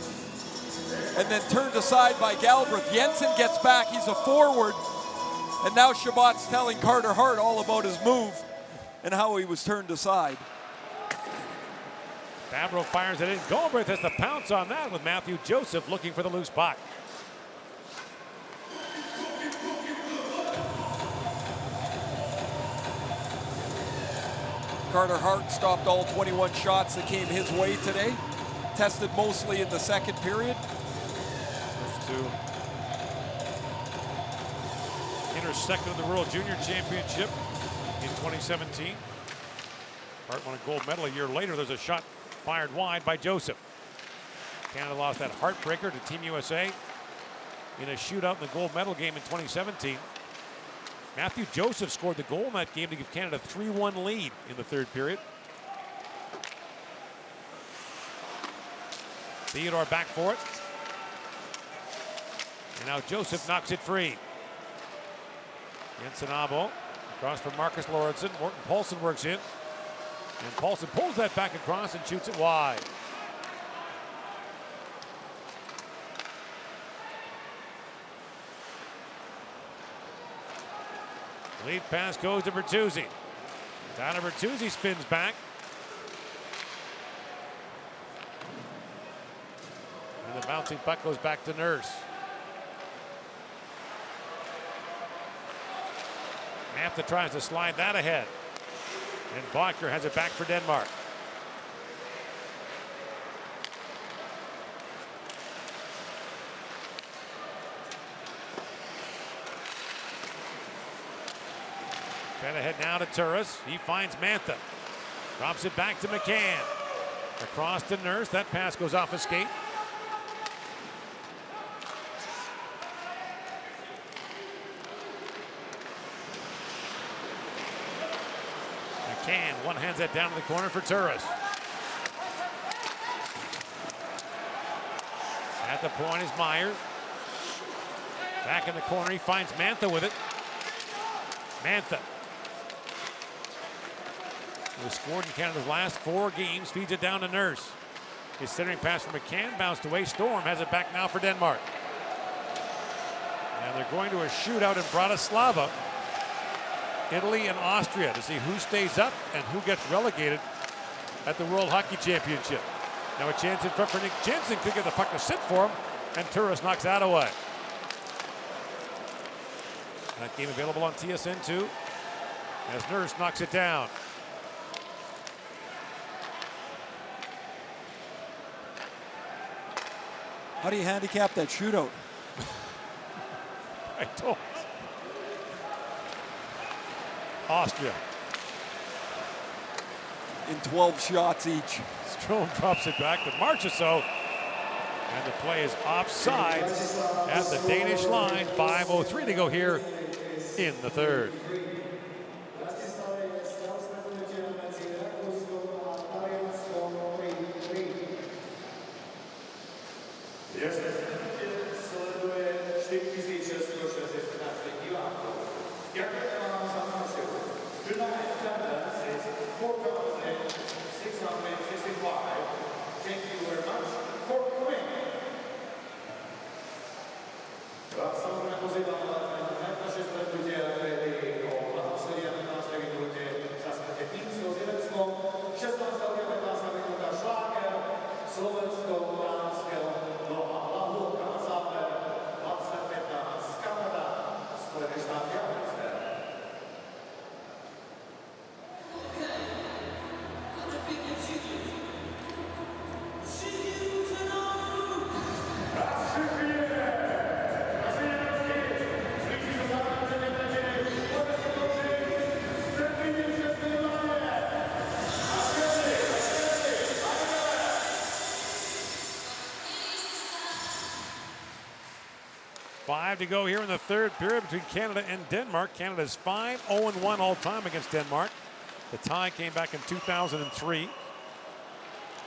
and then turned aside by Galbraith. Jensen gets back, he's a forward, and now Chabot's telling Carter Hart all about his move and how he was turned aside. Fabro fires it in. Galbraith has to pounce on that with Matthew Joseph looking for the loose puck. Carter Hart stopped all 21 shots that came his way today. Tested mostly in the second period. First two. Finished second in the World Junior Championship in 2017. Hart won a gold medal a year later. There's a shot fired wide by Joseph. Canada lost that heartbreaker to Team USA in a shootout in the gold medal game in 2017. Matthew Joseph scored the goal in that game to give Canada a 3-1 lead in the third period. Theodore back for it. And now Joseph knocks it free. Jensen Abo across from Marcus Lauritsen. Morten Paulson works in. And Paulson pulls that back across and shoots it wide. Lead pass goes to Bertuzzi. Tyler Bertuzzi spins back. And the bouncing puck goes back to Nurse. Mantha tries to slide that ahead. And Blocker has it back for Denmark. Fed ahead now to Turris. He finds Mantha. Drops it back to McCann. Across to Nurse. That pass goes off a skate. McCann one hands that down to the corner for Turris. At the point is Myers. Back in the corner, he finds Mantha with it. Mantha, who has scored in Canada's last 4 games, feeds it down to Nurse. His centering pass from McCann bounced away. Storm has it back now for Denmark. And they're going to a shootout in Bratislava, Italy and Austria, to see who stays up and who gets relegated at the World Hockey Championship. Now a chance in front for Nick Jensen, could get the puck to sit for him, and Turris knocks that away. That game available on TSN 2 as Nurse knocks it down. How do you handicap that shootout? I don't. Austria. In 12 shots each. Strome drops it back to Marchessault. And the play is offside at the Danish line. 5:03 to go here in the third. To go here in the third period between Canada and Denmark. Canada's 5-0-1 all time against Denmark. The tie came back in 2003.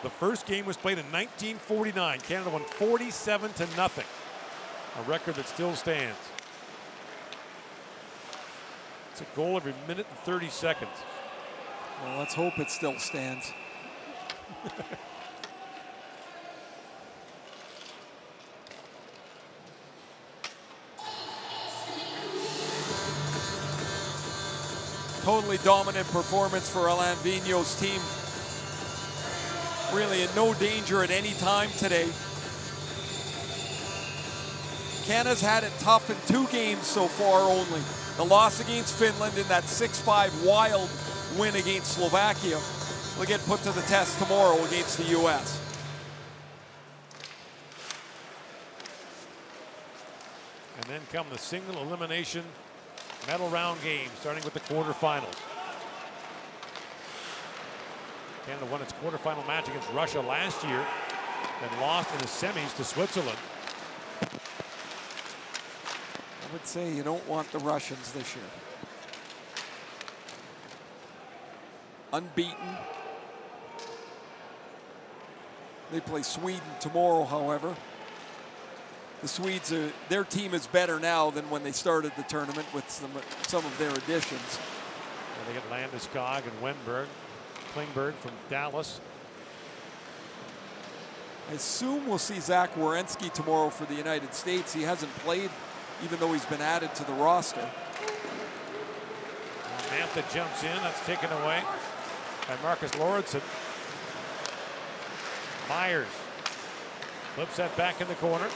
The first game was played in 1949. Canada won 47-0. A record that still stands. It's a goal every minute and 30 seconds. Well, let's hope it still stands. Totally dominant performance for Alain Vigneault's team. Really in no danger at any time today. Canada's had it tough in 2 games so far only. The loss against Finland in that 6-5 wild win against Slovakia will get put to the test tomorrow against the US. And then come the single elimination medal round game, starting with the quarterfinals. Canada won its quarterfinal match against Russia last year, then lost in the semis to Switzerland. I would say you don't want the Russians this year. Unbeaten. They play Sweden tomorrow, however. The Swedes, their team is better now than when they started the tournament with some of their additions. And they get Landeskog and Klingberg from Dallas. I assume we'll see Zach Werenski tomorrow for the United States. He hasn't played, even though he's been added to the roster. Mantha jumps in. That's taken away by Marcus Lauritsen. Myers flips that back in the corner.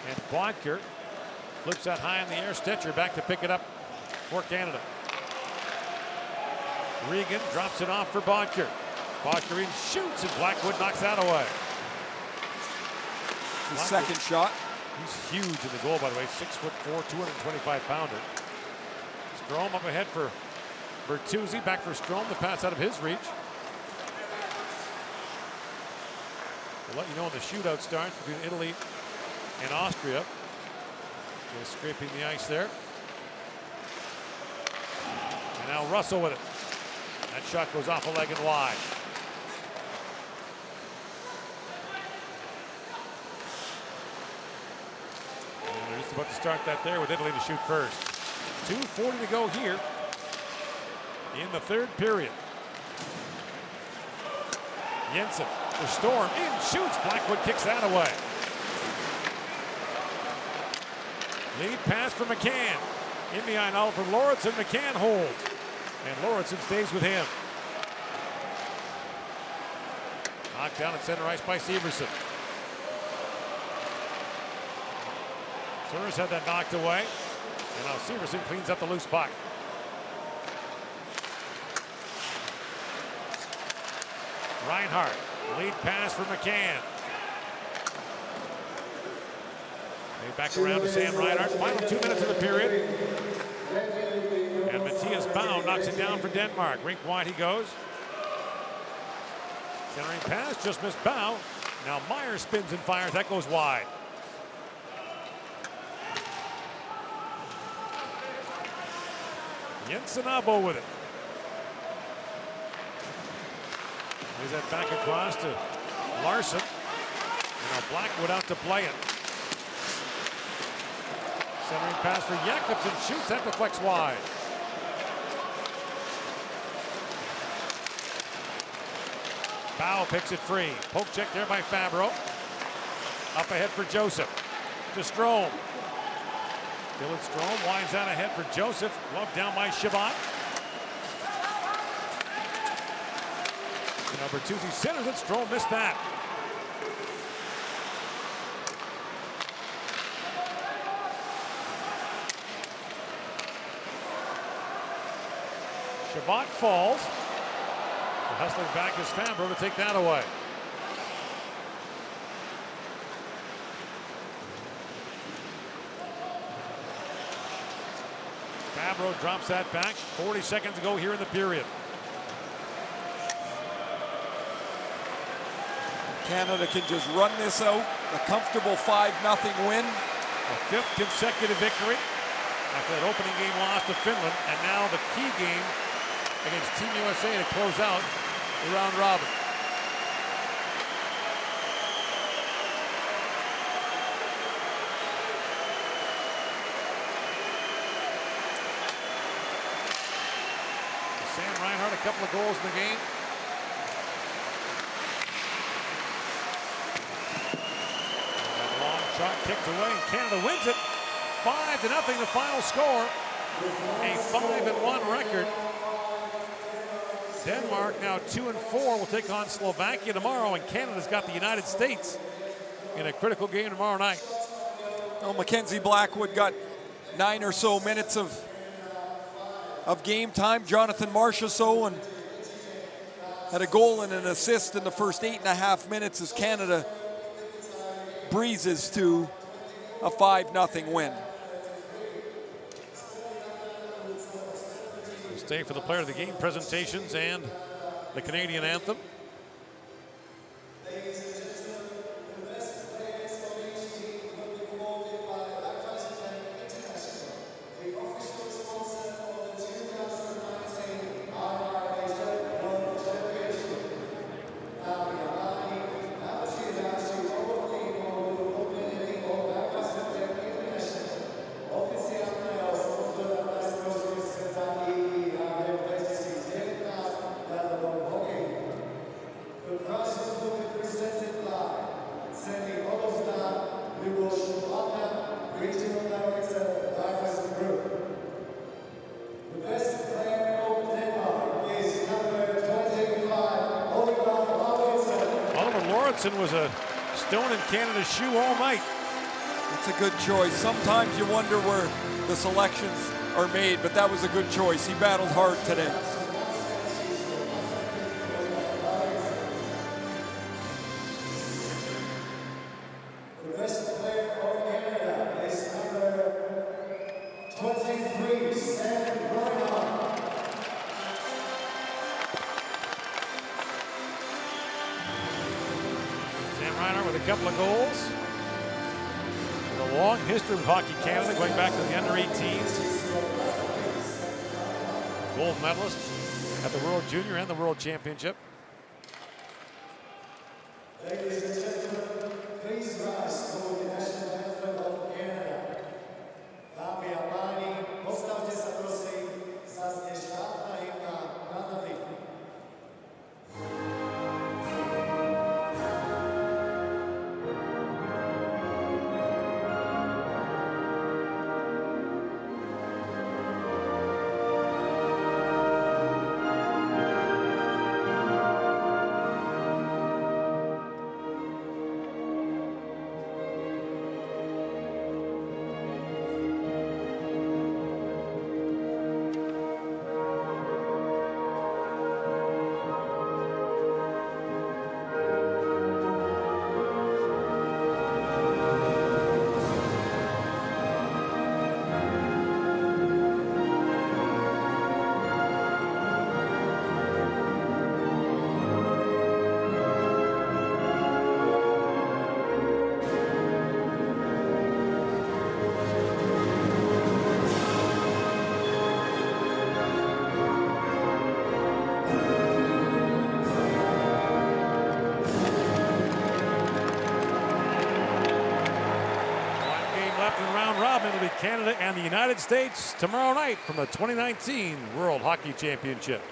And Bodker flips that high in the air. Stetcher back to pick it up for Canada. Regan drops it off for Bodker. Bodker in, shoots, and Blackwood knocks that away. The second shot. He's huge in the goal, by the way. 6'4", 225-pounder. Strome up ahead for Bertuzzi. Back for Strome. The pass out of his reach. We'll let you know when the shootout starts between Italy and Austria. Just scraping the ice there. And now Russell with it. That shot goes off a leg and wide. And they're just about to start that there with Italy to shoot first. 2:40 to go here in the third period. Jensen, the Storm in, shoots. Blackwood kicks that away. Lead pass for McCann. In behind Oliver Lauritsen. McCann holds. And Lauritsen stays with him. Knocked down at center ice by Severson. Turner's had that knocked away. And now Severson cleans up the loose puck. Reinhart. Lead pass for McCann. Back around to Sam Reinhardt. Final 2 minutes of the period. And Matthias Bau knocks it down for Denmark. Rink wide he goes. Centering pass, just missed Bau. Now Meyer spins and fires. That goes wide. Jensen Abo with it. Here's that back across to Larson. Now Blackwood out to play it. Centering pass for Jakobsen, shoots, that deflects wide. Bau picks it free. Poke check there by Fabro. Up ahead for Joseph. To Strome. Dylan Strome winds out ahead for Joseph. Glove down by Shabbat. Number 2, he centers it. Strome missed that. Shabbat falls. The hustling back is Fabro to take that away. Fabro drops that back. 40 seconds to go here in the period. Canada can just run this out. A comfortable 5-0 win. A 5th consecutive victory after that opening game loss to Finland. And now the key game against Team USA to close out the round robin. Sam Reinhart, a couple of goals in the game. That long shot kicked away, and Canada wins it. 5-0, the final score. A 5-1 record. Denmark now 2-4 will take on Slovakia tomorrow, and Canada's got the United States in a critical game tomorrow night. Well, Mackenzie Blackwood got 9 or so minutes of game time. Jonathan Marchessault and had a goal and an assist in the first 8.5 minutes as Canada breezes to a 5-0 win. Stay for the player of the game presentations and the Canadian anthem. Was a stone in Canada's shoe all night. It's a good choice. Sometimes you wonder where the selections are made, but that was a good choice. He battled hard today. The best player of Canada is number 23, Sam Reinhart. Reinhart with a couple of goals. With a long history with Hockey Canada going back to the under-18s. Gold medalist at the World Junior and the World Championship. Ladies and gentlemen, please rise for the national anthem of Canada. Dámy a páni, postavte sa prosím, zaznie štátna hymna Kanady. Canada and the United States tomorrow night from the 2019 World Hockey Championship.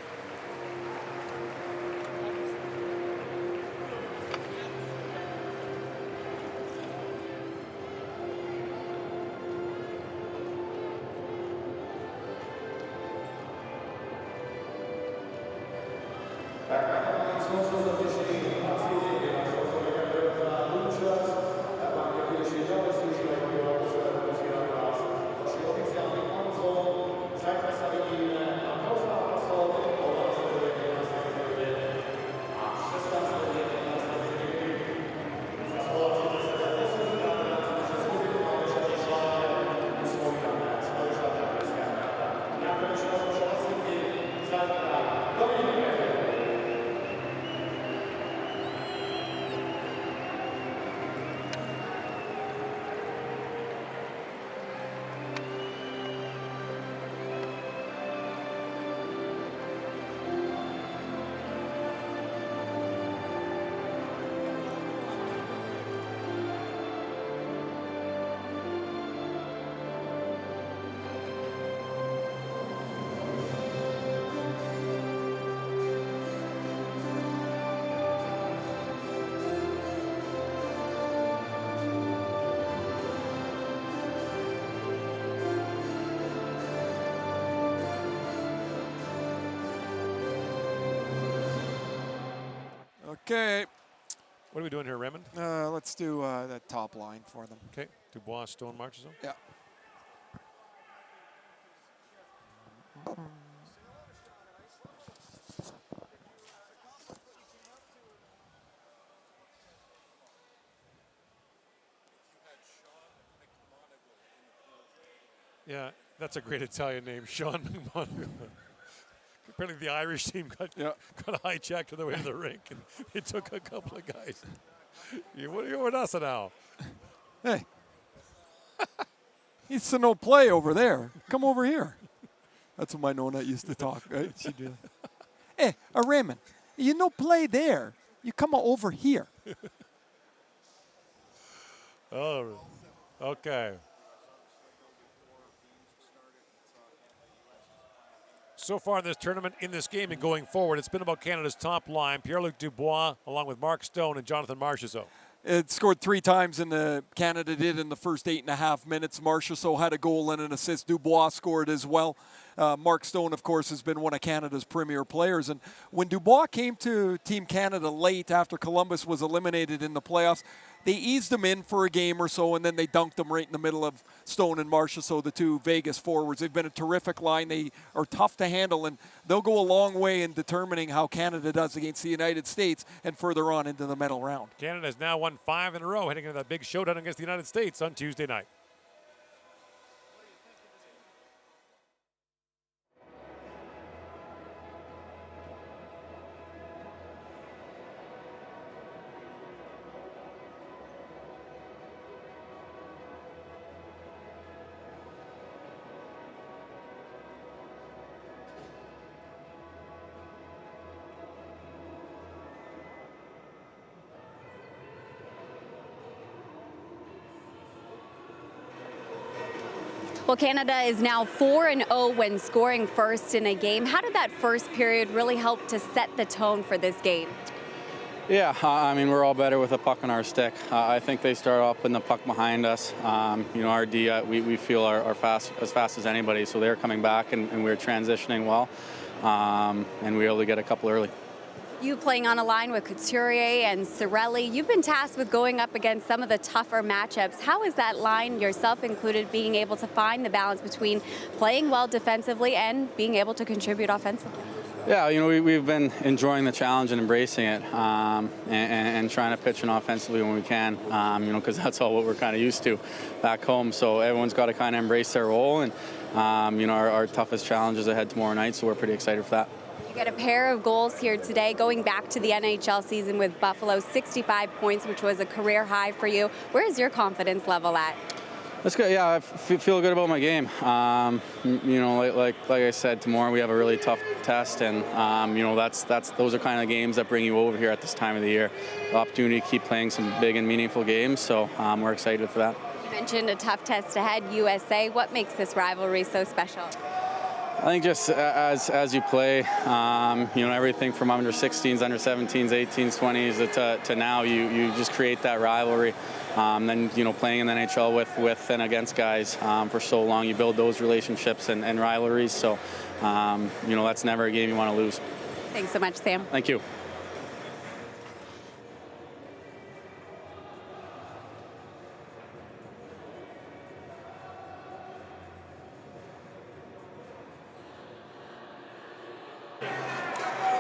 Okay. What are we doing here, Raymond? Let's do the top line for them. Okay. Dubois, Stone, Marchessault. Yeah. Yeah, that's a great Italian name, Sean McMonagle. Apparently the Irish team got hijacked on the way to the rink, and it took a couple of guys. You're with us now. Hey. It's a no play over there. Come over here. That's what my Nona used to talk, right? She did. Hey, Raymond, you no play there. You come over here. Oh, okay. So far in this tournament, in this game and going forward, it's been about Canada's top line. Pierre-Luc Dubois, along with Mark Stone and Jonathan Marchessault. It scored 3 times Canada did in the first 8.5 minutes. Marchessault had a goal and an assist. Dubois scored as well. Mark Stone, of course, has been one of Canada's premier players. And when Dubois came to Team Canada late after Columbus was eliminated in the playoffs, they eased him in for a game or so, and then they dunked him right in the middle of Stone and Marchessault, the two Vegas forwards. They've been a terrific line. They are tough to handle, and they'll go a long way in determining how Canada does against the United States and further on into the medal round. Canada has now won 5 in a row, heading into that big showdown against the United States on Tuesday night. Well, Canada is now 4-0 when scoring first in a game. How did that first period really help to set the tone for this game? Yeah, I mean, we're all better with a puck on our stick. I think they start off putting the puck behind us. Our D, we feel are as fast as anybody, so they're coming back and we're transitioning well, and we were able to get a couple early. You playing on a line with Couturier and Cirelli, you've been tasked with going up against some of the tougher matchups. How is that line, yourself included, being able to find the balance between playing well defensively and being able to contribute offensively? Yeah, we've been enjoying the challenge and embracing it, and trying to pitch in offensively when we can, because that's all what we're kind of used to back home. So everyone's got to kind of embrace their role, and our toughest challenge is ahead tomorrow night, so we're pretty excited for that. You got a pair of goals here today, going back to the NHL season with Buffalo, 65 points, which was a career high for you. Where is your confidence level at? That's good. Yeah, I feel good about my game. Like I said, tomorrow we have a really tough test, and those are kind of games that bring you over here at this time of the year. The opportunity to keep playing some big and meaningful games, so we're excited for that. You mentioned a tough test ahead, USA. What makes this rivalry so special? I think just as you play, everything from under 16s, under 17s, 18s, 20s to now, you just create that rivalry. Then, playing in the NHL with and against guys for so long, you build those relationships and rivalries. So, that's never a game you want to lose. Thanks so much, Sam. Thank you.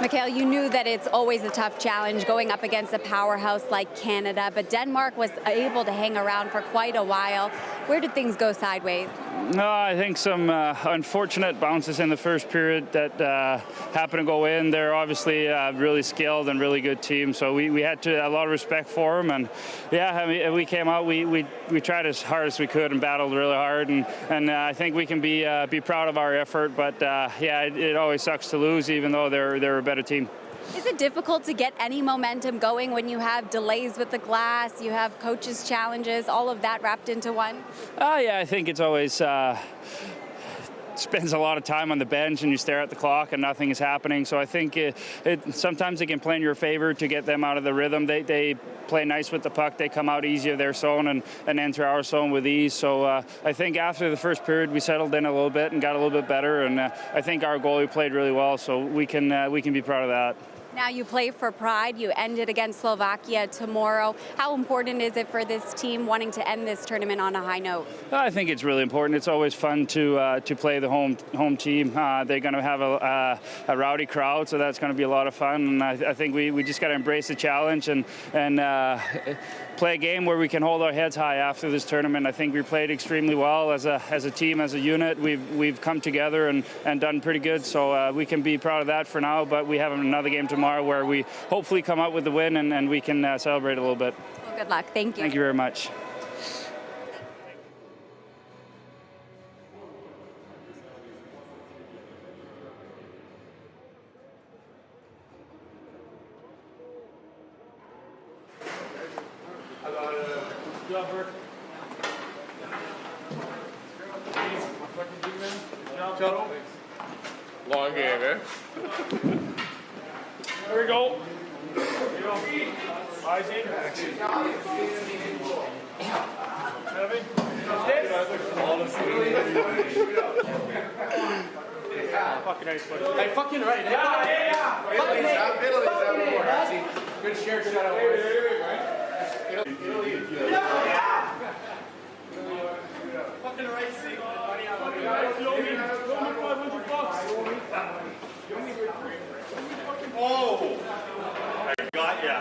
Mikhail, you knew that it's always a tough challenge going up against a powerhouse like Canada, but Denmark was able to hang around for quite a while. Where did things go sideways? No, I think some unfortunate bounces in the first period that happened to go in. They're obviously really skilled and really good team, so we had a lot of respect for them. And yeah, I mean, we came out, we tried as hard as we could and battled really hard, and I think we can be proud of our effort. But yeah, it always sucks to lose, even though they're a better team. Is it difficult to get any momentum going when you have delays with the glass, you have coaches' challenges, all of that wrapped into one? Yeah, I think it's always spends a lot of time on the bench and you stare at the clock and nothing is happening. So I think sometimes it can play in your favor to get them out of the rhythm. They play nice with the puck. They come out easy of their zone and enter our zone with ease. So I think after the first period we settled in a little bit and got a little bit better. And I think our goalie played really well. So we can be proud of that. Now you play for pride. You end it against Slovakia tomorrow. How important is it for this team wanting to end this tournament on a high note? I think it's really important. It's always fun to play the home team. They're going to have a rowdy crowd, so that's going to be a lot of fun. And I think we just got to embrace the challenge and play a game where we can hold our heads high after this tournament. I think we played extremely well as a team, as a unit. We've come together and done pretty good, so we can be proud of that for now. But we have another game tomorrow where we hopefully come out with the win and we can celebrate a little bit. Well, good luck. Thank you. Thank you very much. Long game, eh? There we go. Eyes in. Fucking nice, buddy. Hey, fucking right. Yeah. Good shirt, shut up. Fucking right, see. Oh! I got ya.